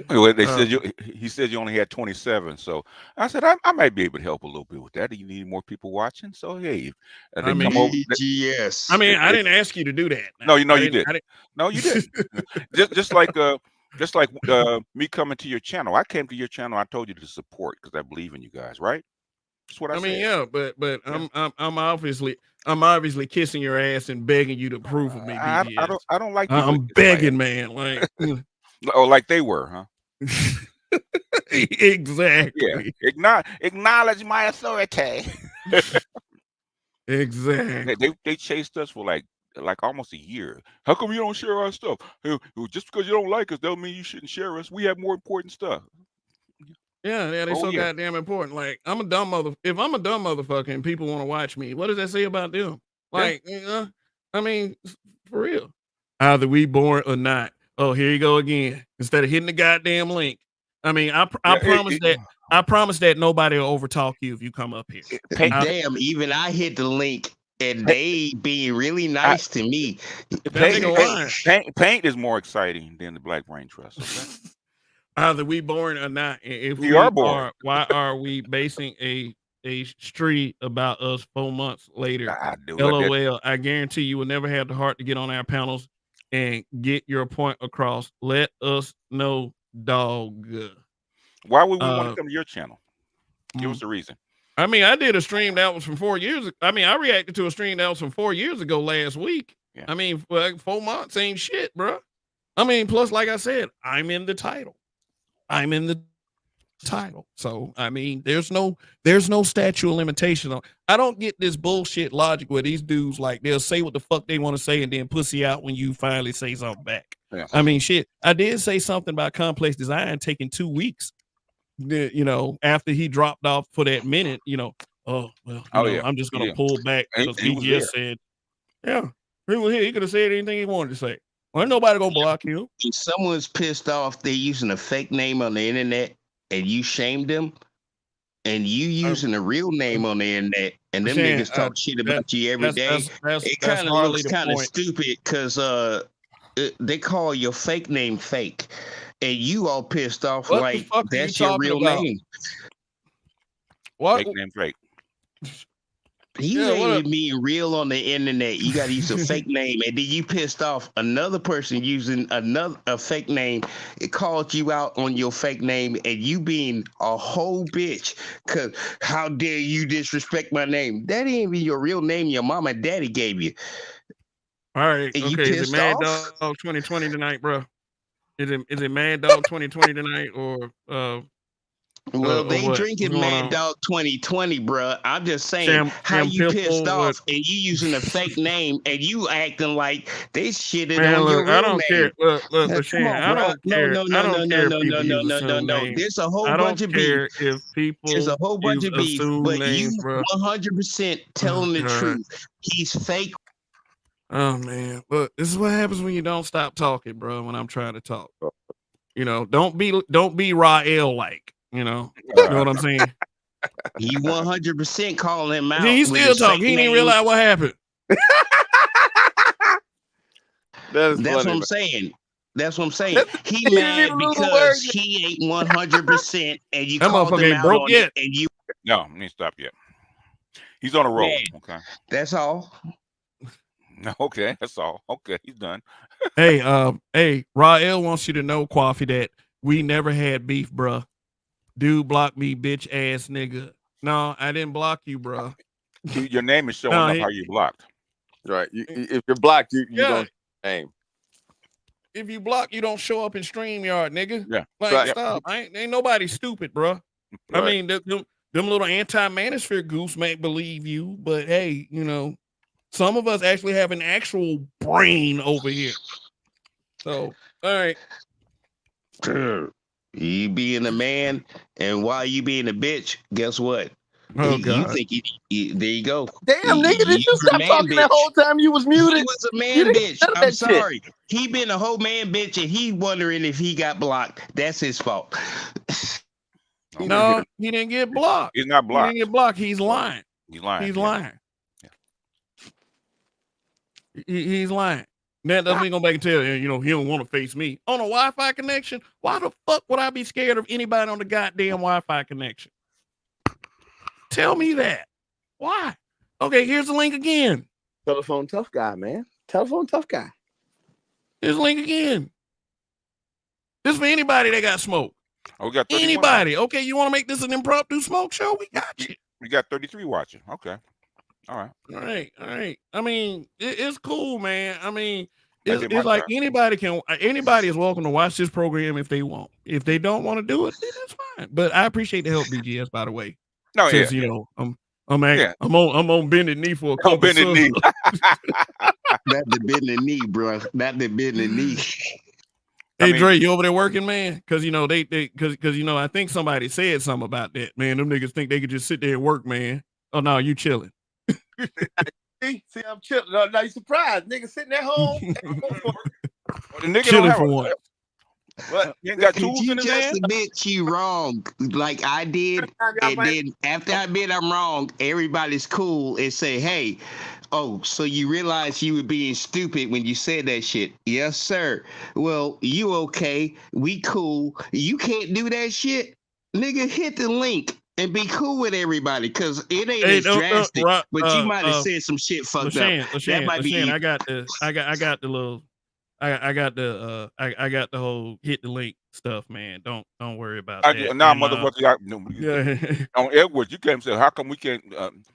[SPEAKER 5] Well, he said you only had 27. So I said I might be able to help a little bit with that. You need more people watching. So hey, they come over.
[SPEAKER 8] BGS.
[SPEAKER 1] I mean, I didn't ask you to do that.
[SPEAKER 5] No, you
[SPEAKER 1] I
[SPEAKER 5] didn't. No, you didn't. just like me coming to your channel. I came to your channel. I told you to support because I believe in you guys, right? That's what I said.
[SPEAKER 1] mean, yeah, but I'm obviously kissing your ass and begging you to approve of me, BGS.
[SPEAKER 5] I don't like people.
[SPEAKER 1] I'm begging, man. Like,
[SPEAKER 5] oh, like they were, huh?
[SPEAKER 1] Exactly.
[SPEAKER 5] Yeah. Acknowledge my authority.
[SPEAKER 1] Exactly.
[SPEAKER 5] They chased us for like almost a year. How come you don't share our stuff? Hey, just because you don't like us, don't mean you shouldn't share us. We have more important stuff.
[SPEAKER 1] Yeah, they're so goddamn important. Like, if I'm a dumb motherfucker and people want to watch me, what does that say about them? Like, I mean, for real. Either we born or not. Oh, here you go again. Instead of hitting the goddamn link. I mean, I promise that nobody will overtalk you if you come up here.
[SPEAKER 8] Damn, even I hit the link and they being really
[SPEAKER 5] I,
[SPEAKER 8] nice to me.
[SPEAKER 1] That
[SPEAKER 5] paint,
[SPEAKER 1] nigga
[SPEAKER 5] paint,
[SPEAKER 1] lying.
[SPEAKER 5] paint is more exciting than the Black Brain Trust. Okay,
[SPEAKER 1] Either we boring or not. And if
[SPEAKER 5] we are
[SPEAKER 1] we
[SPEAKER 5] boring.
[SPEAKER 1] are, why are we basing a street about us 4 months later?
[SPEAKER 5] I do it.
[SPEAKER 1] LOL. I guarantee you will never have the heart to get on our panels and get your point across. Let us know, dog.
[SPEAKER 5] Why would we want to
[SPEAKER 1] Uh,
[SPEAKER 5] come to your channel? Give
[SPEAKER 1] mm,
[SPEAKER 5] us a reason.
[SPEAKER 1] I mean, I did a stream that was from 4 years. I mean, I reacted to a stream that was from 4 years ago last week.
[SPEAKER 5] Yeah.
[SPEAKER 1] I mean, like 4 months ain't shit, bro. I mean, plus, like I said, I'm in the title. So I mean, there's no statute of limitation on. I don't get this bullshit logic where these dudes like they'll say what the fuck they want to say and then pussy out when you finally say something back.
[SPEAKER 5] Yeah.
[SPEAKER 1] I mean, shit. I did say something about complex design taking 2 weeks. You know, after he dropped off for that minute, oh well, I'm just gonna pull back because
[SPEAKER 5] he was
[SPEAKER 1] BGS
[SPEAKER 5] there.
[SPEAKER 1] said, yeah, he was here. He could have said anything he wanted to say. Well, ain't nobody gonna block him.
[SPEAKER 8] If someone's pissed off, they're using a fake name on the internet, and you shamed them, and you using a real name on the internet, and them
[SPEAKER 1] Shan,
[SPEAKER 8] niggas talk shit about you every day. It kind of looks kind of stupid because they call your fake name fake, and you all pissed off
[SPEAKER 1] What
[SPEAKER 8] like
[SPEAKER 1] the fuck
[SPEAKER 8] that's
[SPEAKER 1] are you
[SPEAKER 8] your real
[SPEAKER 1] talking about?
[SPEAKER 8] name.
[SPEAKER 1] What?
[SPEAKER 5] Fake name fake.
[SPEAKER 8] You ain't even being real on the internet. You got to use a fake name, and then you pissed off another person using a fake name. It called you out on your fake name, and you being a whole bitch. Cause how dare you disrespect my name? That ain't even your real name. Your mama and daddy gave you.
[SPEAKER 1] All right.
[SPEAKER 8] And you
[SPEAKER 1] Okay. Is it
[SPEAKER 8] pissed
[SPEAKER 1] Mad
[SPEAKER 8] off?
[SPEAKER 1] Dog 2020 tonight, bro? Is it Mad Dog 2020 tonight or
[SPEAKER 8] Well, they
[SPEAKER 1] what?
[SPEAKER 8] drinking
[SPEAKER 1] What's going
[SPEAKER 8] Mad
[SPEAKER 1] on?
[SPEAKER 8] Dog 2020, bro. I'm just saying, how
[SPEAKER 1] Sam
[SPEAKER 8] you pissed
[SPEAKER 1] Pistol,
[SPEAKER 8] off and you using a fake name and you acting like they shitted
[SPEAKER 1] Man,
[SPEAKER 8] on your
[SPEAKER 1] look, I
[SPEAKER 8] real
[SPEAKER 1] don't care.
[SPEAKER 8] name.
[SPEAKER 1] Look,
[SPEAKER 8] Now,
[SPEAKER 1] but
[SPEAKER 8] come
[SPEAKER 1] Shan,
[SPEAKER 8] on,
[SPEAKER 1] I
[SPEAKER 8] bro.
[SPEAKER 1] don't care. I don't care if people use assumed
[SPEAKER 8] No.
[SPEAKER 1] names.
[SPEAKER 8] There's a whole
[SPEAKER 1] I
[SPEAKER 8] bunch
[SPEAKER 1] don't
[SPEAKER 8] of beef.
[SPEAKER 1] care if
[SPEAKER 8] There's a
[SPEAKER 1] people
[SPEAKER 8] whole bunch
[SPEAKER 1] use
[SPEAKER 8] of beef,
[SPEAKER 1] assumed
[SPEAKER 8] but
[SPEAKER 1] names,
[SPEAKER 8] you
[SPEAKER 1] bro.
[SPEAKER 8] 100% telling the
[SPEAKER 1] God.
[SPEAKER 8] truth. He's fake.
[SPEAKER 1] Oh man, look, this is what happens when you don't stop talking, bro. When I'm trying to talk, don't be Rael like, you know what I'm saying?
[SPEAKER 8] He 100% calling him out.
[SPEAKER 1] He's
[SPEAKER 8] with
[SPEAKER 1] still
[SPEAKER 8] his
[SPEAKER 1] talking.
[SPEAKER 8] fake
[SPEAKER 1] He didn't
[SPEAKER 8] name.
[SPEAKER 1] realize what happened.
[SPEAKER 8] That's what I'm saying. That's what I'm saying. He mad because he ain't 100%, and you
[SPEAKER 1] That
[SPEAKER 8] called
[SPEAKER 1] motherfucker
[SPEAKER 8] him
[SPEAKER 1] ain't
[SPEAKER 8] out
[SPEAKER 1] broke
[SPEAKER 8] on
[SPEAKER 1] yet.
[SPEAKER 8] it, and you.
[SPEAKER 5] No, he ain't stopped yet. He's on a roll.
[SPEAKER 8] Man,
[SPEAKER 5] Okay.
[SPEAKER 8] that's all.
[SPEAKER 5] Okay, that's all. Okay, he's done.
[SPEAKER 1] Hey, Rael wants you to know, Coffee, that we never had beef, bruh. Dude blocked me, bitch ass nigga. No, I didn't block you, bruh.
[SPEAKER 5] Your name is showing
[SPEAKER 1] No,
[SPEAKER 5] up how you blocked.
[SPEAKER 9] Right. If you're blocked, you don't name.
[SPEAKER 1] If you block, you don't show up in StreamYard, nigga.
[SPEAKER 5] Yeah.
[SPEAKER 1] Like,
[SPEAKER 9] Right.
[SPEAKER 1] stop. Ain't nobody stupid, bruh. I
[SPEAKER 9] Right.
[SPEAKER 1] mean, them little anti-manosphere goose may believe you, but hey, some of us actually have an actual brain over here. So, all right.
[SPEAKER 8] You being a man, and while you being a bitch, guess what?
[SPEAKER 1] Oh,
[SPEAKER 8] You
[SPEAKER 1] God.
[SPEAKER 8] think there you go.
[SPEAKER 9] Damn, nigga, did you
[SPEAKER 8] a
[SPEAKER 9] stop
[SPEAKER 8] man
[SPEAKER 9] talking that
[SPEAKER 8] bitch.
[SPEAKER 9] whole time you was muted?
[SPEAKER 8] He was a
[SPEAKER 9] You
[SPEAKER 8] man
[SPEAKER 9] didn't
[SPEAKER 8] bitch.
[SPEAKER 9] none of
[SPEAKER 8] I'm
[SPEAKER 9] that shit.
[SPEAKER 8] sorry. He been a whole man bitch, and he wondering if he got blocked. That's his fault.
[SPEAKER 1] No, he didn't get blocked.
[SPEAKER 5] He's not
[SPEAKER 1] He
[SPEAKER 5] blocked.
[SPEAKER 1] didn't get blocked. He's lying.
[SPEAKER 5] He's lying.
[SPEAKER 1] He's
[SPEAKER 5] yeah.
[SPEAKER 1] lying. He's lying. That doesn't mean go back and tell you, he don't want to face me on a Wi-Fi connection. Why the fuck would I be scared of anybody on the goddamn Wi-Fi connection? Tell me that. Why? Okay, here's the link again.
[SPEAKER 9] Telephone tough guy, man. Telephone tough guy.
[SPEAKER 1] Here's the link again. This for anybody that got smoke.
[SPEAKER 5] Oh, we got
[SPEAKER 1] Anybody. Okay, you want to make this an impromptu smoke show? We got you.
[SPEAKER 5] We got 33 watching. Okay. All right.
[SPEAKER 1] All right. I mean, it's cool, man. I mean,
[SPEAKER 5] I
[SPEAKER 1] it's
[SPEAKER 5] did my
[SPEAKER 1] like
[SPEAKER 5] job.
[SPEAKER 1] anybody is welcome to watch this program if they want. If they don't want to do it, then that's fine. But I appreciate the help, BGS, by the way.
[SPEAKER 5] No,
[SPEAKER 1] Since
[SPEAKER 5] yeah.
[SPEAKER 1] I'm on bended knee for a couple.
[SPEAKER 5] On bended knee.
[SPEAKER 8] Not the bending knee, bro. Not the bending knee.
[SPEAKER 1] Hey, Dre, you over there working, man? Because I think somebody said something about that, man. Them niggas think they could just sit there and work, man. Oh no, you chilling.
[SPEAKER 9] See, I'm chilling. No, you surprised. Nigga sitting at home.
[SPEAKER 5] The nigga
[SPEAKER 1] Chilling
[SPEAKER 5] don't have
[SPEAKER 1] for
[SPEAKER 5] a-
[SPEAKER 1] one.
[SPEAKER 9] What?
[SPEAKER 5] You ain't got
[SPEAKER 8] Could
[SPEAKER 5] tools
[SPEAKER 8] you
[SPEAKER 5] in his
[SPEAKER 8] just
[SPEAKER 5] hand?
[SPEAKER 8] admit you wrong like I did? And then after I admit I'm wrong, everybody's cool and say, hey, Oh, so you realize you were being stupid when you said that shit? Yes, sir. Well, you okay? We cool. You can't do that shit, nigga. Hit the link and be cool with everybody, cause it ain't
[SPEAKER 1] Hey,
[SPEAKER 8] as
[SPEAKER 1] don't
[SPEAKER 8] drastic. But you might have
[SPEAKER 1] uh
[SPEAKER 8] said some shit fucked up.
[SPEAKER 1] Lashan,
[SPEAKER 8] That might be.
[SPEAKER 1] I got the little I got the whole hit the link stuff, man. Don't worry about that.
[SPEAKER 5] Nah,
[SPEAKER 1] And
[SPEAKER 5] motherfucker,
[SPEAKER 1] yeah.
[SPEAKER 5] on Edwards, you came and said, how come we can't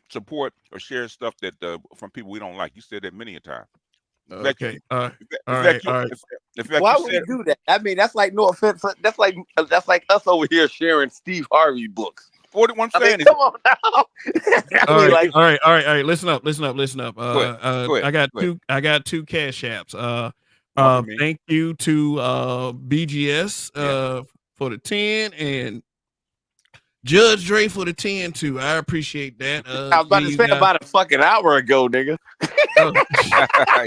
[SPEAKER 5] support or share stuff that from people we don't like? You said that many a time. In fact,
[SPEAKER 1] Okay.
[SPEAKER 5] in
[SPEAKER 1] All
[SPEAKER 5] fact,
[SPEAKER 1] right.
[SPEAKER 5] in fact,
[SPEAKER 9] Why
[SPEAKER 5] you
[SPEAKER 9] would
[SPEAKER 5] said,
[SPEAKER 9] we do that? I mean, that's like no offense. That's like us over here sharing Steve Harvey books.
[SPEAKER 5] what I'm
[SPEAKER 9] I mean,
[SPEAKER 5] saying is,
[SPEAKER 9] come on now.
[SPEAKER 1] All
[SPEAKER 9] I mean,
[SPEAKER 1] right,
[SPEAKER 9] like,
[SPEAKER 1] all right. Listen up.
[SPEAKER 5] go ahead, go ahead,
[SPEAKER 1] I got two cash apps.
[SPEAKER 5] one for me.
[SPEAKER 1] Thank you to BGS
[SPEAKER 5] Yeah.
[SPEAKER 1] for the 10 and Judge Dre for the 10 too. I appreciate that.
[SPEAKER 9] I was about to
[SPEAKER 1] You
[SPEAKER 9] say
[SPEAKER 1] guys.
[SPEAKER 9] about a fucking hour ago, nigga.
[SPEAKER 1] Oh,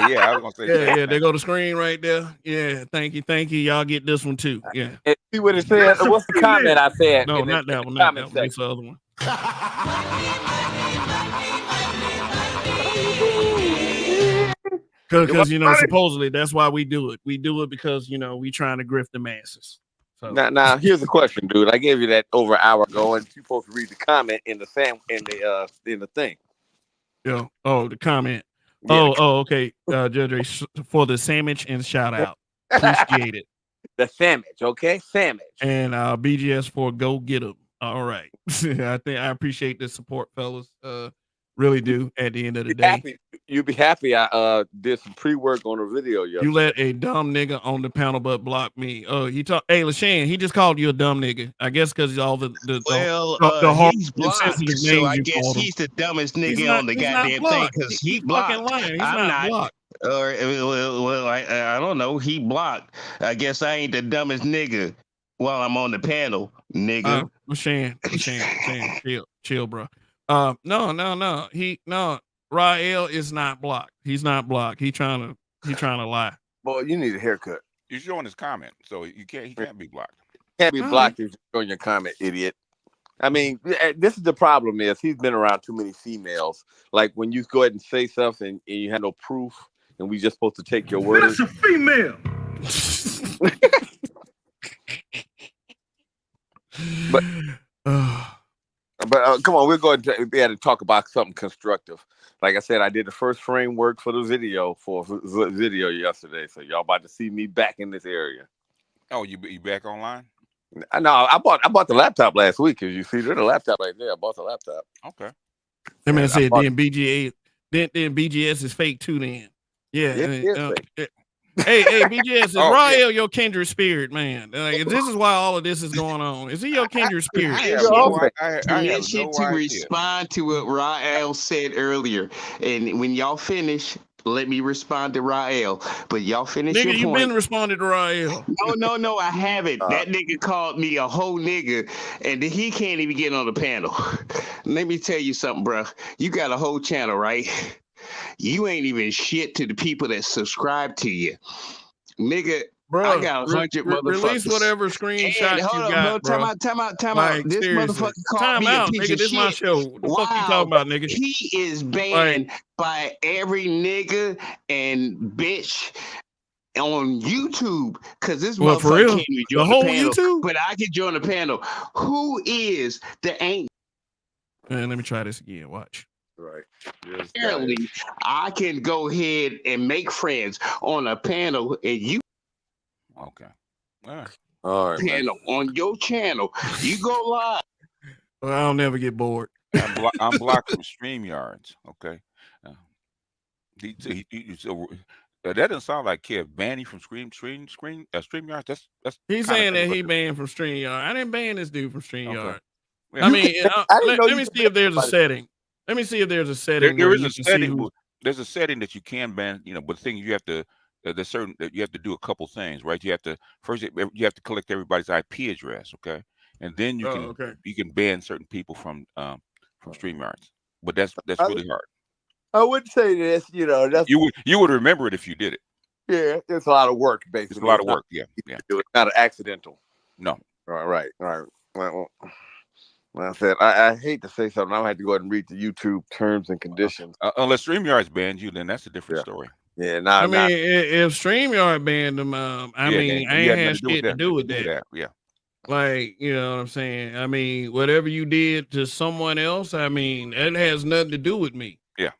[SPEAKER 5] Yeah, I was gonna say the same
[SPEAKER 1] yeah.
[SPEAKER 5] thing.
[SPEAKER 1] They go to screen right there. Yeah, thank you. Y'all get this one too. Yeah.
[SPEAKER 9] And see what it said.
[SPEAKER 7] That's a
[SPEAKER 9] What's the comment I said
[SPEAKER 1] No,
[SPEAKER 9] in
[SPEAKER 1] not
[SPEAKER 9] the
[SPEAKER 1] that one.
[SPEAKER 9] comment
[SPEAKER 1] It's
[SPEAKER 9] section?
[SPEAKER 1] the other one. Because supposedly that's why we do it. We do it because we trying to grift the masses. So
[SPEAKER 9] Now, here's the question, dude. I gave you that over an hour ago, and you're supposed to read the comment in the in the thing.
[SPEAKER 1] yeah. Oh, the comment.
[SPEAKER 9] Yeah,
[SPEAKER 1] Okay. Judge Ray, for the sandwich and shout out. Appreciate it.
[SPEAKER 9] the sandwich, okay, sandwich.
[SPEAKER 1] And BGS for go get them. All right. I appreciate the support, fellas. Really do. At the end of the day,
[SPEAKER 9] You'd be happy. I did some pre-work on a video yesterday.
[SPEAKER 1] you let a dumb nigga on the panel but block me. Oh, hey, LaShawn, he just called you a dumb nigga. I guess because all the hard
[SPEAKER 8] He's
[SPEAKER 1] and
[SPEAKER 8] blocked,
[SPEAKER 1] sensitive
[SPEAKER 8] so
[SPEAKER 1] names
[SPEAKER 8] I
[SPEAKER 1] you
[SPEAKER 8] guess
[SPEAKER 1] called him.
[SPEAKER 8] he's the dumbest nigga on the
[SPEAKER 1] He's not
[SPEAKER 8] goddamn thing
[SPEAKER 1] blocked.
[SPEAKER 8] because he
[SPEAKER 1] He's fucking
[SPEAKER 8] blocked.
[SPEAKER 1] lying. He's
[SPEAKER 8] I'm
[SPEAKER 1] not
[SPEAKER 8] not.
[SPEAKER 1] blocked.
[SPEAKER 8] Or well, I don't know. He blocked. I guess I ain't the dumbest nigga while I'm on the panel, nigga.
[SPEAKER 1] LaShawn, chill, bro. No. Rael is not blocked. He's not blocked. He trying to lie.
[SPEAKER 9] Boy, you need a haircut.
[SPEAKER 5] You're showing his comment, so he can't be blocked.
[SPEAKER 9] Can't be blocked if you're showing your comment, idiot. I mean, this is the problem is he's been around too many females. Like when you go ahead and say something and you have no proof, and we just supposed to take your word.
[SPEAKER 7] That's a female.
[SPEAKER 9] But come on, we're going to talk about something constructive. Like I said, I did the first framework for the video yesterday, so y'all about to see me back in this area.
[SPEAKER 5] Oh, you back online?
[SPEAKER 9] No, I bought the laptop last week. As you see, there's a laptop right there. I bought the laptop.
[SPEAKER 5] Okay.
[SPEAKER 1] That man said then BGS is fake too. Then fake. Hey, BGS, is Rael your kindred spirit, man? Like, this is why all of this is going on. Is he your kindred spirit?
[SPEAKER 8] I have no idea. Respond to what Rael said earlier, and when y'all finish, let me respond to Rael. But y'all finish your point.
[SPEAKER 1] You've been responding to Rael.
[SPEAKER 8] No, I haven't. That nigga called me a whole nigga, and he can't even get on the panel. Let me tell you something, bro. You got a whole channel, right? You ain't even shit to the people that subscribe to you. Nigga, I got 100 motherfuckers.
[SPEAKER 1] Release whatever screenshot you got, bro.
[SPEAKER 8] Time out. This motherfucker called me a piece of
[SPEAKER 1] this
[SPEAKER 8] shit.
[SPEAKER 1] My show. What the fuck you talking about, nigga?
[SPEAKER 8] He is banned by every nigga and bitch on YouTube because this motherfucker can't even join the panel.
[SPEAKER 1] YouTube?
[SPEAKER 8] But I can join the panel. Who is the ain't?
[SPEAKER 1] Man, let me try this again. Watch.
[SPEAKER 9] Right.
[SPEAKER 8] Apparently, I can go ahead and make friends on a panel, and you
[SPEAKER 5] okay. All
[SPEAKER 9] right,
[SPEAKER 8] panel on your channel. You go live.
[SPEAKER 1] Well, I'll never get bored.
[SPEAKER 5] I'm blocked from StreamYards. Okay. That doesn't sound like Kev banning from StreamYards. That's
[SPEAKER 1] he's saying that he banned from StreamYard. I didn't ban this dude from StreamYard.
[SPEAKER 5] Okay.
[SPEAKER 1] I mean, let me see if there's a setting. Let me see if there's a setting.
[SPEAKER 5] There is a setting. There's a setting that you can ban. But the thing you have to there's certain that you have to do a couple things, right? You have to collect everybody's IP address, okay, and then you can ban certain people from StreamYards. But that's really hard.
[SPEAKER 9] I would say this, that's
[SPEAKER 5] you would remember it if you did it.
[SPEAKER 9] Yeah, it's a lot of work, basically.
[SPEAKER 5] It's a lot of work. Yeah.
[SPEAKER 9] It's not accidental.
[SPEAKER 5] No.
[SPEAKER 9] Right. Well, Like I said, I hate to say something. I'm gonna have to go ahead and read the YouTube terms and conditions.
[SPEAKER 5] Unless StreamYard's banned you, then that's a different story.
[SPEAKER 9] Yeah,
[SPEAKER 1] I mean, if StreamYard banned them, I mean, I
[SPEAKER 5] you
[SPEAKER 1] ain't
[SPEAKER 5] had
[SPEAKER 1] had
[SPEAKER 5] nothing
[SPEAKER 1] shit to do with
[SPEAKER 5] that.
[SPEAKER 1] that.
[SPEAKER 5] Yeah.
[SPEAKER 1] Like, you know what I'm saying? I mean, whatever you did to someone else, I mean, it has nothing to do with me.
[SPEAKER 5] Yeah.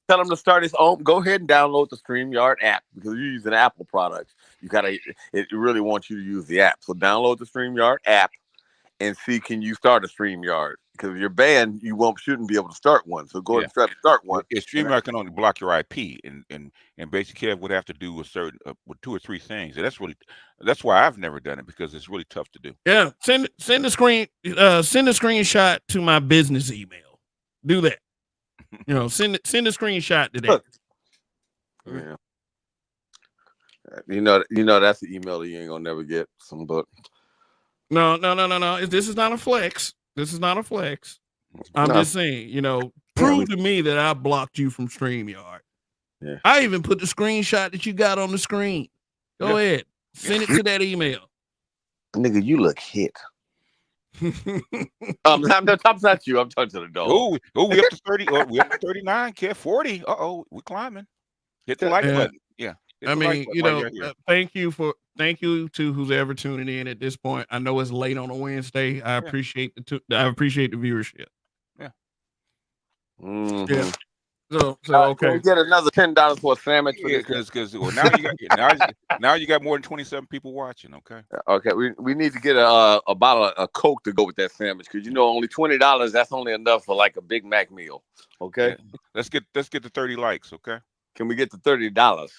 [SPEAKER 9] Tell him to start his own. Go ahead and download the StreamYard app because you're using Apple products. It really wants you to use the app. So download the StreamYard app and see, can you start a StreamYard? Because if you're banned, you shouldn't be able to start one. So go ahead and try to start one.
[SPEAKER 5] StreamYard can only block your IP, and basically would have to do with certain with 2 or 3 things, and that's why I've never done it, because it's really tough to do.
[SPEAKER 1] Yeah, send a screenshot to my business email. Do that. You know, send a screenshot to that.
[SPEAKER 9] Yeah. You know that's the email that you ain't gonna never get. Some book.
[SPEAKER 1] No. This is not a flex. This is not a flex. I'm just saying, you know, prove to me that I blocked you from StreamYard.
[SPEAKER 9] Yeah.
[SPEAKER 1] I even put the screenshot that you got on the screen. Go ahead. Send it to that email.
[SPEAKER 9] Nigga, you look hit. I'm not you. I'm talking to the dog.
[SPEAKER 5] Oh, we up to 30. We up to 39. 40. We're climbing. Hit the like button. Yeah.
[SPEAKER 1] I mean, you know, thank you to who's ever tuning in at this point. I know it's late on a Wednesday. I appreciate the viewership.
[SPEAKER 5] Yeah.
[SPEAKER 9] Mm-hmm.
[SPEAKER 1] Yeah. So okay.
[SPEAKER 9] Can we get another $10 for a sandwich?
[SPEAKER 5] Because now you got more than 27 people watching. Okay.
[SPEAKER 9] Okay. We need to get a bottle of Coke to go with that sandwich, because only $20. That's only enough for like a Big Mac meal. Okay.
[SPEAKER 5] Yeah. Let's get the 30 likes. Okay.
[SPEAKER 9] Can we get the $30?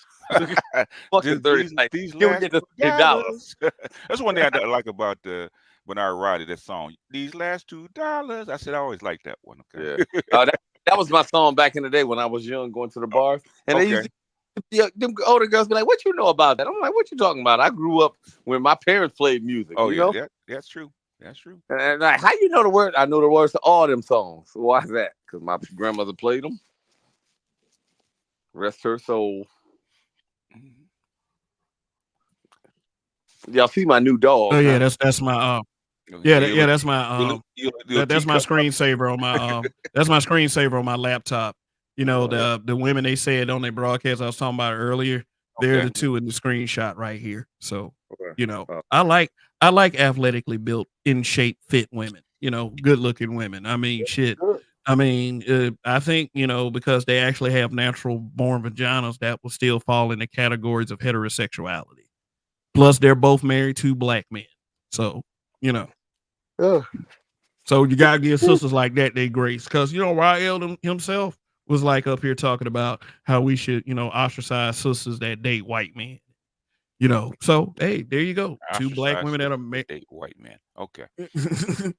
[SPEAKER 9] Fuck the 30.
[SPEAKER 5] These
[SPEAKER 9] Can we get the $30?
[SPEAKER 5] That's one thing I like about Bernard Roddy, that song. These last $2. I said I always liked that one. Okay.
[SPEAKER 9] Yeah. That was my song back in the day when I was young, going to the bars. And they used to, them older girls be like, "What you know about that?" I'm like, "What you talking about?" I grew up when my parents played music.
[SPEAKER 5] Oh,
[SPEAKER 9] you know?
[SPEAKER 5] that's true. That's true.
[SPEAKER 9] And like, how you know the words? I know the words to all them songs. So why is that? Because my grandmother played them. Rest her soul. Y'all see my new dog?
[SPEAKER 1] Oh yeah, that's my that's my that's my screensaver on my that's my screensaver on my laptop. You know, the women they said on their broadcast I was talking about earlier, they're the two in the screenshot right here. So you know, I like athletically built, in shape, fit women. You know, good looking women. I mean, shit. I mean, I think, you know, because they actually have natural born vaginas, that will still fall in the categories of heterosexuality. Plus, they're both married to black men. So, you know. So you gotta give sisters like that their grace. Because, you know, Rael himself was like up here talking about how we should, you know, ostracize sisters that date white men. You know, so hey, there you go. Two black women that are
[SPEAKER 5] date white men. Okay.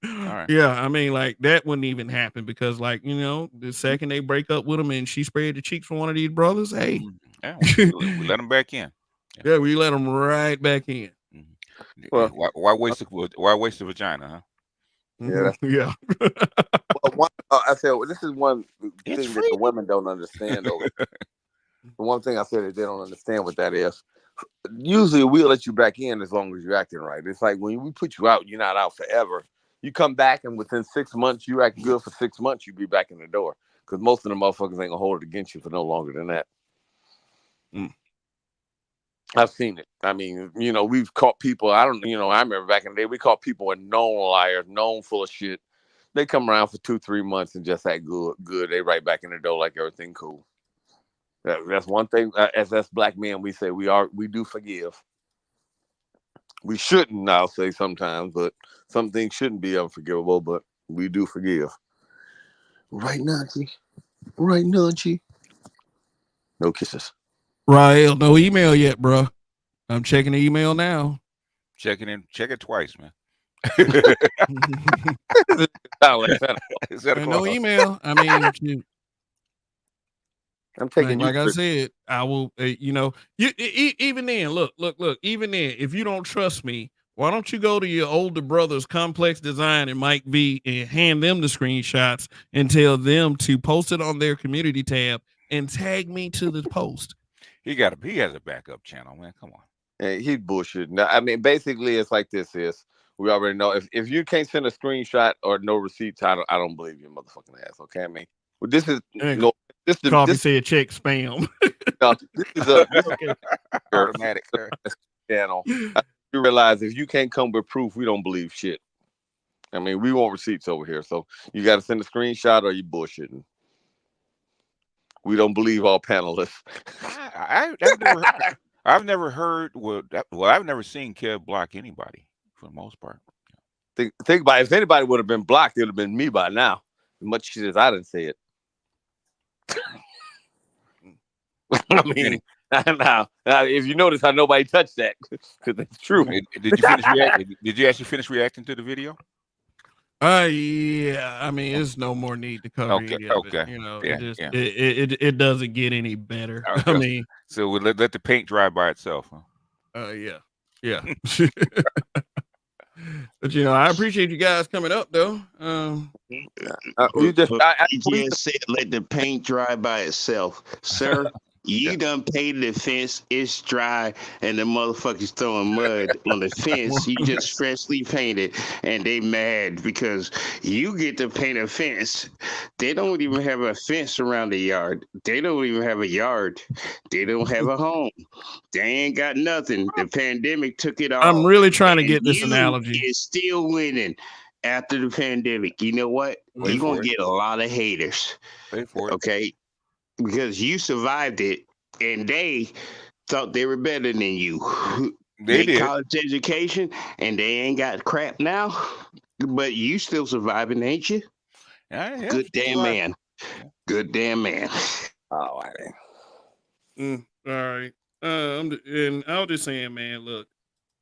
[SPEAKER 5] All right.
[SPEAKER 1] Yeah, I mean, like that wouldn't even happen because, like, you know, the second they break up with them and she sprayed the cheeks for one of these brothers, hey,
[SPEAKER 5] we let them back in.
[SPEAKER 1] Yeah, we let them right back in.
[SPEAKER 5] Well, why waste the vagina, huh?
[SPEAKER 1] Yeah.
[SPEAKER 9] Well, I said this is one thing that the women don't understand. Though, the one thing I said that they don't understand what that is. Usually, we'll let you back in as long as you're acting right. It's like when we put you out, you're not out forever. You come back, and within 6 months, you act good for 6 months, you be back in the door. Because most of the motherfuckers ain't gonna hold it against you for no longer than that. I've seen it. I mean, you know, we've caught people. I remember back in the day, we caught people known liars, known full of shit. They come around for 2-3 months and just act good. They right back in the door like everything cool. That's one thing. As black men, we say we do forgive. We shouldn't, I'll say sometimes, but some things shouldn't be unforgivable, but we do forgive. Right, Nancy? Right, Nancy? No kisses.
[SPEAKER 1] Rael, no email yet, bro. I'm checking the email now.
[SPEAKER 5] Check it twice, man.
[SPEAKER 1] No email. I mean, shoot.
[SPEAKER 9] I'm taking
[SPEAKER 1] like I said, I will. You know, even then, look. Even then, if you don't trust me, why don't you go to your older brothers, Complex Design and Mike V, and hand them the screenshots and tell them to post it on their community tab and tag me to the post.
[SPEAKER 5] He has a backup channel, man. Come on.
[SPEAKER 9] And he's bullshitting. Now, I mean, basically, it's like this: is we already know if you can't send a screenshot or no receipts, I don't believe you, motherfucking ass. Okay, I mean, well, this is
[SPEAKER 1] And
[SPEAKER 9] no,
[SPEAKER 1] Coffee
[SPEAKER 9] this
[SPEAKER 1] said check spam.
[SPEAKER 9] no, this is
[SPEAKER 1] Okay.
[SPEAKER 5] Automatic.
[SPEAKER 9] channel. You realize if you can't come with proof, we don't believe shit. I mean, we want receipts over here, so you got to send a screenshot or you bullshitting. We don't believe all panelists.
[SPEAKER 5] I've never heard. Well, I've never seen Kev block anybody for the most part.
[SPEAKER 9] Think about it. If anybody would have been blocked, it would have been me by now. As much shit as I didn't say it. I mean, now if you notice how nobody touched that, because it's true.
[SPEAKER 5] Did you finish reacting? Did you actually finish reacting to the video?
[SPEAKER 1] Yeah. I mean, there's no more need to cover any of it. You know, it doesn't get any better.
[SPEAKER 5] Okay.
[SPEAKER 1] I mean,
[SPEAKER 5] so we let the paint dry by itself. Huh?
[SPEAKER 1] Yeah. But I appreciate you guys coming up though.
[SPEAKER 8] You just said let the paint dry by itself, sir. You done paid the fence, it's dry, and the motherfuckers throwing mud on the fence. You just freshly painted, and they mad because you get to paint a fence. They don't even have a fence around the yard. They don't even have a yard. They don't have a home. They ain't got nothing. The pandemic took it all.
[SPEAKER 1] I'm really trying to get this analogy.
[SPEAKER 8] Is still winning after the pandemic. You know what? You're going to get a lot of haters.
[SPEAKER 5] Wait for it.
[SPEAKER 8] Okay? Because you survived it, and they thought they were better than you. They did. College education, and they ain't got crap now. But you still surviving, ain't you?
[SPEAKER 5] Yeah,
[SPEAKER 8] good damn man. Good damn man.
[SPEAKER 9] Oh,
[SPEAKER 1] all right. And I was just saying, man, look,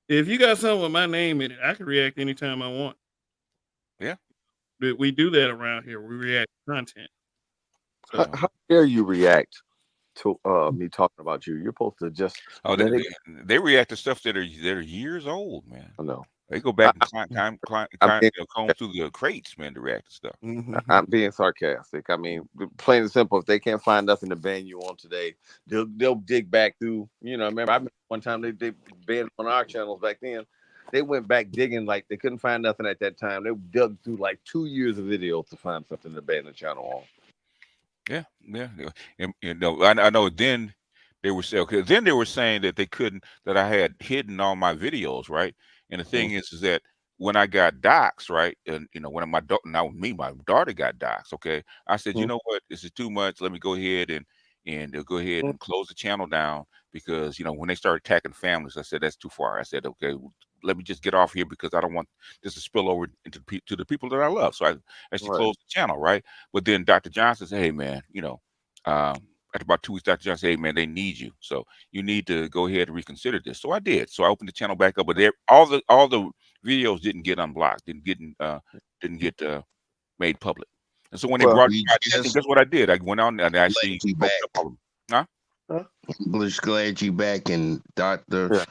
[SPEAKER 1] if you got something with my name in it, I can react anytime I want.
[SPEAKER 5] Yeah.
[SPEAKER 1] We do that around here. We react to content. So.
[SPEAKER 9] How dare you react to me talking about you? You're supposed to just.
[SPEAKER 5] Oh, they react to stuff that are years old, man.
[SPEAKER 9] I know.
[SPEAKER 5] They go back and comb through the crates, man, to react to stuff.
[SPEAKER 9] I'm being sarcastic. I mean, plain and simple. If they can't find nothing to ban you on today, they'll dig back through. I remember one time they banned on our channels back then. They went back digging like they couldn't find nothing at that time. They dug through like 2 years of videos to find something to ban the channel on.
[SPEAKER 5] Yeah. And I know then they were saying, okay, then they were saying that they couldn't, that I had hidden all my videos, right? And the thing is that when I got doxxed, right, and when my daughter got doxxed, okay, I said, you know what, this is too much. Let me go ahead and go ahead and close the channel down because when they started attacking families, I said that's too far. I said, okay, let me just get off here because I don't want this to spill over into to the people that I love. So I actually closed the channel, right? But then Dr. Johnson said, hey man, after about 2 weeks, Dr. Johnson said, hey man, they need you. So you need to go ahead and reconsider this. So I did. So I opened the channel back up, but all the videos didn't get unblocked, didn't get made public. And so when they brought me, guess what I did? I went on and I actually
[SPEAKER 8] back. I'm just glad you back, and Doctor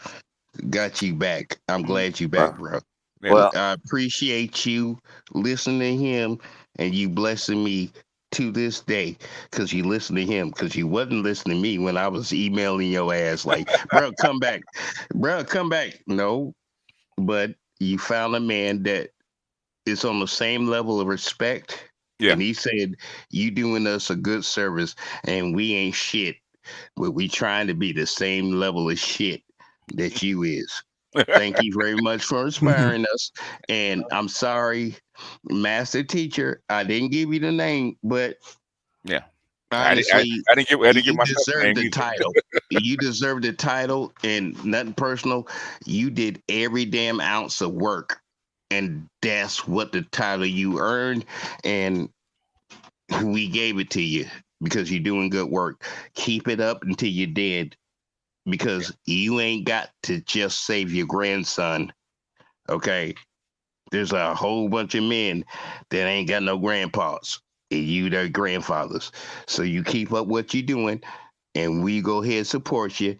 [SPEAKER 8] got you back. I'm glad you back, bro. Well, I appreciate you listening to him, and you blessing me to this day because you listen to him, because you wasn't listening to me when I was emailing your ass like, bro, come back. Bro, come back. No, but you found a man that is on the same level of respect. Yeah. And he said, you doing us a good service and we ain't shit, but we trying to be the same level of shit that you is. Thank you very much for inspiring us. And I'm sorry, master teacher, I didn't give you the name, but
[SPEAKER 5] yeah,
[SPEAKER 8] honestly,
[SPEAKER 5] I didn't give myself
[SPEAKER 8] deserve the title. You deserve the title, and nothing personal. You did every damn ounce of work, and that's what the title you earned, and we gave it to you because you're doing good work. Keep it up until you're dead, because you ain't got to just save your grandson. Okay, there's a whole bunch of men that ain't got no grandpas, and you their grandfathers. So you keep up what you're doing, and we go ahead and support you,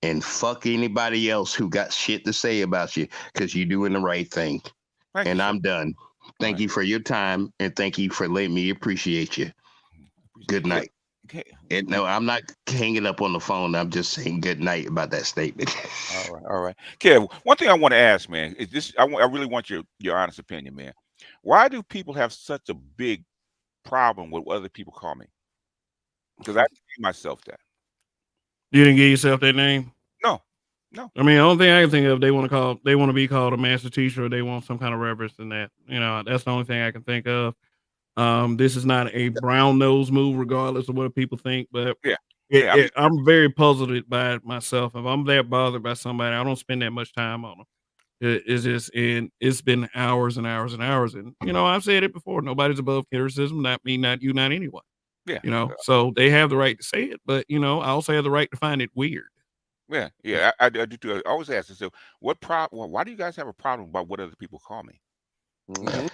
[SPEAKER 8] and fuck anybody else who got shit to say about you, because you're doing the right thing. And I'm done. Thank you for your time, and thank you for letting me appreciate you. Good night.
[SPEAKER 5] Okay.
[SPEAKER 8] No, I'm not hanging up on the phone. I'm just saying good night about that statement.
[SPEAKER 5] All right, all right. Kev, one thing I want to ask, man, is this: I really want your honest opinion, man. Why do people have such a big problem with what other people call me? Because I gave myself that.
[SPEAKER 1] You didn't give yourself that name?
[SPEAKER 5] No, no.
[SPEAKER 1] I mean, the only thing I can think of, they want to be called a master teacher, or they want some kind of reverence in that. That's the only thing I can think of. This is not a brown nose move, regardless of what people think, but
[SPEAKER 5] Yeah, yeah.
[SPEAKER 1] I'm very puzzled by it myself. If I'm that bothered by somebody, I don't spend that much time on them. It's just, and it's been hours and hours and hours. And, I've said it before. Nobody's above criticism. Not me, not you, not anyone.
[SPEAKER 5] Yeah,
[SPEAKER 1] So they have the right to say it, but, I also have the right to find it weird.
[SPEAKER 5] yeah, yeah. I do too. I always ask myself, what problem? Well, why do you guys have a problem about what other people call me?
[SPEAKER 9] Mm-hmm.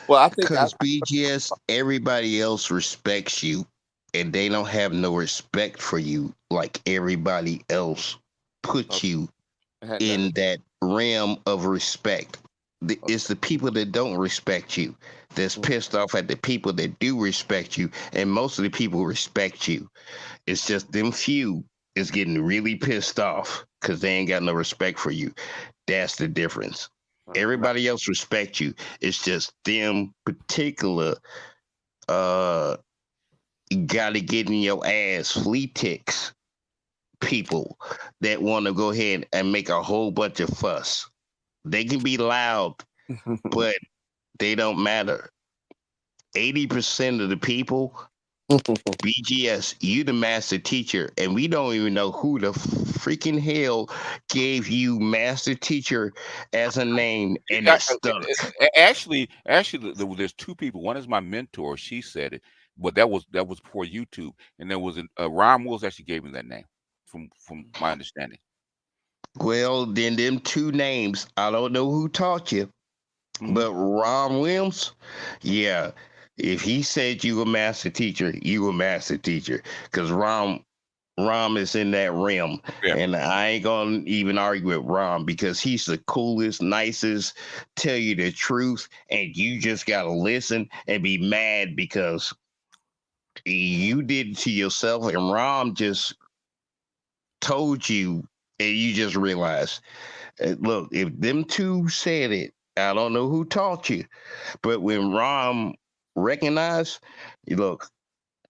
[SPEAKER 9] Well, I think
[SPEAKER 8] Because BGS, everybody else respects you, and they don't have no respect for you like everybody else puts you in that realm of respect. It's the people that don't respect you that's pissed off at the people that do respect you, and most of the people respect you. It's just them few is getting really pissed off because they ain't got no respect for you. That's the difference. Everybody else respect you. It's just them particular gotta get in your ass flea ticks people that want to go ahead and make a whole bunch of fuss. They can be loud, but they don't matter. 80% of the people, BGS, you the master teacher, and we don't even know who the freaking hell gave you master teacher as a name, and it stuck.
[SPEAKER 5] Actually, there's two people. One is my mentor. She said it, but that was before YouTube, and there was Ron Wills actually gave me that name, from my understanding.
[SPEAKER 8] Well, then them two names, I don't know who taught you, but Ron Williams, yeah. If he said you a master teacher, you a master teacher. Because Rom is in that realm.
[SPEAKER 5] Yeah.
[SPEAKER 8] And I ain't gonna even argue with Rom because he's the coolest, nicest, tell you the truth, and you just gotta listen and be mad because you did it to yourself, and Rom just told you, and you just realized. Look, if them two said it, I don't know who taught you, but when Rom recognized, look,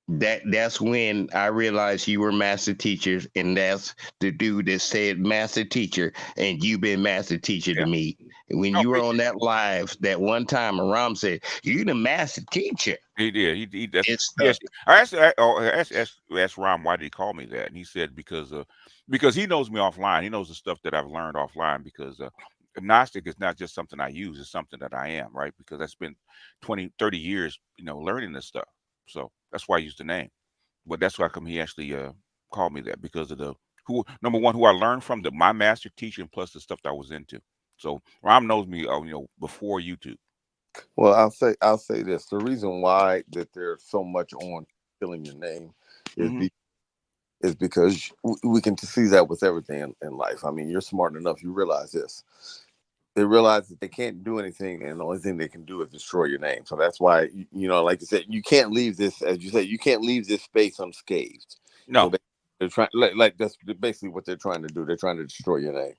[SPEAKER 8] that's when I realized you were master teachers, and that's the dude that said master teacher, and you've been master teacher to me. And when you were on that live that one time, and Rom said, "You the master teacher."
[SPEAKER 5] He did.
[SPEAKER 8] It's
[SPEAKER 5] yes. I asked Ron why did he call me that, and he said because he knows me offline. He knows the stuff that I've learned offline because Gnostic is not just something I use; it's something that I am, right? Because I spent 20, 30 years, learning this stuff. So that's why I used the name. But that's why come he actually called me that because of number one, who I learned from, my master teacher, and plus the stuff that I was into. So Ron knows me, before YouTube.
[SPEAKER 9] Well, I'll say this: the reason why that there's so much on killing your name is because we can see that with everything in life. I mean, you're smart enough; you realize this. They realize that they can't do anything, and the only thing they can do is destroy your name. So that's why, like you said, you can't leave this, as you said, you can't leave this space unscathed.
[SPEAKER 5] No,
[SPEAKER 9] so they're trying, like that's basically what they're trying to do. They're trying to destroy your name.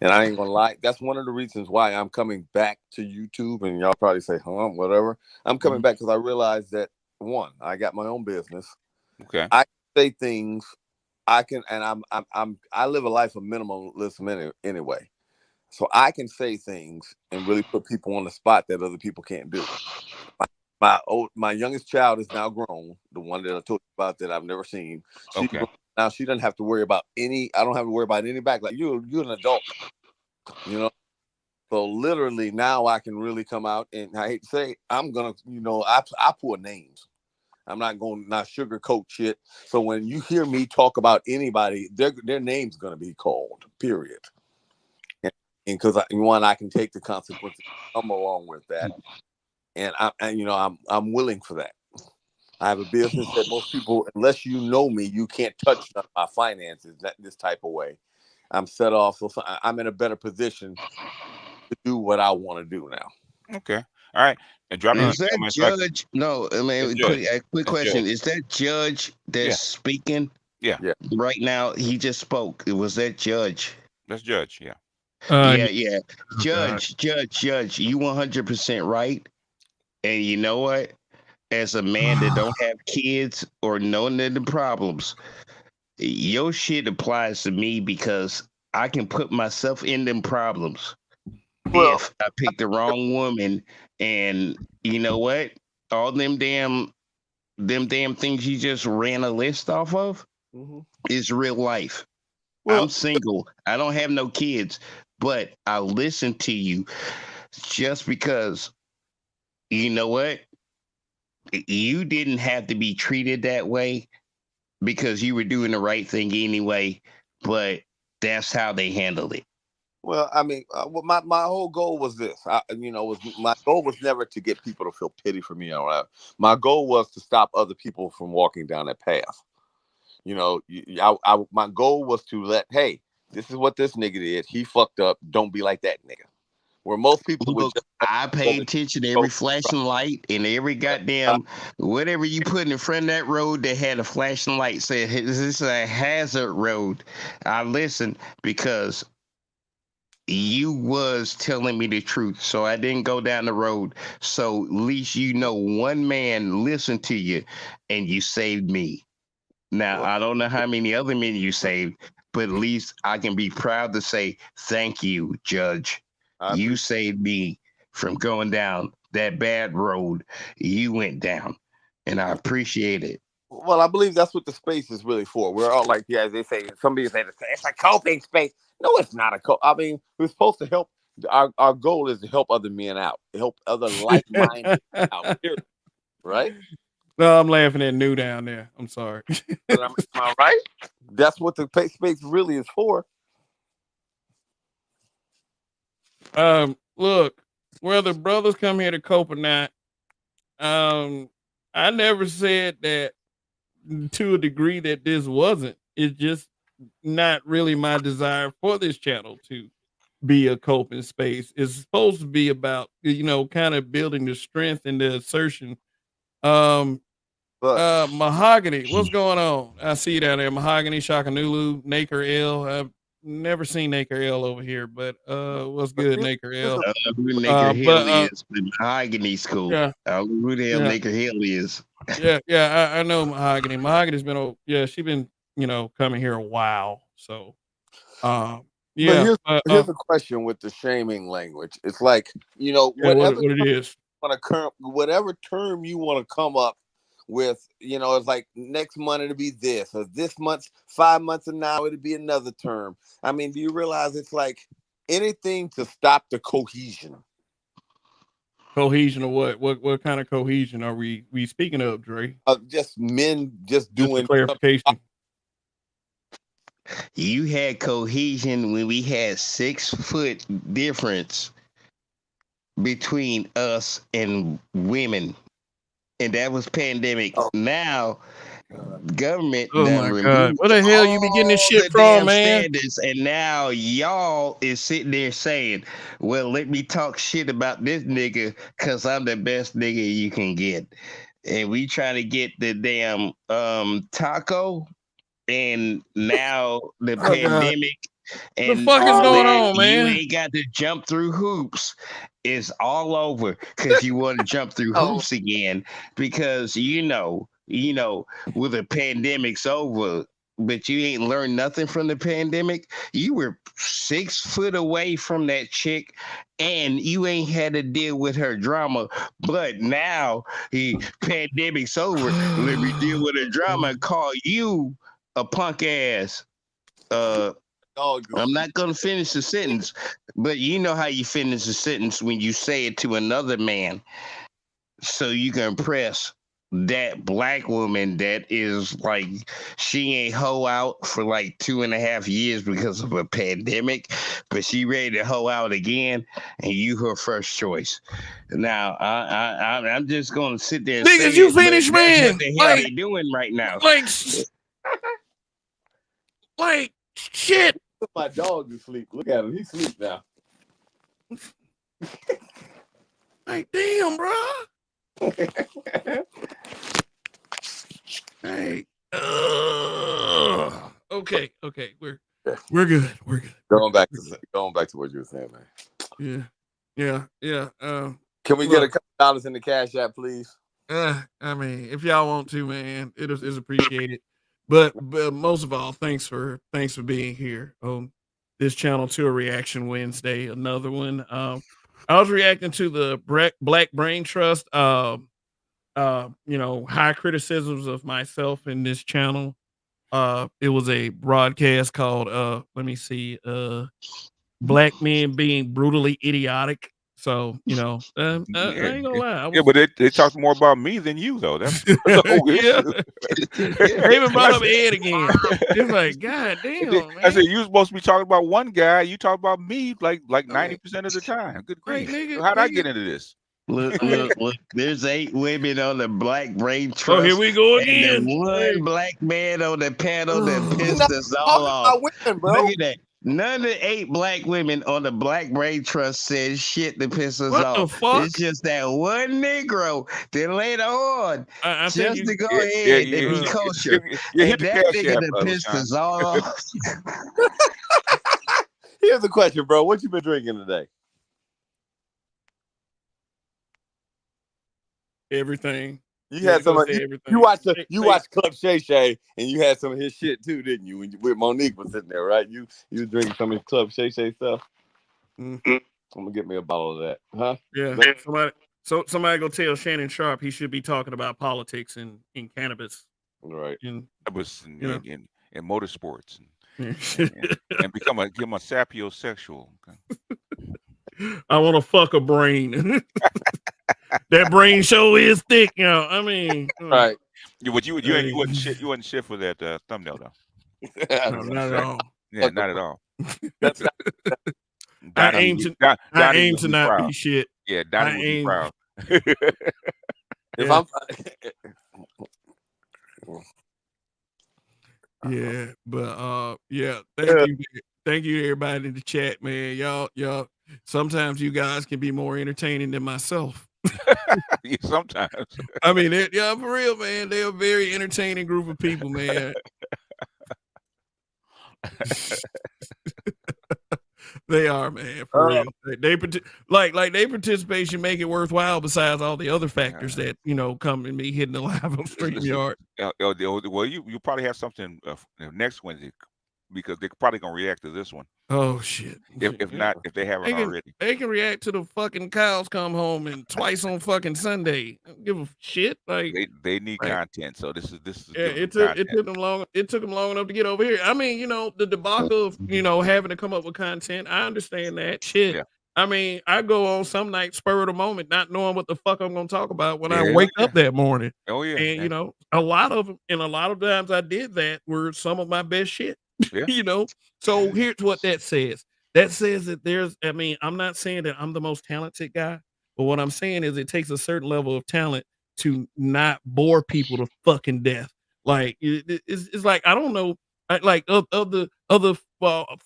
[SPEAKER 9] And I ain't gonna lie, that's one of the reasons why I'm coming back to YouTube. And y'all probably say, whatever. I'm coming back because I realized that one, I got my own business.
[SPEAKER 5] Okay.
[SPEAKER 9] I say things I can, and I live a life of minimalism anyway. So I can say things and really put people on the spot that other people can't do. My youngest child is now grown, the one that I told you about that I've never seen.
[SPEAKER 5] Okay.
[SPEAKER 9] Now she doesn't have to worry about I don't have to worry about any back. Like you're an adult, So literally now I can really come out, and I hate to say I'm gonna, I pour names. I'm not going to sugarcoat shit. So when you hear me talk about anybody, their name's gonna be called. Period. And because I can take the consequences that come along with that, and I'm willing for that. I have a business that most people, unless you know me, you can't touch my finances this type of way. I'm set off, so I'm in a better position to do what I want to do now.
[SPEAKER 5] Okay. All right, and drop me
[SPEAKER 8] Is
[SPEAKER 5] your
[SPEAKER 8] that
[SPEAKER 5] comments.
[SPEAKER 8] judge? No, I
[SPEAKER 5] That's
[SPEAKER 8] mean,
[SPEAKER 5] judge.
[SPEAKER 8] quick
[SPEAKER 5] That's
[SPEAKER 8] question.
[SPEAKER 5] judge.
[SPEAKER 8] Is that judge that's
[SPEAKER 5] Yeah,
[SPEAKER 8] speaking
[SPEAKER 5] yeah.
[SPEAKER 6] Yeah.
[SPEAKER 8] right now? He just spoke. Was that judge?
[SPEAKER 5] That's judge. Yeah.
[SPEAKER 8] Yeah,
[SPEAKER 1] Yeah.
[SPEAKER 8] yeah.
[SPEAKER 1] Oh God.
[SPEAKER 8] Judge, you 100% right. And you know what? As a man that don't have kids or none of the problems, your shit applies to me because I can put myself in them problems
[SPEAKER 6] Well,
[SPEAKER 8] if I pick the wrong woman. And you know what? All them damn things you just ran a list off of
[SPEAKER 6] mhm.
[SPEAKER 8] is real life. I'm
[SPEAKER 6] Well,
[SPEAKER 8] single. I don't have no kids, but I listen to you just because you know what? You didn't have to be treated that way because you were doing the right thing anyway, but that's how they handled it.
[SPEAKER 6] well, I mean, my whole goal was this. My goal was never to get people to feel pity for me or whatever. My goal was to stop other people from walking down that path. My goal was to hey, this is what this nigga did. He fucked up. Don't be like that nigga. Where most people would
[SPEAKER 8] Look,
[SPEAKER 6] just
[SPEAKER 8] I pay attention to every flashing light and every goddamn whatever you put in front of that road that had a flashing light said this is a hazard road. I listened because you was telling me the truth, so I didn't go down the road. So at least you know one man listened to you and you saved me. Now, I don't know how many other men you saved, but at least I can be proud to say thank you, Judge.
[SPEAKER 6] I
[SPEAKER 8] You
[SPEAKER 6] appreciate.
[SPEAKER 8] saved me from going down that bad road you went down, and I appreciate it.
[SPEAKER 6] Well, I believe that's what the space is really for. We're all like, yeah, they say. Somebody say it's a coping space. No, it's not a cope. I mean, we're supposed to help. Our goal is to help other men out, help other like-minded out. Period. Right?
[SPEAKER 1] No, I'm laughing at New down there. I'm sorry.
[SPEAKER 6] But am I right? That's what the space really is for.
[SPEAKER 1] Look, whether brothers come here to cope or not, I never said that to a degree that this wasn't. It's just not really my desire for this channel to be a coping space. It's supposed to be about, kind of building the strength and the assertion. Um,
[SPEAKER 6] But
[SPEAKER 1] Mahogany, what's going on? I see you down there. Mahogany, Shakanulu, Naker L. I've never seen Naker L over here, but what's
[SPEAKER 6] but
[SPEAKER 1] good, Naker L?
[SPEAKER 8] I don't know who Nigger Hill
[SPEAKER 1] But
[SPEAKER 8] is, but Mahogany School.
[SPEAKER 1] yeah,
[SPEAKER 8] I don't know who the hell
[SPEAKER 1] yeah,
[SPEAKER 8] Nigger Hill is.
[SPEAKER 1] yeah. I know Mahogany. Mahogany's been, she been, coming here a while. So, um,
[SPEAKER 6] but
[SPEAKER 1] yeah,
[SPEAKER 6] here's a question with the shaming language. It's like
[SPEAKER 1] yeah. What it is?
[SPEAKER 6] whatever term you want to come up with, it's like next month it'll be this, or this month, 5 months from now it'll be another term. I mean, do you realize it's like anything to stop the cohesion?
[SPEAKER 1] Cohesion of what? What kind of cohesion are we speaking of, Dre?
[SPEAKER 6] Of just men just
[SPEAKER 1] Just for
[SPEAKER 6] doing
[SPEAKER 1] clarification.
[SPEAKER 8] You had cohesion when we had 6 foot difference between us and women, and that was pandemic.
[SPEAKER 6] oh,
[SPEAKER 8] Now government
[SPEAKER 1] Oh
[SPEAKER 8] done
[SPEAKER 1] my God.
[SPEAKER 8] removed
[SPEAKER 1] Where the hell you be getting this
[SPEAKER 8] all
[SPEAKER 1] shit
[SPEAKER 8] the
[SPEAKER 1] from,
[SPEAKER 8] damn
[SPEAKER 1] man?
[SPEAKER 8] standards, and now y'all is sitting there saying, well, let me talk shit about this nigga because I'm the best nigga you can get. And we try to get the damn taco, and now the
[SPEAKER 1] Oh God.
[SPEAKER 8] pandemic
[SPEAKER 1] The
[SPEAKER 8] and
[SPEAKER 1] fuck is
[SPEAKER 8] all
[SPEAKER 1] going
[SPEAKER 8] that,
[SPEAKER 1] on,
[SPEAKER 8] you
[SPEAKER 1] man?
[SPEAKER 8] ain't got to jump through hoops. It's all over because you want to jump through
[SPEAKER 6] oh,
[SPEAKER 8] hoops again because with the pandemic's over, but you ain't learned nothing from the pandemic. You were 6 foot away from that chick and you ain't had to deal with her drama. But now the pandemic's over. Let me deal with her drama and call you a punk ass.
[SPEAKER 6] dog.
[SPEAKER 8] I'm not gonna finish the sentence, but you know how you finish the sentence when you say it to another man, so you can impress that black woman that is like she ain't hoe out for like 2.5 years because of a pandemic, but she ready to hoe out again, and you her first choice. Now I'm just gonna sit there and
[SPEAKER 1] Niggas,
[SPEAKER 8] say
[SPEAKER 1] you
[SPEAKER 8] it, but
[SPEAKER 1] finished,
[SPEAKER 8] that's what
[SPEAKER 1] man.
[SPEAKER 8] the hell they doing right now.
[SPEAKER 1] Like, like shit.
[SPEAKER 6] My dog is asleep. Look at him. He's asleep now.
[SPEAKER 1] Like, damn, bro. Hey. Okay. We're good. We're good.
[SPEAKER 9] Going back to what you were saying, man.
[SPEAKER 1] Yeah.
[SPEAKER 9] Can we get a couple dollars in the Cash App, please?
[SPEAKER 1] I mean, if y'all want to, man, it is appreciated. But most of all, thanks for being here on this channel to a Reaction Wednesday. Another one. I was reacting to the Black Brain Trust. High criticisms of myself in this channel. It was a broadcast called let me see, Black Men Being Brutally Idiotic. So, I ain't gonna lie.
[SPEAKER 5] Yeah, but they talked more about me than you, though. That's the whole issue.
[SPEAKER 1] They even brought up Ed again. It's like, God damn, man.
[SPEAKER 5] I said, you were supposed to be talking about one guy. You talk about me like 90% of the time. Good grief.
[SPEAKER 1] Nigga,
[SPEAKER 5] How'd I get into this?
[SPEAKER 8] Look. There's 8 women on the Black Brain Trust.
[SPEAKER 1] Oh, here we go again.
[SPEAKER 8] And the one black man on the panel that pissed us
[SPEAKER 9] Talking
[SPEAKER 8] all off.
[SPEAKER 9] about women, bro.
[SPEAKER 8] Look at that. None of the 8 black women on the Black Brain Trust said shit to piss us
[SPEAKER 1] What
[SPEAKER 8] off.
[SPEAKER 1] the fuck?
[SPEAKER 8] It's just that one Negro that later on
[SPEAKER 1] I think
[SPEAKER 8] just to go ahead and be kosher.
[SPEAKER 5] Yeah,
[SPEAKER 8] And that nigga that pissed us all off.
[SPEAKER 9] Here's the question, bro. What you been drinking today?
[SPEAKER 1] Everything.
[SPEAKER 9] You had some.
[SPEAKER 1] everything.
[SPEAKER 9] You watched Club Shay Shay, and you had some of his shit too, didn't you? With Monique was sitting there, right? You was drinking some of his Club Shay Shay stuff. I'm gonna get me a bottle of that, huh?
[SPEAKER 1] Yeah. Somebody go tell Shannon Sharp he should be talking about politics and in cannabis.
[SPEAKER 9] Right.
[SPEAKER 5] In motorsports and become a sapiosexual.
[SPEAKER 1] I want to fuck a brain. That brain show is thick, I mean,
[SPEAKER 9] right.
[SPEAKER 5] But you wasn't shit. You wasn't shit for that thumbnail though.
[SPEAKER 1] No, not at all.
[SPEAKER 5] Yeah, not at all.
[SPEAKER 9] That's not,
[SPEAKER 1] I aim to not be shit.
[SPEAKER 5] Yeah, Donnie would be proud.
[SPEAKER 9] If I'm
[SPEAKER 1] yeah, but thank you everybody in the chat, man. Y'all sometimes you guys can be more entertaining than myself.
[SPEAKER 5] Yeah, sometimes.
[SPEAKER 1] I mean, for real, man. They're a very entertaining group of people, man. They are, man, for real. They participation make it worthwhile. Besides all the other factors that come in me hitting the live on StreamYard.
[SPEAKER 5] Well, you probably have something next Wednesday because they're probably gonna react to this one.
[SPEAKER 1] Oh shit!
[SPEAKER 5] If not, if they haven't already,
[SPEAKER 1] they can react to the fucking cows come home and twice on fucking Sunday. Don't give a shit. Like
[SPEAKER 5] they need content. So this is.
[SPEAKER 1] Yeah, it took them long. It took them long enough to get over here. I mean, the debacle of having to come up with content. I understand that shit. Yeah. I mean, I go on some nights spur of the moment, not knowing what the fuck I'm gonna talk about when I wake up that morning.
[SPEAKER 5] Oh yeah,
[SPEAKER 1] and a lot of them, and a lot of times I did that were some of my best shit. Yeah. So here's what that says. That says that I'm not saying that I'm the most talented guy, but what I'm saying is it takes a certain level of talent to not bore people to fucking death. Like it's like, I don't know, like of the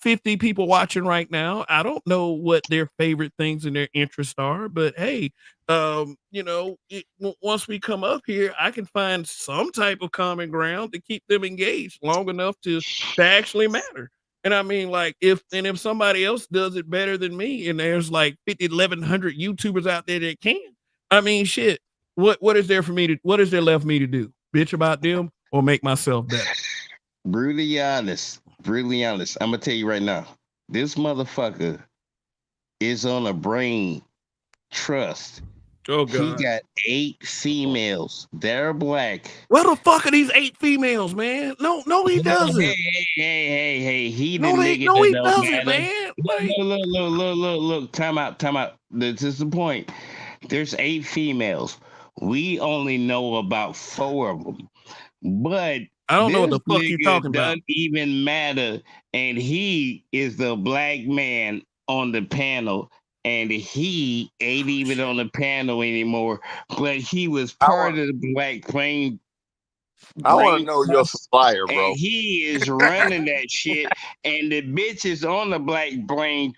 [SPEAKER 1] 50 people watching right now, I don't know what their favorite things and their interests are, but hey, once we come up here, I can find some type of common ground to keep them engaged long enough to actually matter. And I mean, like, if somebody else does it better than me, and there's like 1,100 YouTubers out there that can, I mean, shit, what is there left for me to do? Bitch about them or make myself better?
[SPEAKER 8] Brutally honest. I'm gonna tell you right now, this motherfucker is on a brain trust.
[SPEAKER 1] Oh God.
[SPEAKER 8] He got 8 females. They're black.
[SPEAKER 1] Where the fuck are these 8 females, man? No, he doesn't.
[SPEAKER 8] Hey. He
[SPEAKER 1] no,
[SPEAKER 8] the nigga
[SPEAKER 1] he
[SPEAKER 8] that
[SPEAKER 1] doesn't, man.
[SPEAKER 8] Look. Time out. This is the point. There's 8 females. We only know about 4 of them. But
[SPEAKER 1] I don't know what the fuck you're talking about.
[SPEAKER 8] Doesn't even matter. And he is the black man on the panel. And he ain't even on the panel anymore. But he was part of the Black Brain.
[SPEAKER 9] I want to know your supplier, bro.
[SPEAKER 8] And he is running that shit. And the bitch is on the Black Brain.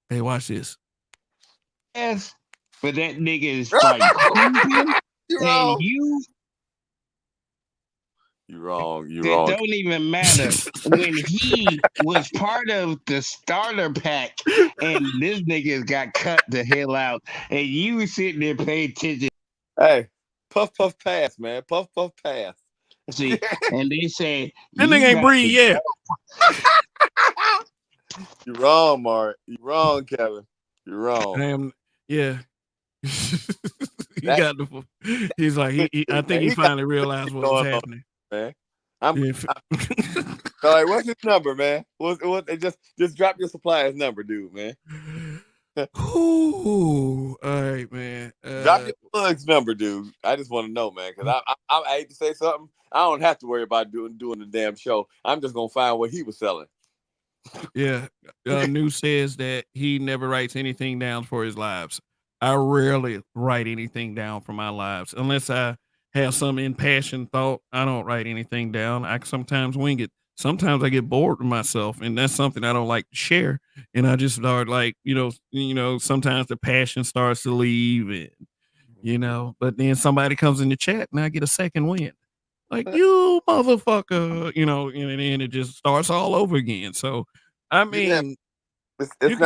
[SPEAKER 1] Hey, watch this.
[SPEAKER 8] Yes. but that nigga is like hooping,
[SPEAKER 9] You're
[SPEAKER 8] and
[SPEAKER 9] wrong.
[SPEAKER 8] you.
[SPEAKER 9] You're wrong. You're
[SPEAKER 8] It
[SPEAKER 9] wrong.
[SPEAKER 8] don't even matter when he was part of the starter pack, and this nigga got cut the hell out, and you was sitting there paying attention.
[SPEAKER 9] Hey, puff puff pass, man. Puff puff pass.
[SPEAKER 8] See, and they say
[SPEAKER 1] That nigga
[SPEAKER 8] you
[SPEAKER 1] ain't
[SPEAKER 8] got
[SPEAKER 1] breathe yet.
[SPEAKER 9] You're wrong, Mark. You're wrong, Kevin. You're wrong.
[SPEAKER 1] Damn, yeah. he
[SPEAKER 9] That-
[SPEAKER 1] got the. He's like, I think he
[SPEAKER 9] he got
[SPEAKER 1] finally realized what was
[SPEAKER 9] going on,
[SPEAKER 1] happening.
[SPEAKER 9] man.
[SPEAKER 1] Yeah.
[SPEAKER 9] So, like, what's his number, man? What? Just drop your supplier's number, dude, man.
[SPEAKER 1] Ooh, all right, man.
[SPEAKER 9] Drop your plug's number, dude. I just want to know, man, because I hate to say something. I don't have to worry about doing the damn show. I'm just gonna find what he was selling.
[SPEAKER 1] Yeah, New says that he never writes anything down for his lives. I rarely write anything down for my lives unless I have some impassioned thought. I don't write anything down. I sometimes wing it. Sometimes I get bored with myself, and that's something I don't like to share. And I just start like, sometimes the passion starts to leave, and but then somebody comes in the chat, and I get a second wind. Like, you motherfucker, and then it just starts all over again. So, I mean,
[SPEAKER 9] it's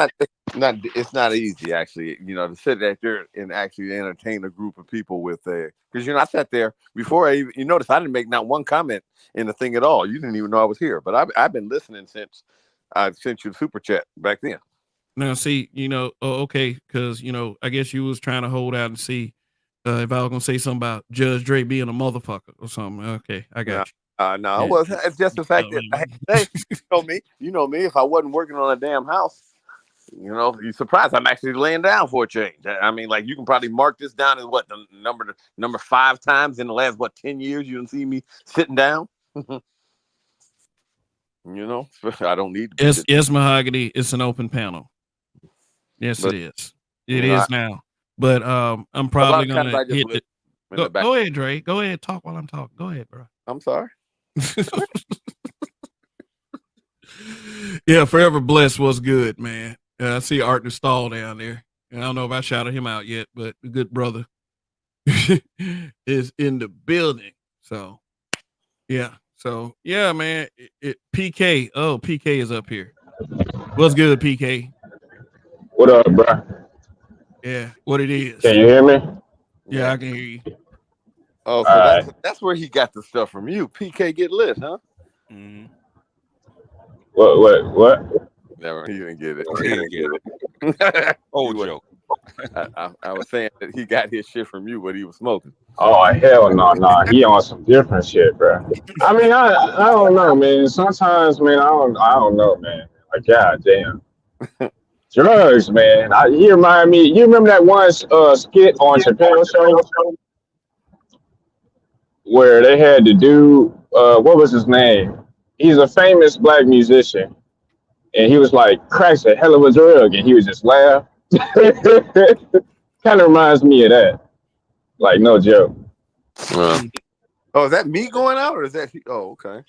[SPEAKER 9] not easy actually, to sit there and actually entertain a group of people with because I sat there before you notice I didn't make not one comment in the thing at all. You didn't even know I was here, but I've been listening since I sent you the super chat back then.
[SPEAKER 1] Now, see, okay, because I guess you was trying to hold out and see if I was gonna say something about Judge Dre being a motherfucker or something. Okay, I got you.
[SPEAKER 9] No, well, it's just the fact that you know me. If I wasn't working on a damn house, you're surprised I'm actually laying down for a change. I mean, like, you can probably mark this down as what the number 5 times in the last 10 years you didn't see me sitting down. I don't need to be
[SPEAKER 1] Yes, Mahogany. It's an open panel. Yes, it is. It is now. But I'm probably gonna hit it. Go ahead, Dre. Go ahead, talk while I'm talking. Go ahead, bro.
[SPEAKER 9] I'm sorry.
[SPEAKER 1] Yeah, Forever Blessed was good, man. I see Art Stall down there. And I don't know if I shouted him out yet, but the good brother is in the building. So, yeah. So, yeah, man. PK. Oh, PK is up here. What's good, PK?
[SPEAKER 10] What up, bro?
[SPEAKER 1] Yeah, what it is.
[SPEAKER 10] Can you hear me?
[SPEAKER 1] Yeah, I can hear you.
[SPEAKER 9] Oh, so that's where he got the stuff from you. PK get lit, huh?
[SPEAKER 5] Mm-hmm.
[SPEAKER 10] What?
[SPEAKER 9] Never, he didn't get it.
[SPEAKER 5] He didn't get it. Old joke.
[SPEAKER 9] I was saying that he got his shit from you, but he was smoking.
[SPEAKER 10] Oh, hell no. He on some different shit, bro. I mean, I don't know, man. Sometimes, man, I don't know, man. Like, god damn. Drugs, man. You remind me. You remember that one skit on Chappelle Show where they had to do what was his name? He's a famous black musician, and he was like, "Crack's a hell of a drug," and he would just laugh. Kind of reminds me of that. Like, no joke.
[SPEAKER 9] Oh, is that me going out, or is that? Oh, okay.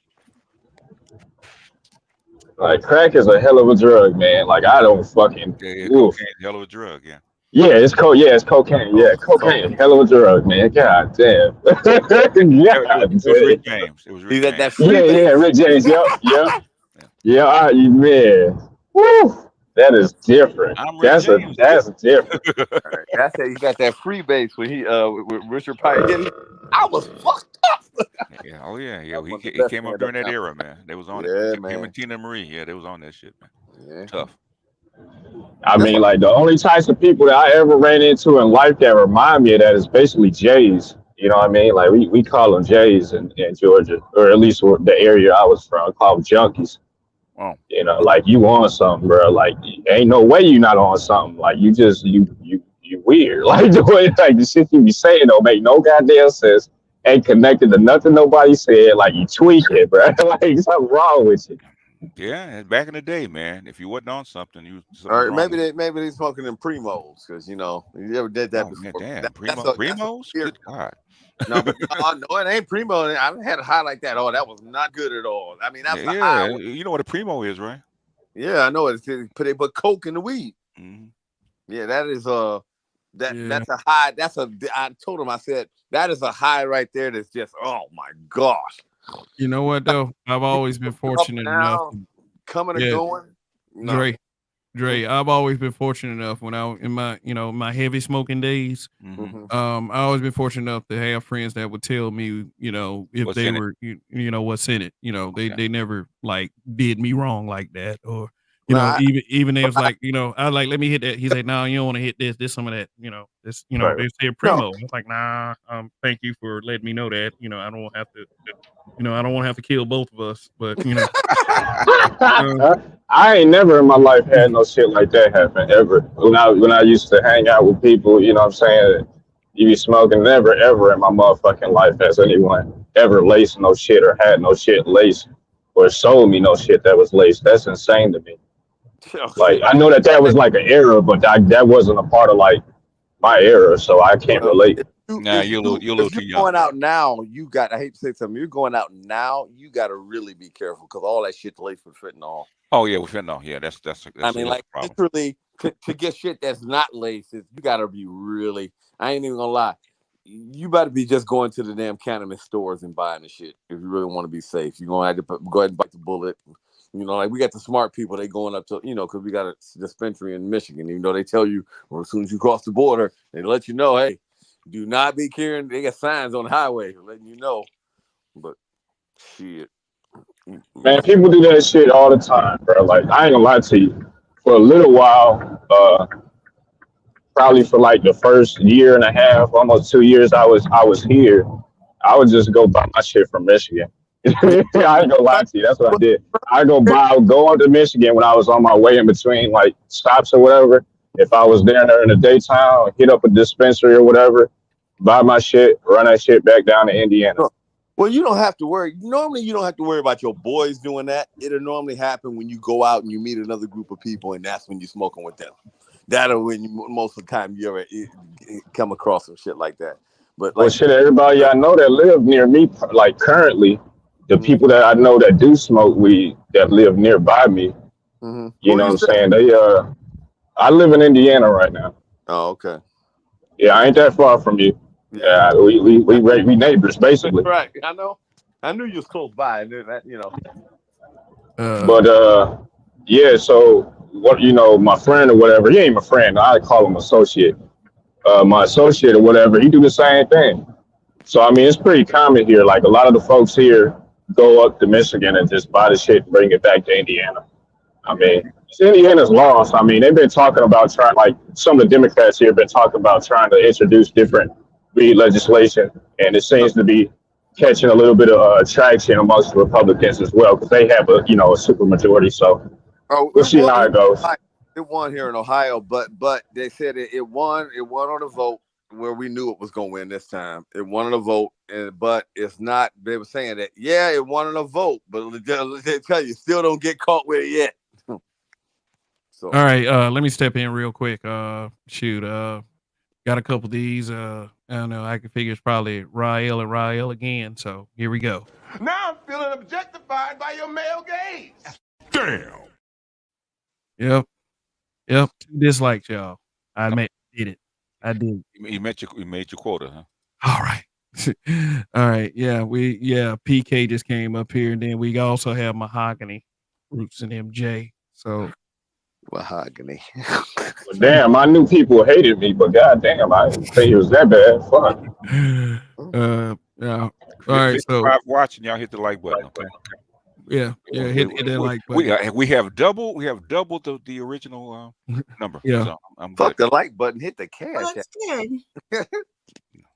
[SPEAKER 10] Like, crack is a hell of a drug, man. Like, I don't fucking.
[SPEAKER 5] Yeah, cocaine, hell of a drug, yeah.
[SPEAKER 10] Yeah, it's cocaine. Yeah, cocaine, hell of a drug, man. God damn.
[SPEAKER 5] It was Rick James. It was Rick James.
[SPEAKER 10] Yeah, Rick James. Yep. Yeah, man. Woo. That is different. That's different.
[SPEAKER 9] That's how he got that free base when he with Richard Pryor. I was fucked up.
[SPEAKER 5] Yeah, oh yeah. He came up during that era, man. They was on it. Him and Tina Marie, they was on that shit, man. Yeah. Tough.
[SPEAKER 10] I mean, like, the only types of people that I ever ran into in life that remind me of that is basically Jays. You know what I mean? Like, we call them Jays in Georgia, or at least the area I was from. I call them junkies.
[SPEAKER 5] Oh.
[SPEAKER 10] Like, you on something, bro. Like, ain't no way you not on something. Like, you weird. Like, the shit you be saying don't make no goddamn sense. Ain't connected to nothing nobody said. Like, you tweaking, bro. Like, something wrong with you.
[SPEAKER 5] Yeah, back in the day, man. If you wasn't on something, you.
[SPEAKER 9] Or maybe they smoking in Primos, because you ever did that before.
[SPEAKER 5] Man, damn, Primos? Good God.
[SPEAKER 9] No, it ain't Primo. I haven't had a high like that. Oh, that was not good at all. I mean, that's a high.
[SPEAKER 5] You know what a Primo is, right?
[SPEAKER 9] Yeah, I know it. They put coke in the weed.
[SPEAKER 5] Mm-hmm.
[SPEAKER 9] Yeah, that is That's a high. I told him, I said, that is a high right there. That's just, oh my gosh.
[SPEAKER 1] You know what though? I've always been fortunate enough.
[SPEAKER 9] Coming and going. No.
[SPEAKER 1] Dre, I've always been fortunate enough when I in my my heavy smoking days. I always been fortunate enough to have friends that would tell me, if
[SPEAKER 5] What's
[SPEAKER 1] they
[SPEAKER 5] in it?
[SPEAKER 1] were, what's in it. They never like did me wrong like that, or
[SPEAKER 9] Well,
[SPEAKER 1] even they was like, I like let me hit that. He said, no, you don't want to hit this. This some of that, this, they said primo. I was like, nah, thank you for letting me know that. I don't have to. I don't want to have to kill both of us, but
[SPEAKER 10] I ain't never in my life had no shit like that happen ever. When I used to hang out with people, you know what I'm saying? You be smoking, never ever in my motherfucking life has anyone ever laced no shit or had no shit laced or sold me no shit that was laced. That's insane to me. Like I know that was like an era, but that wasn't a part of like my era, so I can't relate.
[SPEAKER 5] Nah, you're a little too young.
[SPEAKER 9] Going out now, I hate to say something. You're going out now, you got to really be careful because all that shit's laced with fentanyl.
[SPEAKER 5] Oh yeah, with fentanyl. Yeah, that's
[SPEAKER 9] I mean, like
[SPEAKER 5] problem.
[SPEAKER 9] literally to get shit that's not laced, you got to be really. I ain't even gonna lie. You better be just going to the damn cannabis stores and buying the shit if you really want to be safe. You're gonna have to go ahead and bite the bullet. Like we got the smart people. They going up to because we got a dispensary in Michigan. Even though they tell you, well, as soon as you cross the border, they let you know, hey, do not be carrying. They got signs on the highway letting you know. But shit,
[SPEAKER 10] Man, people do that shit all the time, bro. Like I ain't gonna lie to you. For a little while, probably for like the first year and a half, almost 2 years, I was here. I would just go buy my shit from Michigan. I ain't gonna lie to you. That's what I did. I go up to Michigan when I was on my way in between like stops or whatever. If I was there in the daytime, hit up a dispensary or whatever, buy my shit, run that shit back down to Indiana.
[SPEAKER 9] Well, you don't have to worry. Normally, you don't have to worry about your boys doing that. It'll normally happen when you go out and you meet another group of people, and that's when you're smoking with them. That'll when most of the time you ever come across some shit like that. But
[SPEAKER 10] well, shit, everybody I know that live near me, like currently, the people that I know that do smoke weed that live nearby me, you know what I'm saying? I live in Indiana right now.
[SPEAKER 9] Oh, okay.
[SPEAKER 10] Yeah, I ain't that far from you. Yeah, we neighbors basically.
[SPEAKER 9] Right. I know. I knew you was close by. I knew that,
[SPEAKER 10] But yeah. So what? My friend or whatever. He ain't my friend. I call him associate. My associate or whatever. He do the same thing. So I mean, it's pretty common here. Like a lot of the folks here go up to Michigan and just buy the shit and bring it back to Indiana. I mean, Indiana's lost. I mean, they've been talking about like some of the Democrats here have been talking about trying to introduce different weed legislation, and it seems to be catching a little bit of traction amongst the Republicans as well because they have a super majority. So we'll see how it goes.
[SPEAKER 9] It won here in Ohio, but they said it won. It won on a vote where we knew it was going to win this time. It won on a vote, but it's not. They were saying that it won on a vote, but they tell you still don't get caught with it yet.
[SPEAKER 1] So all right, let me step in real quick. Got a couple of these. I don't know. I can figure it's probably Rael again. So here we go.
[SPEAKER 7] Now I'm feeling objectified by your male gaze. Damn.
[SPEAKER 1] Yep. 2 dislikes, y'all. I did it. I did.
[SPEAKER 5] You made your quota, huh?
[SPEAKER 1] All right. All right. Yeah. PK just came up here, and then we also have Mahogany, Roots, and MJ. So
[SPEAKER 9] Mahogany.
[SPEAKER 10] Well, damn, I knew people hated me, but goddamn, I didn't think it was that bad. Fuck.
[SPEAKER 1] Yeah. All right. So
[SPEAKER 5] watching, y'all hit the like button. Okay.
[SPEAKER 1] Yeah. Hit that like button.
[SPEAKER 5] We have double the original number.
[SPEAKER 1] Yeah.
[SPEAKER 5] So I'm
[SPEAKER 9] Fuck
[SPEAKER 5] good.
[SPEAKER 9] the like button. Hit the cash.
[SPEAKER 11] Well, that's good.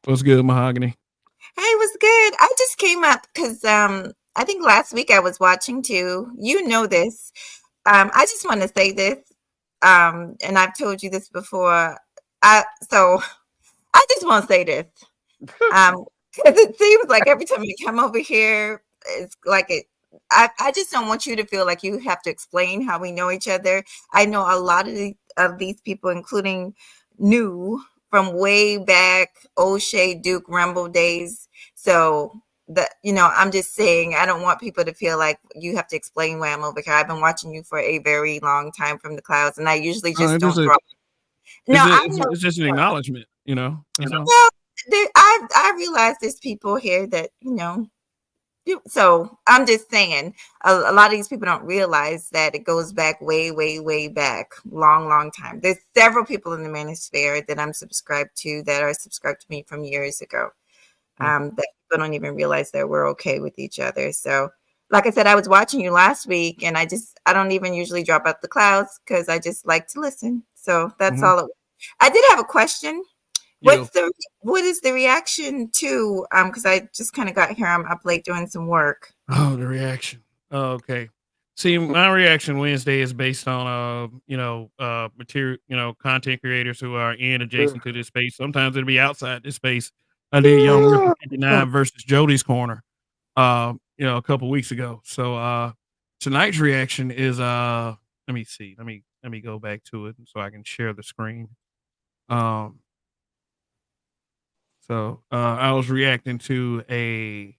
[SPEAKER 1] What's good, Mahogany?
[SPEAKER 11] Hey, what's good? I just came up because I think last week I was watching too. You know this. I just want to say this, and I've told you this before. So I just want to say this, because it seems like every time you come over here, it's like it. I just don't want you to feel like you have to explain how we know each other. I know a lot of these people, including new from way back, O'Shea, Duke, Rumble days. So I'm just saying, I don't want people to feel like you have to explain why I'm over here. I've been watching you for a very long time from the clouds, and I usually just don't drop. No, I know.
[SPEAKER 1] It's just an acknowledgement, you know. That's all.
[SPEAKER 11] Well, I realize there's people here that so I'm just saying a lot of these people don't realize that it goes back way, way, way back, long time. There's several people in the manosphere that I'm subscribed to that are subscribed to me from years ago. That people don't even realize that we're okay with each other. So like I said, I was watching you last week, and I don't even usually drop out the clouds because I just like to listen. So that's all. I did have a question. What is the reaction to because I just kind of got here, I'm up late doing some work.
[SPEAKER 1] Oh, the reaction. Oh, okay. See, my reaction Wednesday is based on material, content creators who are in adjacent to this space. Sometimes it'll be outside this space. I did Young Ripper 59 versus Jody's Corner a couple weeks ago. So tonight's reaction is let me see. Let me go back to it so I can share the screen. So I was reacting to a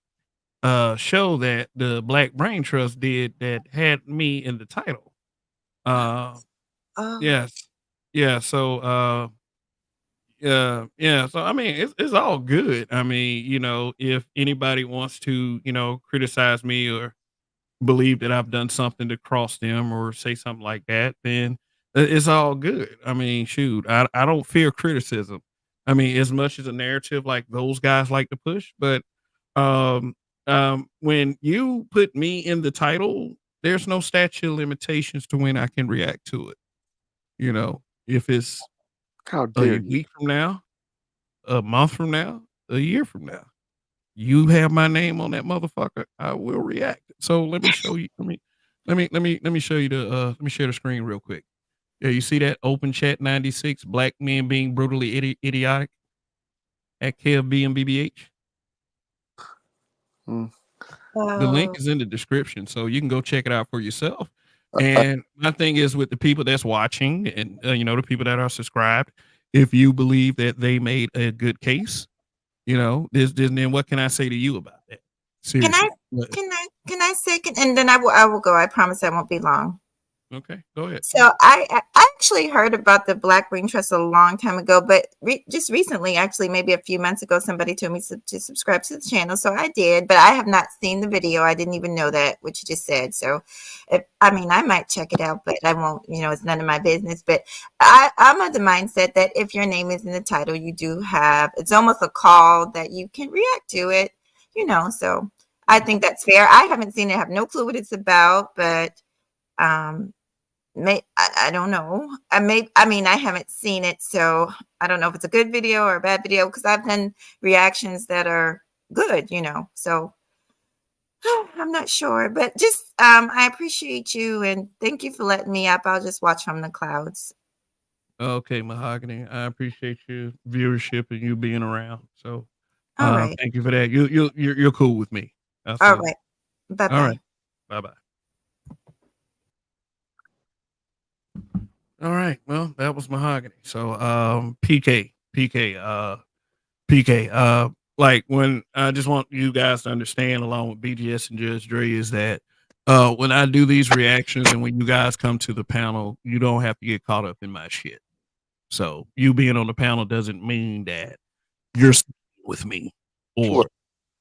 [SPEAKER 1] show that the Black Brain Trust did that had me in the title. Yes. Yeah. So So I mean it's all good. I mean, if anybody wants to, criticize me or believe that I've done something to cross them or say something like that, then it's all good. I mean, shoot, I don't fear criticism. I mean, as much as a narrative like those guys like to push, but when you put me in the title, there's no statute of limitations to when I can react to it. If it's
[SPEAKER 9] How dare
[SPEAKER 1] a
[SPEAKER 9] you?
[SPEAKER 1] week from now, a month from now, a year from now, you have my name on that motherfucker, I will react. So let me show you. Let me show you let me share the screen real quick. Yeah, you see that open chat 96 black men being brutally idiotic at KFB and BBH. The link is in the description, so you can go check it out for yourself. And my thing is with the people that's watching and the people that are subscribed, if you believe that they made a good case, then what can I say to you about that? Seriously.
[SPEAKER 11] Can I say and then I will go. I promise I won't be long.
[SPEAKER 1] Okay, go ahead.
[SPEAKER 11] So I actually heard about the Black Brain Trust a long time ago, but just recently, actually maybe a few months ago, somebody told me to subscribe to the channel. So I did, but I have not seen the video. I didn't even know that, what you just said. So I might check it out, but I won't, it's none of my business. But I'm of the mindset that if your name is in the title, you do have, it's almost a call that you can react to it, so I think that's fair. I haven't seen it, I have no clue what it's about, but I don't know. I haven't seen it, so I don't know if it's a good video or a bad video because I've done reactions that are good, so I'm not sure, but just I appreciate you and thank you for letting me up. I'll just watch from the clouds.
[SPEAKER 1] Okay, Mahogany, I appreciate your viewership and you being around. So
[SPEAKER 11] all right.
[SPEAKER 1] Thank you for that. You're cool with me.
[SPEAKER 11] All right. Bye-bye.
[SPEAKER 1] All right. Bye-bye. All right. Well, that was Mahogany. So PK, like when I just want you guys to understand along with BGS and Judge Dre is that when I do these reactions and when you guys come to the panel, you don't have to get caught up in my shit. So you being on the panel doesn't mean that you're with me or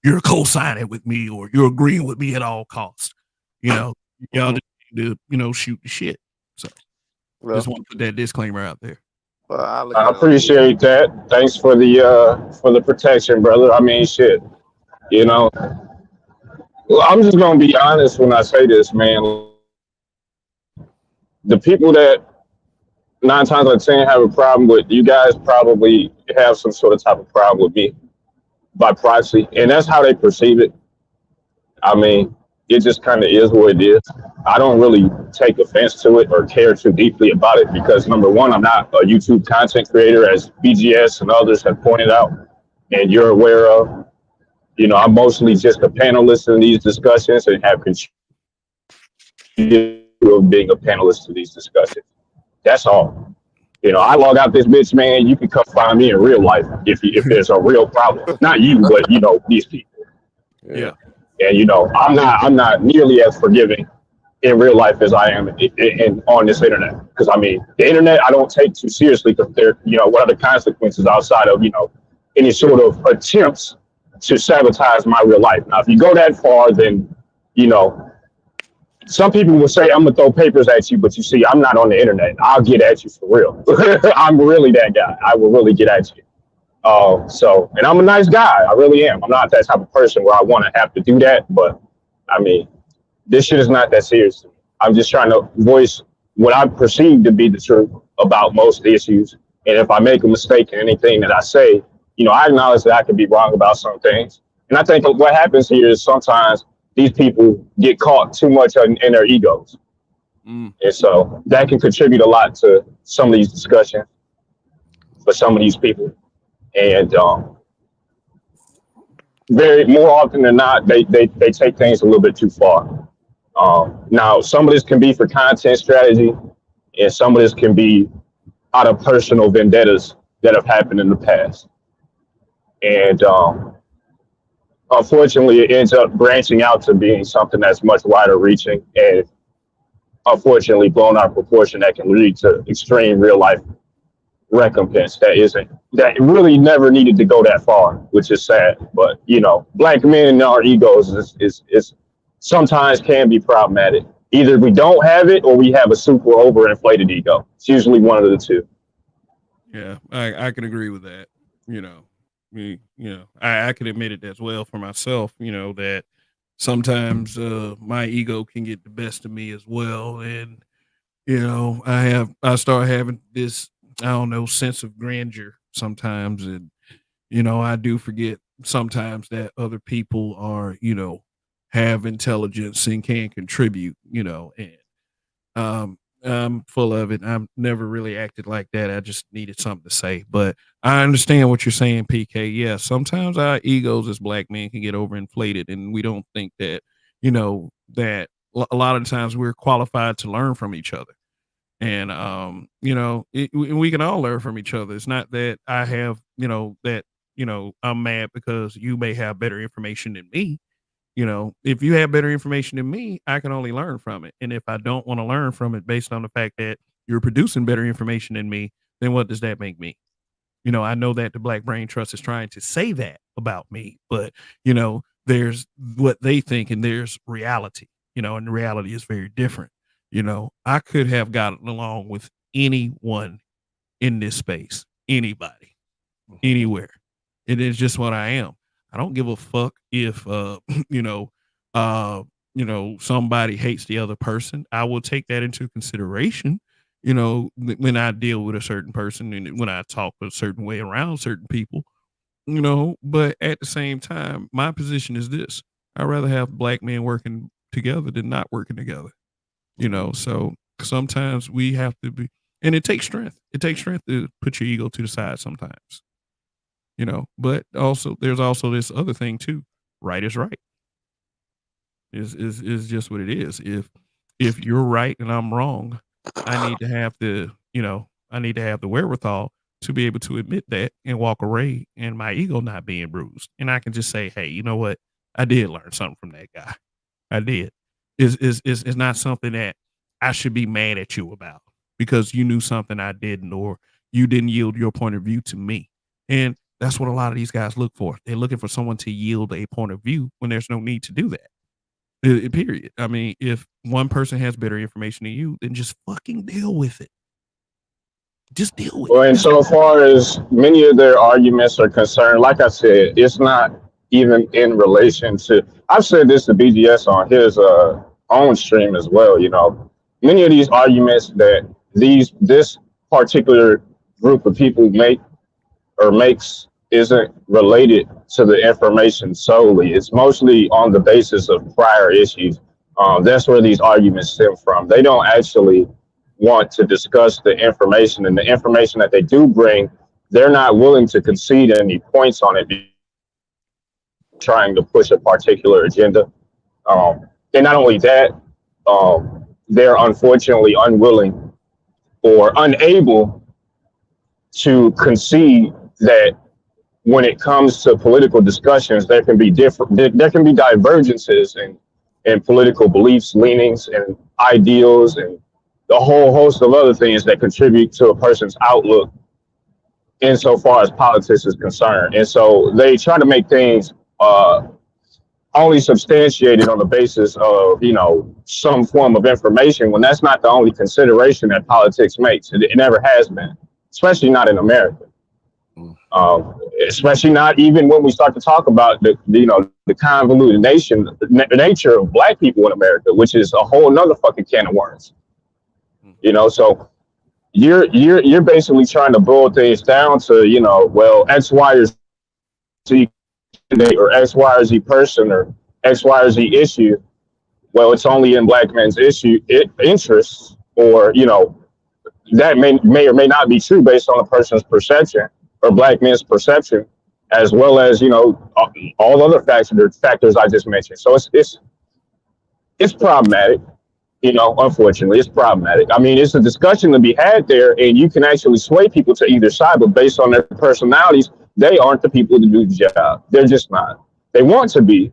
[SPEAKER 1] you're co-signing with me or you're agreeing with me at all costs. Y'all just need to, shoot the shit. So just want to put that disclaimer out there.
[SPEAKER 10] I appreciate that. Thanks for the protection, brother. I mean, shit. Well, I'm just gonna be honest when I say this, man. The people that 9 times out of 10 have a problem with you guys probably have some sort of type of problem with me by proxy, and that's how they perceive it. I mean, it just kind of is what it is. I don't really take offense to it or care too deeply about it because number one, I'm not a YouTube content creator, as BGS and others have pointed out, and you're aware of. I'm mostly just a panelist in these discussions and have contributed to being a panelist to these discussions. That's all. I log out this bitch, man. You can come find me in real life if there's a real problem. Not you, but these people.
[SPEAKER 1] Yeah.
[SPEAKER 10] And I'm not nearly as forgiving in real life as I am on this internet. Because I mean, the internet I don't take too seriously because there, what are the consequences outside of any sort of attempts to sabotage my real life. Now, if you go that far, then some people will say I'm gonna throw papers at you, but you see, I'm not on the internet. I'll get at you for real. I'm really that guy. I will really get at you. And I'm a nice guy. I really am. I'm not that type of person where I want to have to do that. But I mean, this shit is not that serious to me. I'm just trying to voice what I perceive to be the truth about most issues. And if I make a mistake in anything that I say, I acknowledge that I could be wrong about some things. And I think what happens here is sometimes these people get caught too much in their egos. And so that can contribute a lot to some of these discussions for some of these people. And more often than not, they take things a little bit too far. Now, some of this can be for content strategy, and some of this can be out of personal vendettas that have happened in the past. And unfortunately, it ends up branching out to being something that's much wider reaching and unfortunately blown out of proportion that can lead to extreme real life recompense that really never needed to go that far, which is sad. But black men and our egos is sometimes can be problematic. Either we don't have it or we have a super overinflated ego. It's usually one of the two.
[SPEAKER 1] Yeah, I can agree with that. I can admit it as well for myself, that sometimes my ego can get the best of me as well. And, I start having this, I don't know, sense of grandeur sometimes. And, I do forget sometimes that other people are, have intelligence and can contribute, and I'm full of it. I've never really acted like that. I just needed something to say. But I understand what you're saying, PK. Yeah, sometimes our egos as black men can get overinflated, and we don't think that, that a lot of times we're qualified to learn from each other. And we can all learn from each other. It's not that I have, I'm mad because you may have better information than me. If you have better information than me, I can only learn from it. And if I don't want to learn from it based on the fact that you're producing better information than me, then what does that make me? I know that the Black Brain Trust is trying to say that about me, but there's what they think and there's reality, and the reality is very different. I could have gotten along with anyone in this space, anybody, anywhere. It is just what I am. I don't give a fuck if somebody hates the other person. I will take that into consideration, when I deal with a certain person and when I talk a certain way around certain people, but at the same time, my position is this. I'd rather have black men working together than not working together. So sometimes we have to be, and it takes strength. It takes strength to put your ego to the side sometimes. But also there's also this other thing too. Right is right. Is just what it is. If you're right and I'm wrong, I need to have the wherewithal to be able to admit that and walk away and my ego not being bruised. And I can just say, hey, you know what? I did learn something from that guy. I did. Is not something that I should be mad at you about because you knew something I didn't, or you didn't yield your point of view to me. And that's what a lot of these guys look for. They're looking for someone to yield a point of view when there's no need to do that. Period. I mean, if one person has better information than you, then just fucking deal with it. Just deal with it.
[SPEAKER 10] Well, and so far as many of their arguments are concerned, like I said, it's not even in relation to, I've said this to BGS on his own stream as well, many of these arguments that this particular group of people makes isn't related to the information solely. It's mostly on the basis of prior issues. That's where these arguments stem from. They don't actually want to discuss the information, and the information that they do bring, they're not willing to concede any points on it, trying to push a particular agenda. And not only that, they're unfortunately unwilling or unable to concede that when it comes to political discussions, there can be divergences in political beliefs, leanings, and ideals and a whole host of other things that contribute to a person's outlook insofar as politics is concerned. And so they try to make things only substantiated on the basis of, some form of information when that's not the only consideration that politics makes. It never has been, especially not in America. Especially not even when we start to talk about the convoluted nature of black people in America, which is a whole nother fucking can of worms. So you're basically trying to boil things down to, well, X, Y, or Z or X, Y, or Z person or X, Y, or Z issue. Well, it's only in black men's interests, or that may or may not be true based on a person's perception or black men's perception, as well as all other factors I just mentioned. So it's problematic. Unfortunately, it's problematic. I mean, it's a discussion to be had there, and you can actually sway people to either side, but based on their personalities, they aren't the people to do the job. They're just not. They want to be,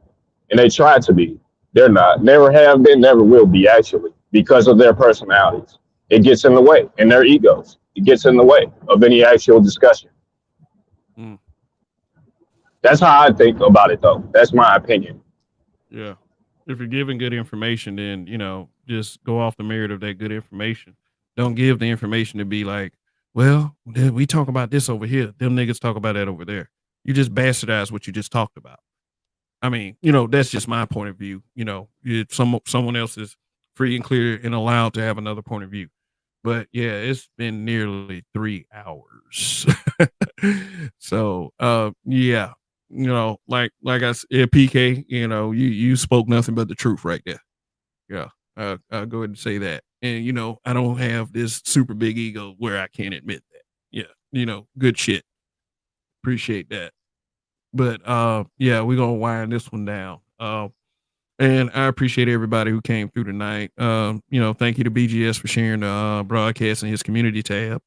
[SPEAKER 10] and they try to be. They're not. Never have been, never will be, actually, because of their personalities. It gets in the way, and their egos. It gets in the way of any actual discussion. That's how I think about it, though. That's my opinion.
[SPEAKER 1] Yeah. If you're giving good information, then, just go off the merit of that good information. Don't give the information to be like, well, we talk about this over here. Them niggas talk about that over there. You just bastardize what you just talked about. I mean, that's just my point of view. Someone else is free and clear and allowed to have another point of view. But yeah, it's been nearly 3 hours. So, yeah. Like I said, PK, you spoke nothing but the truth right there. Yeah, I'll go ahead and say that. And I don't have this super big ego where I can't admit that. Yeah, good shit. Appreciate that. But yeah, we're gonna wind this one down. And I appreciate everybody who came through tonight. Thank you to BGS for sharing the broadcast in his community tab.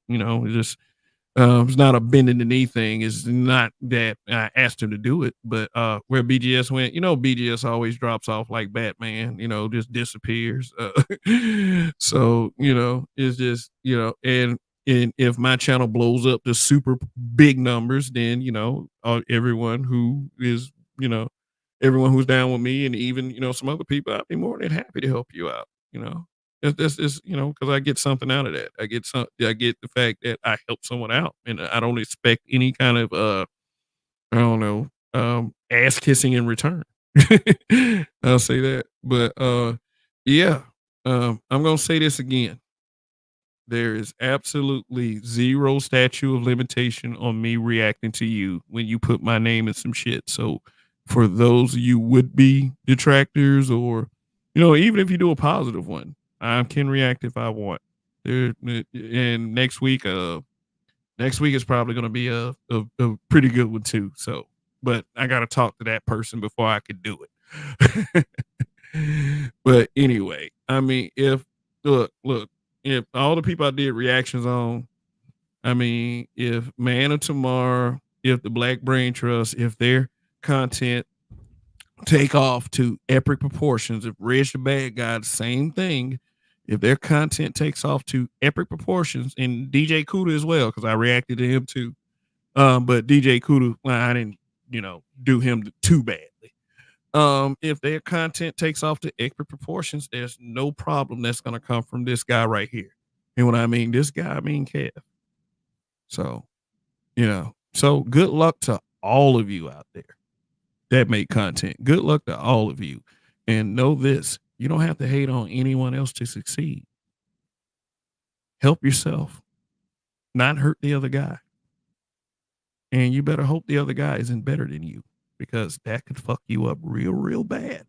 [SPEAKER 1] It's not a bending the knee thing. It's not that I asked him to do it, but where BGS went, BGS always drops off like Batman, just disappears. So, it's just, and if my channel blows up to super big numbers, then, everyone who is, everyone who's down with me and even, some other people, I'd be more than happy to help you out, That's just, because I get something out of that. I get the fact that I help someone out, and I don't expect any kind of I don't know, ass kissing in return. I'll say that. But yeah, I'm gonna say this again. There is absolutely zero statute of limitation on me reacting to you when you put my name in some shit. So for those of you would be detractors, or even if you do a positive one, I can react if I want. And next week is probably going to be a pretty good one too. So, but I got to talk to that person before I could do it. But anyway, I mean, if all the people I did reactions on, I mean, if Man of Tomorrow, if the Black Brain Trust, if their content take off to epic proportions, if Reg the Bad Guy, the same thing, if their content takes off to epic proportions, and DJ Kuda as well, because I reacted to him too. But DJ Kuda, I didn't, do him too badly. If their content takes off to epic proportions, there's no problem that's going to come from this guy right here. And when I mean this guy, I mean Kev. So, so good luck to all of you out there that make content. Good luck to all of you. And know this, you don't have to hate on anyone else to succeed. Help yourself, not hurt the other guy. And you better hope the other guy isn't better than you, because that could fuck you up real, real bad.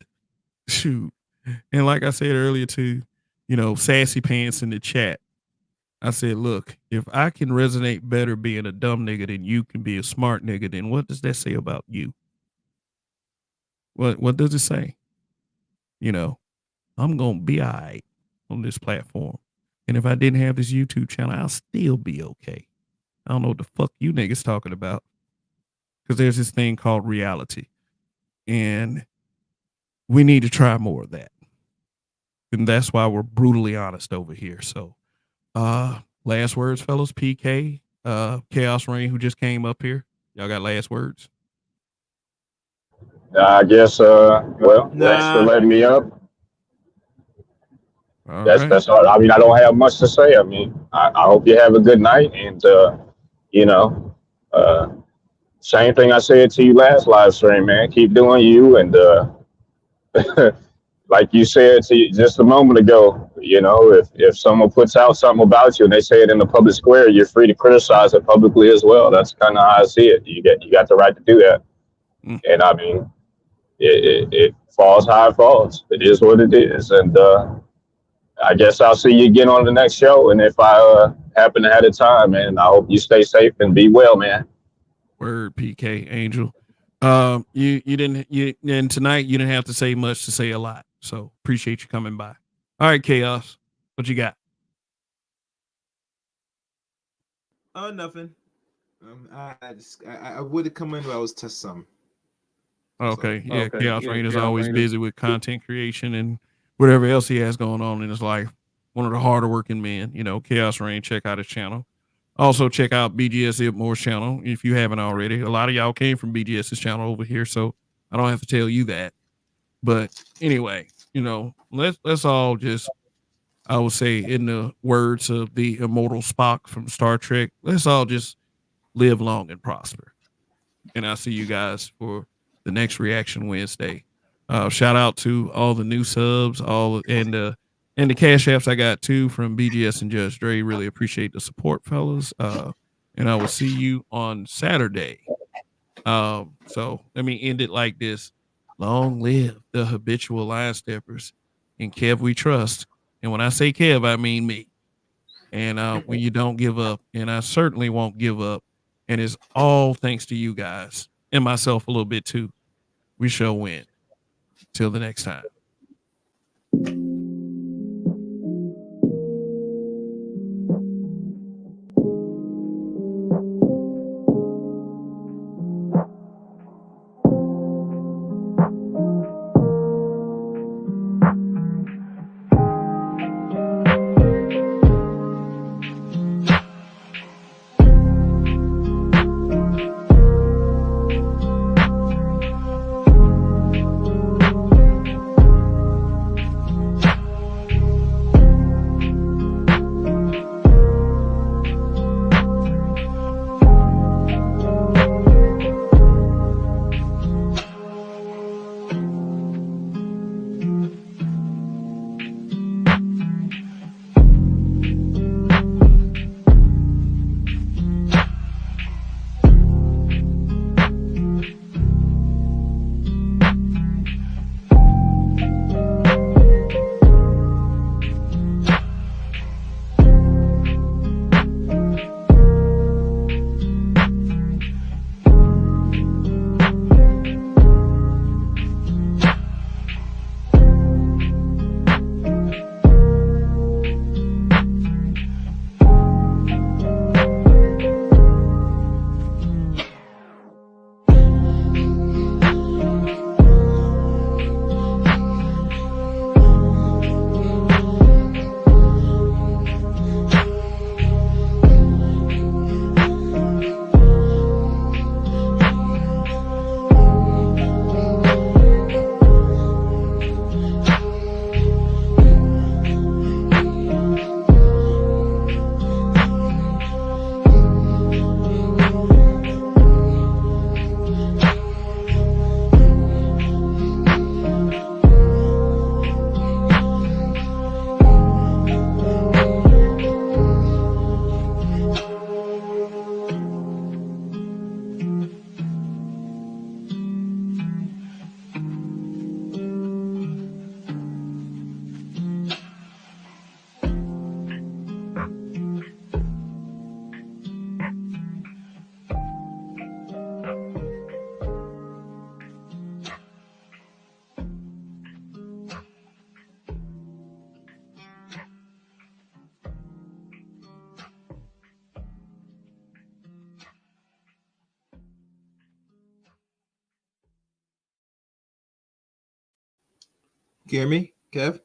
[SPEAKER 1] Shoot. And like I said earlier too, Sassy Pants in the chat, I said, look, if I can resonate better being a dumb nigga than you can be a smart nigga, then what does that say about you? What does it say? I'm going to be all right on this platform. And if I didn't have this YouTube channel, I'll still be okay. I don't know what the fuck you niggas talking about. Because there's this thing called reality. And we need to try more of that. and that's why we're brutally honest over here. So, last words, fellas. PK, Chaos Rain, who just came up here. Y'all got last words?
[SPEAKER 10] I guess. Well, thanks for letting me up.
[SPEAKER 1] All
[SPEAKER 10] That's
[SPEAKER 1] right.
[SPEAKER 10] that's all. I mean, I don't have much to say. I mean, I hope you have a good night, and you know, uh, same thing I said to you last live stream, man. Keep doing you, and like you said to you just a moment ago, if someone puts out something about you and they say it in the public square, you're free to criticize it publicly as well. That's kind of how I see it. You got the right to do that, and I mean, it falls how it falls. It is what it is, and I guess I'll see you again on the next show. And if I happen to have the time, man, I hope you stay safe and be well, man.
[SPEAKER 1] Word, PK Angel. You didn't and tonight you didn't have to say much to say a lot. So appreciate you coming by. All right, Chaos, what you got?
[SPEAKER 12] Oh, nothing. I would have come in, but I was test some.
[SPEAKER 1] Okay, yeah, Chaos Rain is always busy with content creation and whatever else he has going on in his life. One of the harder working men, Chaos Rain. Check out his channel. Also, check out BGS Ipmore's channel if you haven't already. A lot of y'all came from BGS's channel over here, so I don't have to tell you that. But anyway, let's all just, I would say, in the words of the immortal Spock from Star Trek, let's all just live long and prosper. And I'll see you guys for the next Reaction Wednesday. Shout out to all the new subs, and the cash apps I got too from BGS and Judge Dre. Really appreciate the support, fellas. And I will see you on Saturday. So let me end it like this. Long live the habitual line steppers. And Kev, we trust. And when I say Kev, I mean me. And when you don't give up, and I certainly won't give up, and it's all thanks to you guys and myself a little bit too. We shall win. Till the next time.
[SPEAKER 12] Can you hear me, Kev?